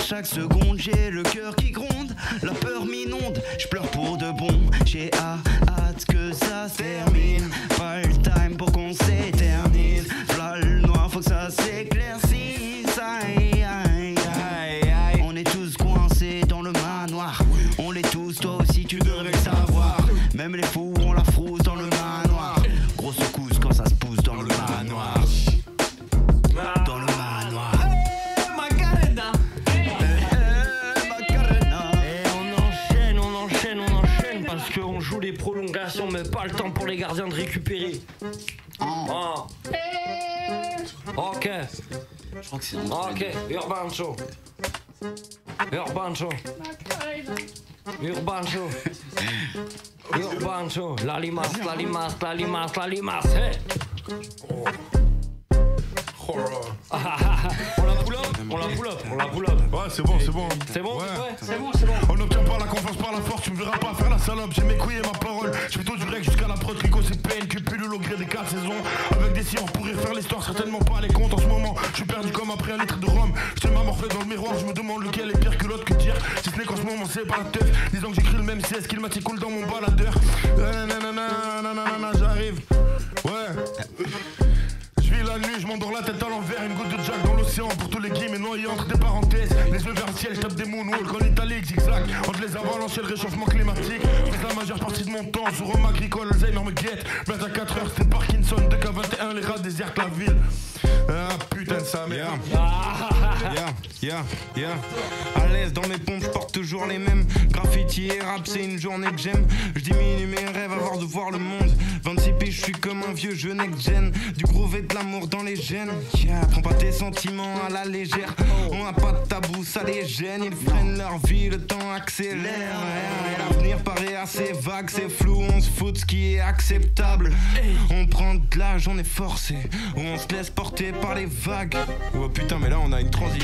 chaque seconde, j'ai le cœur qui gronde, la peur m'inonde, je pleure pour de bon. J'ai hâte que ça se termine, pas le time pour qu'on s'éternise. V'là le noir, faut que ça s'éclaircisse. Aïe, aïe, aïe, aïe. On est tous coincés dans le manoir, on l'est tous, toi aussi tu devrais le savoir. Même les fous ont la frousse dans le manoir. Grosse secousse quand ça se pousse dans le manoir. Dans le manoir. Macarena. Et on enchaîne parce qu'on joue les prolongations mais pas le temps pour les gardiens de récupérer. Ah. Ok. Je crois que c'est ok, Urban Show. Urban Show. Urban Show. Urban Show. La limace. Hey. On la pull up. Ouais, c'est bon. C'est bon. On n'obtient pas la confiance par la force, tu me verras pas faire la salope. J'ai mes couilles et ma parole. Je fais tout direct jusqu'à la prod. Rico, c'est PNQ, pilule au gré des 4 saisons. Avec des sires, on pourrait faire l'histoire, certainement pas les comptes en ce moment. Je suis perdu comme après un litre de rhum. Je ma morphée dans le miroir, je me demande lequel est pire que l'autre, que dire. Si ce n'est qu'en ce moment, c'est pas la teuf. Disons que j'écris le même CS qu'il m'a cool dans mon baladeur. J'arrive. Ouais. Je vis la nuit, je m'endors la tête à l'envers, une goutte de Jack dans l'océan pour tous les guillemets noyés entre des parenthèses. Les yeux vers le ciel, je tape des moonwalks en italique, zigzag. Entre les avalanches et le réchauffement climatique, c'est la majeure partie de mon temps sur Rome agricole, Alzheimer me guette. Bientôt à 4h, c'était Parkinson, 2K21, les rats désertent la ville. Ah putain de sa mère. Yeah. À l'aise dans mes pompes, je porte toujours les mêmes. Graffiti et rap, c'est une journée que j'aime. Je diminue mes rêves avant de voir le monde. 26 piges, je suis comme un vieux jeu next-gen. Du groove et de l'amour dans les gènes. Prends pas tes sentiments à la légère. On a pas de tabou, ça les gêne. Ils freinent leur vie, le temps accélère. Et l'avenir paraît assez vague, c'est flou. On se fout de ce qui est acceptable. On prend de l'âge, on est forcé. Ou on se laisse porter par les vagues. Oh putain, mais là on a une transi.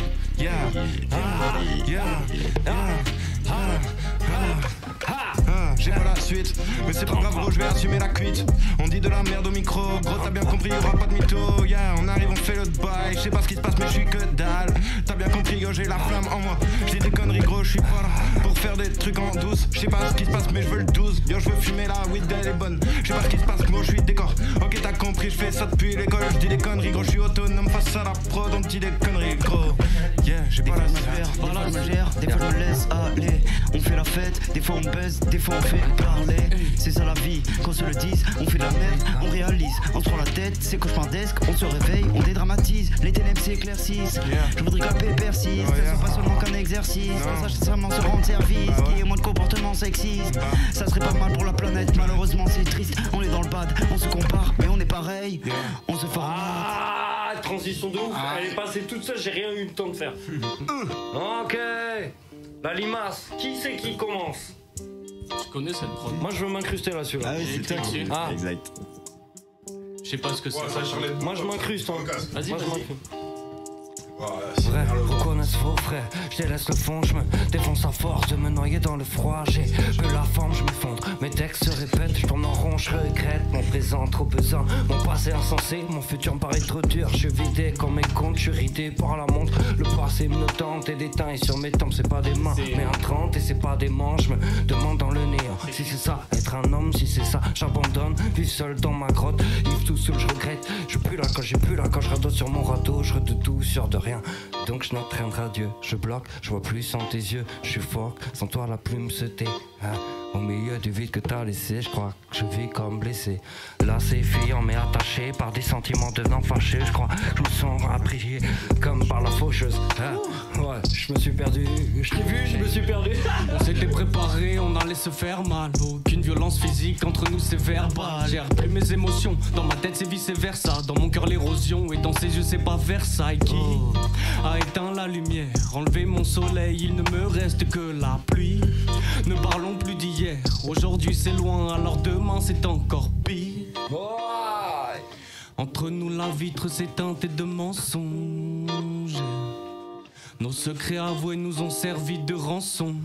J'ai pas la suite, mais c'est pas grave gros, je vais assumer la cuite. On dit de la merde au micro, gros t'as bien compris, y'aura pas de mytho. On arrive, on fait le bail, je sais pas ce qui se passe mais je suis que dalle. T'as bien compris, yo j'ai la flamme en moi. Je dis des conneries gros, je suis pas là pour faire des trucs en douce. Je sais pas ce qui se passe mais je veux le 12. Yo je veux fumer la weed, elle est bonne. Je sais pas ce qui se passe, gros je suis décor. Ok t'as compris, je fais ça depuis l'école. Je dis des conneries gros, je suis autonome face à la prod. On dit des conneries gros. J'ai pas la magère, des fois je me laisse aller. On fait la fête, des fois on baisse, des fois on fait parler. C'est ça la vie, qu'on se le dise, on fait de la merde, on réalise. On se prend la tête, c'est cauchemardesque, on se réveille, on dédramatise. Les ténèbres s'éclaircissent, je voudrais que la paix persiste. Ça soit pas seulement qu'un exercice, sans seulement se rendre service. Qui est moins de comportement sexiste, ça serait pas mal pour la planète. Malheureusement c'est triste, on est dans le bad, on se compare, mais on est pareil. On se forme. Transition de ouf, elle est passée toute seule, j'ai rien eu le temps de faire. Ok, la limace, qui c'est qui commence? Je connais cette prod. Moi je veux m'incruster là-dessus. Ah oui, c'est toi. Exact. Je sais pas ce que c'est. Moi je m'incruste. Vas-y, vas-y. Vrai, reconnaissent vos frères, je délaisse le fond, je me défonce à force de me noyer dans le froid. J'ai que la forme, je m'effondre, mes textes se répètent, je tourne en rond, je regrette mon présent trop pesant, mon passé insensé, mon futur me paraît trop dur. Je suis vidé comme mes comptes, je suis ridé par la montre. Le passé me tente et déteint et sur mes tempes c'est pas des mains, mais un 30 et c'est pas des manches. Je me demande dans le néant si c'est ça, être un homme, si c'est ça, j'abandonne, vivre seul dans ma grotte, vivre tout seul, je regrette. Je pue là quand j'ai pu là quand je radote sur mon radeau, je redoute tout, sûr de rien. Donc je n'entraînerai Dieu, je bloque, je vois plus sans tes yeux, je suis fort, sans toi la plume se tait. Au milieu du vide que t'as laissé, je crois que je vis comme blessé. Là c'est fuyant mais attaché par des sentiments devenant fâchés. Je crois que je me sens apprécié comme par la faucheuse. Ouais, je me suis perdu, je t'ai vu, je me suis perdu. On s'était préparé, on allait se faire mal. Aucune violence physique, entre nous c'est verbal. J'ai repris mes émotions, dans ma tête c'est vice versa. Dans mon cœur l'érosion et dans ses yeux c'est pas Versailles. Qui a éteint la lumière, enlevé mon soleil, il ne me reste que la pluie. Ne parlons plus d'hier, aujourd'hui c'est loin, alors demain c'est encore pire. Entre nous la vitre s'est teintée de mensonges. Nos secrets avoués nous ont servi de rançon.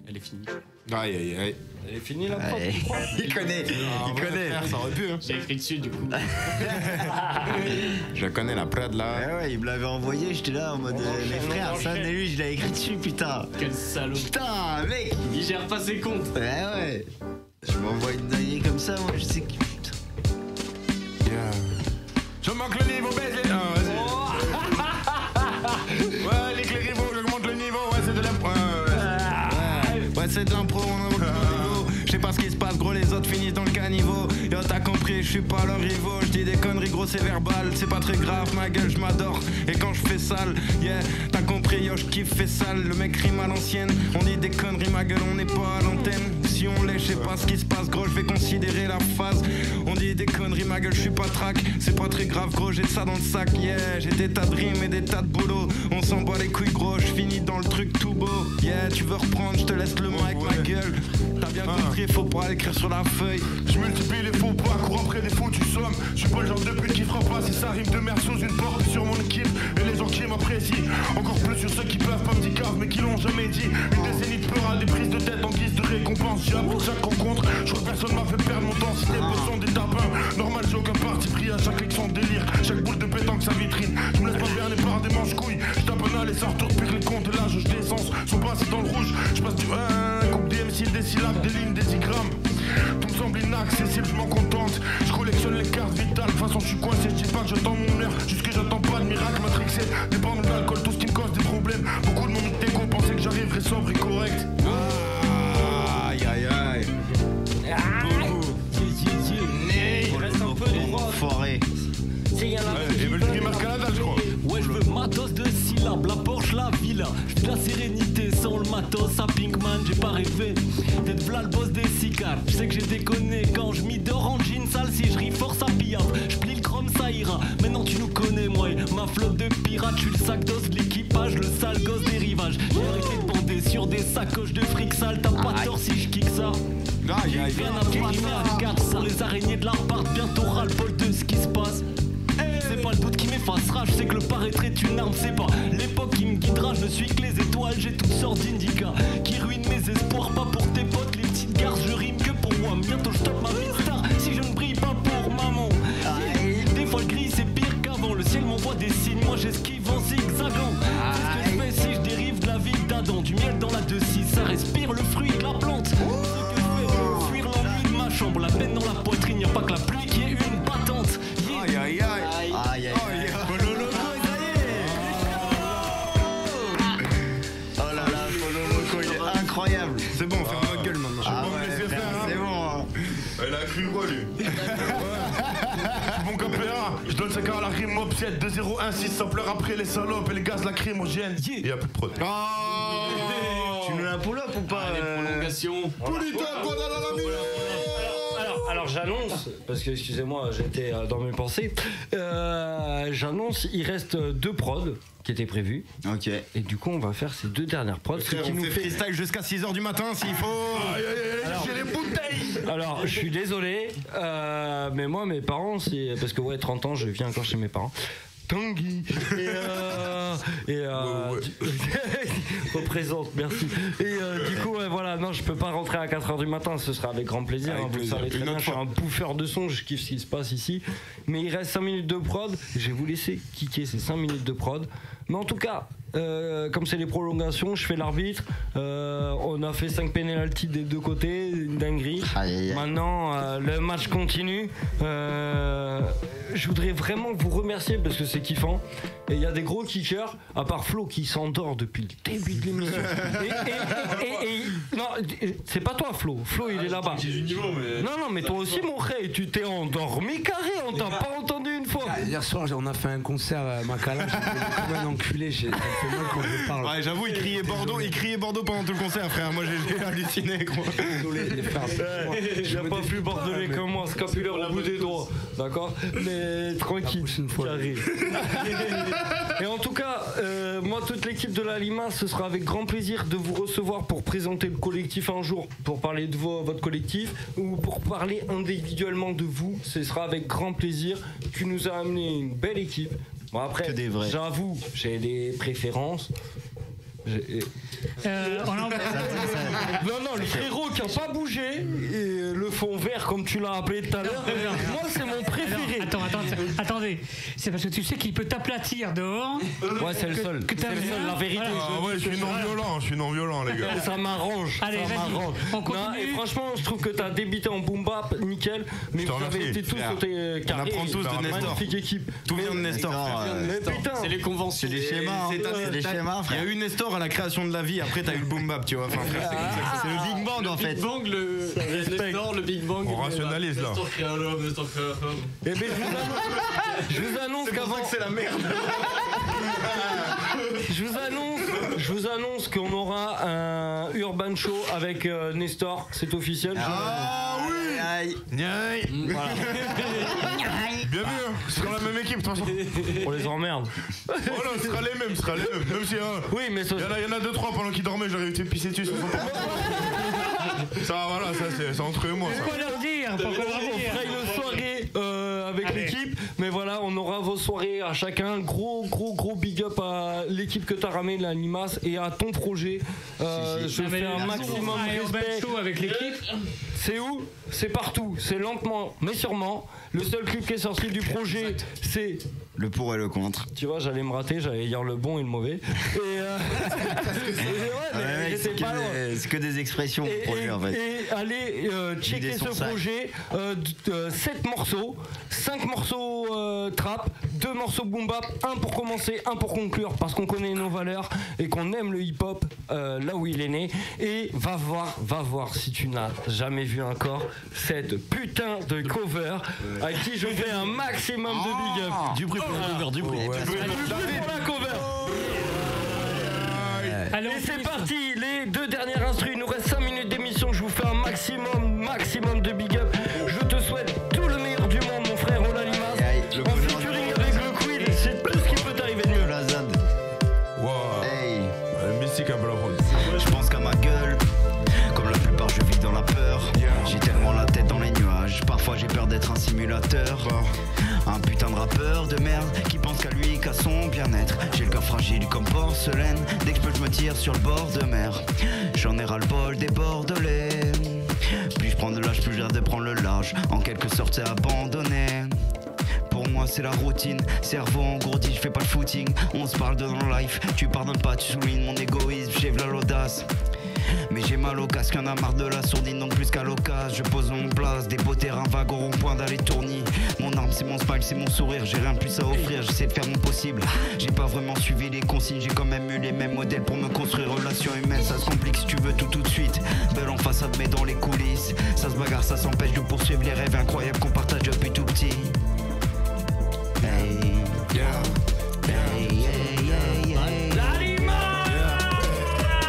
Elle est finie. Aïe aïe aïe. Elle est finie la prod. Il connaît. Ça aurait pu. J'ai écrit dessus du coup. Je connais la prod là. Ouais, il me l'avait envoyé, j'étais là en mode les frères, ça et lui, je l'avais écrit dessus, putain. Quel salaud. Putain, mec. Il gère pas ses comptes. Ouais. Je m'envoie une dinguerie comme ça, moi je sais que. Putain. Yeah. Je manque le niveau, baisse les. Ah, vas-y. Ouais, les clés rivaux, j'augmente le niveau. Ouais, c'est de l'impro. Ouais, c'est de l'impro, on a beaucoup de niveau. Je sais pas ce qui se passe, gros, les autres finissent dans le caniveau. Yo, t'as compris, je suis pas leur rivaux. Je dis des conneries, gros, c'est verbal. C'est pas très grave, ma gueule, je m'adore. Et quand je fais sale, yeah, t'as compris, yo, je kiffe, fais sale. Le mec rime à l'ancienne. On dit des conneries, ma gueule, on n'est pas à l'antenne. Si on l'est, je sais pas ce qui se passe, gros, je vais considérer la phase. On dit des conneries, ma gueule, je suis pas track. C'est pas très grave, gros, j'ai ça dans le sac, yeah. J'ai des tas de rimes et des tas de boulot. On s'en bat les couilles, gros, je finis dans le truc tout beau. Yeah, tu veux reprendre, je te laisse le mic, ma gueule. T'as bien compris, faut pas l'écrire sur la feuille. Je multiplie les faux pas, cours après des faux, tu sommes. Je suis pas le genre de pute qui fera pas si ça rime de merde sous une porte sur mon équipe. Et les gens qui m'apprécient, encore plus sur ceux qui peuvent pas me dire cave mais qui l'ont jamais dit. Une décennie de peur à des prises de tête en guise de récompense. J'ai appris chaque rencontre, je crois que personne m'a fait perdre mon temps. Si les potes sont des tapins, normal j'ai aucun parti pris. À chaque clic son délire, chaque boule de pétanque sa vitrine. Je me laisse pas berner par des manches couilles. Je tape un aller, ça retourne pire les comptes. Et là je d'essence, sont passés dans le rouge. Je passe du 1, coupe des MC, des syllabes, des lignes, des digrammes. Tout me semble inaccessible, je m'en contente. Je collectionne les cartes vitales, de toute façon je suis coincé. Je dis pas que j'attends mon heure, juste que j'attends pas de miracle. Matrixé, dépendant de l'alcool, tout ce qui me cause des problèmes. Beaucoup de mon déco pensaient que j'arriverais sobre et correct. Aïe aïe aïe. Il reste un peu de rock. Foiré. Ils veulent du Canada, je crois. Ouais, je veux ma dose de syllabes, la Porsche, la villa. Je veux la sérénité sans le matos à Pinkman. J'ai pas rêvé d'être v'là le boss des cigares. Je sais que j'ai déconné quand je m'y dors en jean sale. Si je ris fort, ça pillave. Je plie le chrome, ça ira. Maintenant tu nous connais, moi. Ma flotte de pirate, je suis le sac d'os de l'équipage, le sale gosse des rivages. J'ai arrêté de bander sur des sacoches de fric sale. T'as pas tort si je kick ça. Rien à voir, je mets à 4 pour les araignées de l'appart. Bientôt ras le bol de ce qui se passe. C'est pas le doute qui m'effacera, je sais que le paraître est une arme, c'est pas l'époque qui me guidera, je ne suis que les étoiles, j'ai toutes sortes d'indicats qui ruinent mes espoirs, pas pour tes potes, les petites garces, je rime que pour moi, bientôt je tape ma vie star, si je ne brille pas pour maman. Des fois le gris c'est pire qu'avant, le ciel m'envoie des signes, moi j'esquive en zigzagant. C'est ce que je fais si je dérive de la vie d'Adam, du miel dans la 2-6, ça respire le fruit de la plante. Ce que je fais, fuir l'ennui de ma chambre, la peine dans la poitrine, y'a pas que la pluie qui est une battante. Aïe aïe aïe. Aïe aïe aïe. Oh là là, Polo Loco, il est incroyable. C'est bon, ferme ma gueule maintenant. Ah ouais, frère, c'est bon. Hein. Il a écrit quoi lui? Bon capéra, je donne 5 ans à la rime mob 7 2 0 1 6, ça pleure après les salopes et les gaz lacrymogènes. Et y'a plus de prod. Tu nous la pull up ou pas? Les prolongations. Alors j'annonce, parce que excusez-moi, j'étais dans mes pensées, j'annonce, il reste 2 prods qui étaient prévus. Ok. Et du coup, on va faire ces 2 dernières prods. Frère, on fait freestyle jusqu'à 6h du matin s'il faut. J'ai les bouteilles. Alors, je suis désolé, mais moi, mes parents, c'est parce que ouais, 30 ans, je vis encore chez mes parents. Tanguy représente, merci. Et du coup, ouais, voilà, non, je peux pas rentrer à 4h du matin, ce sera avec grand plaisir. Hein, vous le savez très bien, je suis un bouffeur de son, je kiffe ce qui se passe ici. Mais il reste 5 minutes de prod, je vais vous laisser kicker ces 5 minutes de prod. Mais en tout cas, comme c'est les prolongations, je fais l'arbitre. On a fait 5 pénaltys des 2 côtés, une dinguerie. Maintenant, le match continue. Je voudrais vraiment vous remercier parce que c'est kiffant. Et il y a des gros kickers, à part Flo qui s'endort depuis le début de l'émission. Non, c'est pas toi, Flo. Flo, il est là-bas. J'ai du niveau, mais. Non, mais toi aussi, mon frère, tu t'es endormi carré. On t'a pas entendu une fois. Hier soir, on a fait un concert à Macala. J'étais comme un enculé. Ça me fait mal quand je parle. Ouais, j'avoue, il criait Bordeaux pendant tout le concert, frère. Moi, j'ai halluciné, gros. Désolé, les frères. J'ai pas plus bordelais que moi, scapulaire au bout des doigts. D'accord? Mais tranquille, carré. Et en tout cas, moi, toute l'équipe de la Lima, ce sera avec grand plaisir de vous recevoir pour présenter le collectif un jour, pour parler de votre collectif ou pour parler individuellement de vous. Ce sera avec grand plaisir. Tu nous as amené une belle équipe. Bon, après, j'avoue, j'ai des préférences. Non, le frérot qui a pas bougé, et le fond vert comme tu l'as appelé tout à l'heure, moi c'est mon préféré. Attendez, c'est parce que tu sais qu'il peut t'aplatir dehors. Ouais, c'est le seul. C'est le seul, la vérité. Ah ouais, je suis non-violent, les gars. Ça m'arrange. Allez, m'arrange. On continue. Non, et franchement, je trouve que t'as débité en boom bap, nickel. Mais vous avez été tous carrés. On apprend tous de Nestor. Magnifique équipe. Tout vient de Nestor. C'est les conventions. C'est des schémas. C'est des schémas, frère. Il y a eu Nestor à la création de la vie, après t'as eu le boom bap, tu vois. Enfin, c'est le Big Bang en fait. Big Bang, Nestor, le Big Bang. On rationalise là. Nestor crée un homme, Nestor crée un femme. Eh ben, je vous annonce qu'avant. C'est la merde. Je vous annonce qu'on aura un Urban Show avec Nestor, c'est officiel. Ah oui. Voilà. Bien vu, hein. C'est dans la même équipe de toute façon. On les emmerde. Oh non, ce sera les mêmes. Même si oui, mais ça. Il y en a 2-3 pendant qu'ils dormaient, j'aurais été pisser dessus. Ça, voilà, ça c'est entre eux et moi. Pourquoi leur dire? On fera une soirée avec l'équipe, mais voilà, on aura vos soirées à chacun. Gros big up à l'équipe que t'as ramené, la Limace, et à ton projet. Je fais un maximum de respect. Avec l'équipe. C'est où? C'est partout. C'est lentement, mais sûrement. Le seul clip qui est sorti du projet, c'est le pour et le contre. Tu vois, j'allais me rater, j'allais dire le bon et le mauvais. Et c'est que des expressions au projet en fait. Et allez checker ce projet. 7 morceaux, 5 morceaux trap, 2 morceaux boom bap, 1 pour commencer, 1 pour conclure, parce qu'on connaît nos valeurs et qu'on aime le hip hop là où il est né. Et va voir si tu n'as jamais vu encore cette putain de cover à qui je fais un maximum de big up. Du bruit pour la cover, du bruit. Du bruit pour la cover. Allez, et c'est parti, les 2 dernières instrus, il nous reste 5 minutes d'émission, je vous fais un maximum de big up. Je te souhaite tout le meilleur du monde, mon frère Ola Limace. En featuring avec le Quid, c'est tout ce qui peut t'arriver de mieux. La ZAD. Wow. Hey. Mystique un peu la prod. Je pense qu'à ma gueule. Comme la plupart, je vis dans la peur. J'ai tellement la tête dans les nuages. Parfois, j'ai peur d'être un simulateur. Un putain de rappeur de merde qui pense qu'à lui, qu'à son bien-être. J'ai le corps fragile comme porcelaine. Dès que je peux, je me tire sur le bord de mer. J'en ai ras-le-bol des bordelais. Plus je prends de l'âge, plus j'ai de prendre le large. En quelque sorte, c'est abandonné. Pour moi c'est la routine, cerveau engourdi, je fais pas le footing. On se parle de nos life, tu pardonnes pas, tu soulignes mon égoïsme, j'ai v'là l'audace. Mais j'ai mal au casque, y'en a marre de la sourdine, donc plus qu'à l'occasion. Je pose mon place, des beaux terrains vagues au rond-point d'aller tourner. Mon arme c'est mon smile, c'est mon sourire, j'ai rien de plus à offrir, j'essaie de faire mon possible. J'ai pas vraiment suivi les consignes, j'ai quand même eu les mêmes modèles pour me construire. Relation humaine, ça se complique si tu veux tout de suite. Belle en façade mais dans les coulisses. Ça se bagarre, ça s'empêche de poursuivre les rêves incroyables qu'on partage depuis tout petit. Hey, yeah.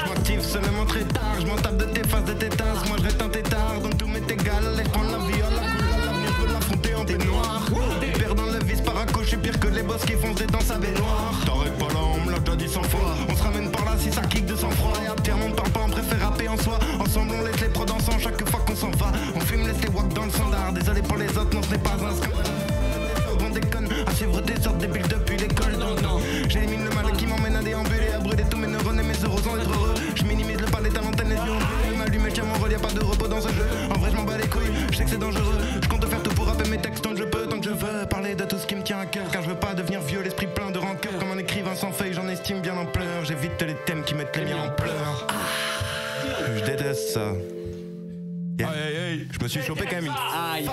J'm'active seulement très tard, j'm'en tape de tes faces, de tes tasses. Moi j'reste un tétard, donc tout m'est égal. Laisse prendre la vie, la couleur, l'avenir, je veux l'affronter en peignoir. Des paires dans le vis, paraco, j'suis pire que les boss qui foncent dans sa baignoire. T'arrêtes pas là, on me l'a déjà dit 100 fois. On se ramène par là si ça kick de sang-froid. Et à terre, on parle pas, on préfère rapper en soi. Ensemble on laisse les prods ensemble chaque fois qu'on s'en va. On fume, laisse les walk dans le standard. Désolé pour les autres, non ce n'est pas un scandale. On déconne à suivre des sortes débiles depuis l'école. Non, j'élimine le mal qui m'emmène à déambuler, à brûler tous mes neurones et mes euros sans être heureux. Je minimise le palais, ta l'antenne, les yeux en bleu. M'allume et tiens mon rôle, y'a pas de repos dans ce jeu. En vrai, je m'en bats les couilles, je sais que c'est dangereux. Je compte faire tout pour rapper mes textes tant que je peux, tant que je veux. Parler de tout ce qui me tient à cœur, car je veux pas devenir vieux, l'esprit plein de rancœur. Comme un écrivain sans feuille, j'en estime bien l'ampleur. J'évite les thèmes qui mettent les miens en pleurs. Je déteste ça. Yeah. Je me suis chopé quand même. Aïe.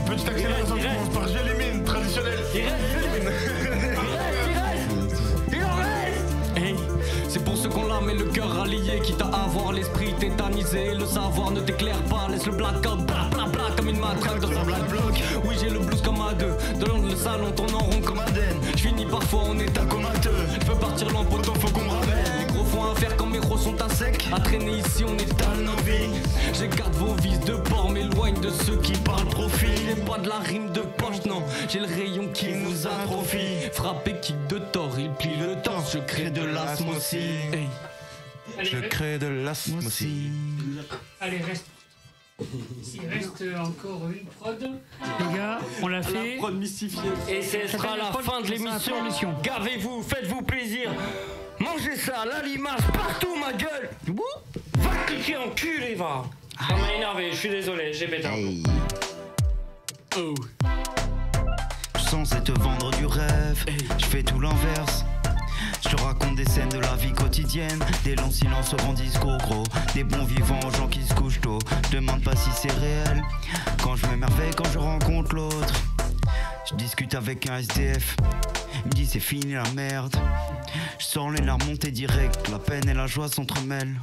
Petite accélération, je commence par j'élimine, traditionnel. Il en reste. Hey, c'est pour ceux qu'on l'a mais le cœur rallié, quitte à avoir l'esprit tétanisé. Le savoir ne t'éclaire pas, laisse le blackout, bla bla bla comme une matraque dans un black bloc. Oui j'ai le blues comme à deux, de l'angle le salon tourne en rond comme Aden. J'finis parfois en état comateux, j'peux partir l'en poteau, faut qu'on me ramène. Les gros font à faire quand mes gros sont à sec. À traîner ici on étale nos vies. J'écarte vos vices de bord, m'éloigne de ceux qui parlent profil. J'ai pas de la rime de poche, non, j'ai le rayon qui nous atrophie. Frappé kick de tort, il plie le torse, je crée de l'asthme aussi. Hey. Je crée de l'asthme aussi. Allez, reste. Il reste encore une prod. Les gars, on l'a fait. La prod mystifiée. Et ce sera la fin de l'émission. Gavez-vous, faites-vous plaisir. manger ça, la limace partout ma gueule. Va cliquer en culé, va. Ça m'a énervé, je suis désolé, j'ai pété un peu. Oh. Censé te vendre du rêve, je fais tout l'inverse. Je te raconte des scènes de la vie quotidienne, des longs silences au grand discours gros, des bons vivants aux gens qui se couchent tôt. Je demande pas si c'est réel, quand je m'émerveille, quand je rencontre l'autre. Je discute avec un SDF, il me dit c'est fini la merde. Je sens les larmes monter direct, la peine et la joie s'entremêlent.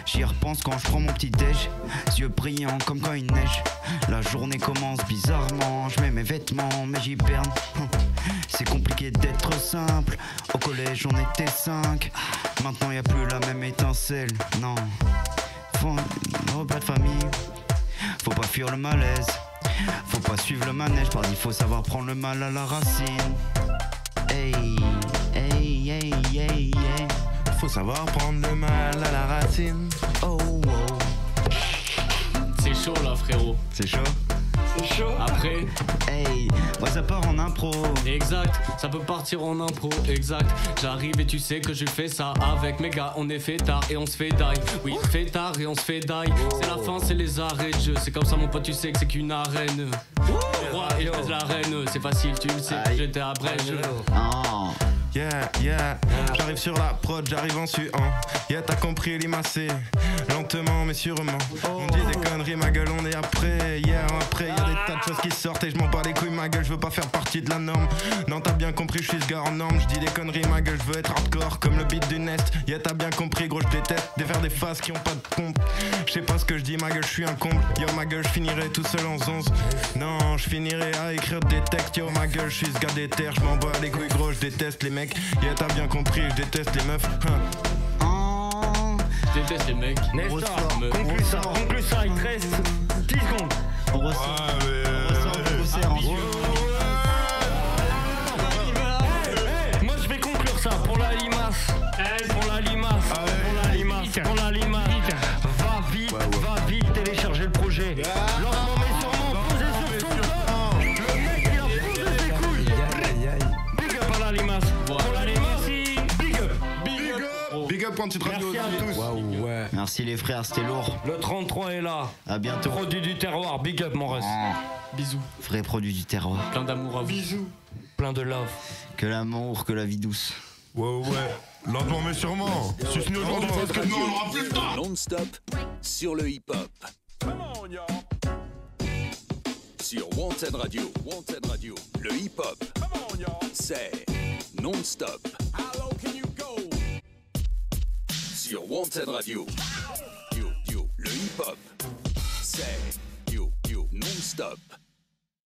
J'y repense quand je prends mon petit déj, yeux brillants comme quand il neige. La journée commence bizarrement, je mets mes vêtements mais j'hiberne. C'est compliqué d'être simple, au collège on était 5. Maintenant y a plus la même étincelle, non. Repas de famille, faut pas fuir le malaise. Faut pas suivre le manège, il faut savoir prendre le mal à la racine. Hey, hey, hey, hey, hey. Faut savoir prendre le mal à la racine. Oh, oh. C'est chaud là, frérot. C'est chaud? C'est chaud. Après. Hey, moi ça part en impro. Exact, ça peut partir en impro, exact. J'arrive et tu sais que je fais ça avec mes gars. On est fait tard et on se fait die. Oui, fait tard et on se fait die. C'est la fin, c'est les arrêts de jeu. C'est comme ça, mon pote, tu sais que c'est qu'une arène. Le roi et je la reine, c'est facile, tu le sais. J'étais à Brèche. Oh. Yeah, yeah, j'arrive sur la prod, j'arrive en suant. Yeah, t'as compris, limacé, lentement mais sûrement. On dit des conneries, ma gueule, on est après. Yeah, après, y'a des tas de choses qui sortent et je m'en bats les couilles, ma gueule, je veux pas faire partie de la norme. Non, t'as bien compris, je suis ce gars en norme. Je dis des conneries, ma gueule, je veux être hardcore comme le beat du Nest. Yeah, t'as bien compris, gros, je déteste de faire des faces qui ont pas de pompe. Je sais pas ce que je dis, ma gueule, je suis un comble. Yo, ma gueule, je finirai tout seul en 11. Non, je finirai à écrire des textes. Yo, ma gueule, je suis ce gars des terres, je m'en bats les couilles, gros, je déteste les mecs. Yeah, t'as bien compris, je déteste les meufs. Je déteste les mecs. Nestor, conclue ça, il te reste 10 secondes. On ressort. Moi je vais conclure ça pour la limace. Pour la limace. Pour la limace. Va vite télécharger le projet. Lentement mais sûrement, posez sur son corps. Le mec il a posé ses couilles. Big up à la limace. Pour la limace, big up. Big up quand tu te radios. Merci à tous. Waouh, ouais. Merci les frères, c'était lourd. Le 33 est là. À bientôt. Produit du terroir, big up mon Russ. Bisous. Vrai produit du terroir. Plein d'amour à vous. Bisous. Plein de love. Que l'amour, que la vie douce. Ouais. Lentement mais sûrement. Suce-nous aujourd'hui parce que nous on aura plus le temps. Non-stop sur le hip-hop. Sur Wanted Radio. Le hip-hop, c'est non-stop. Sur Wanted Radio. Le hip-hop, c'est non-stop.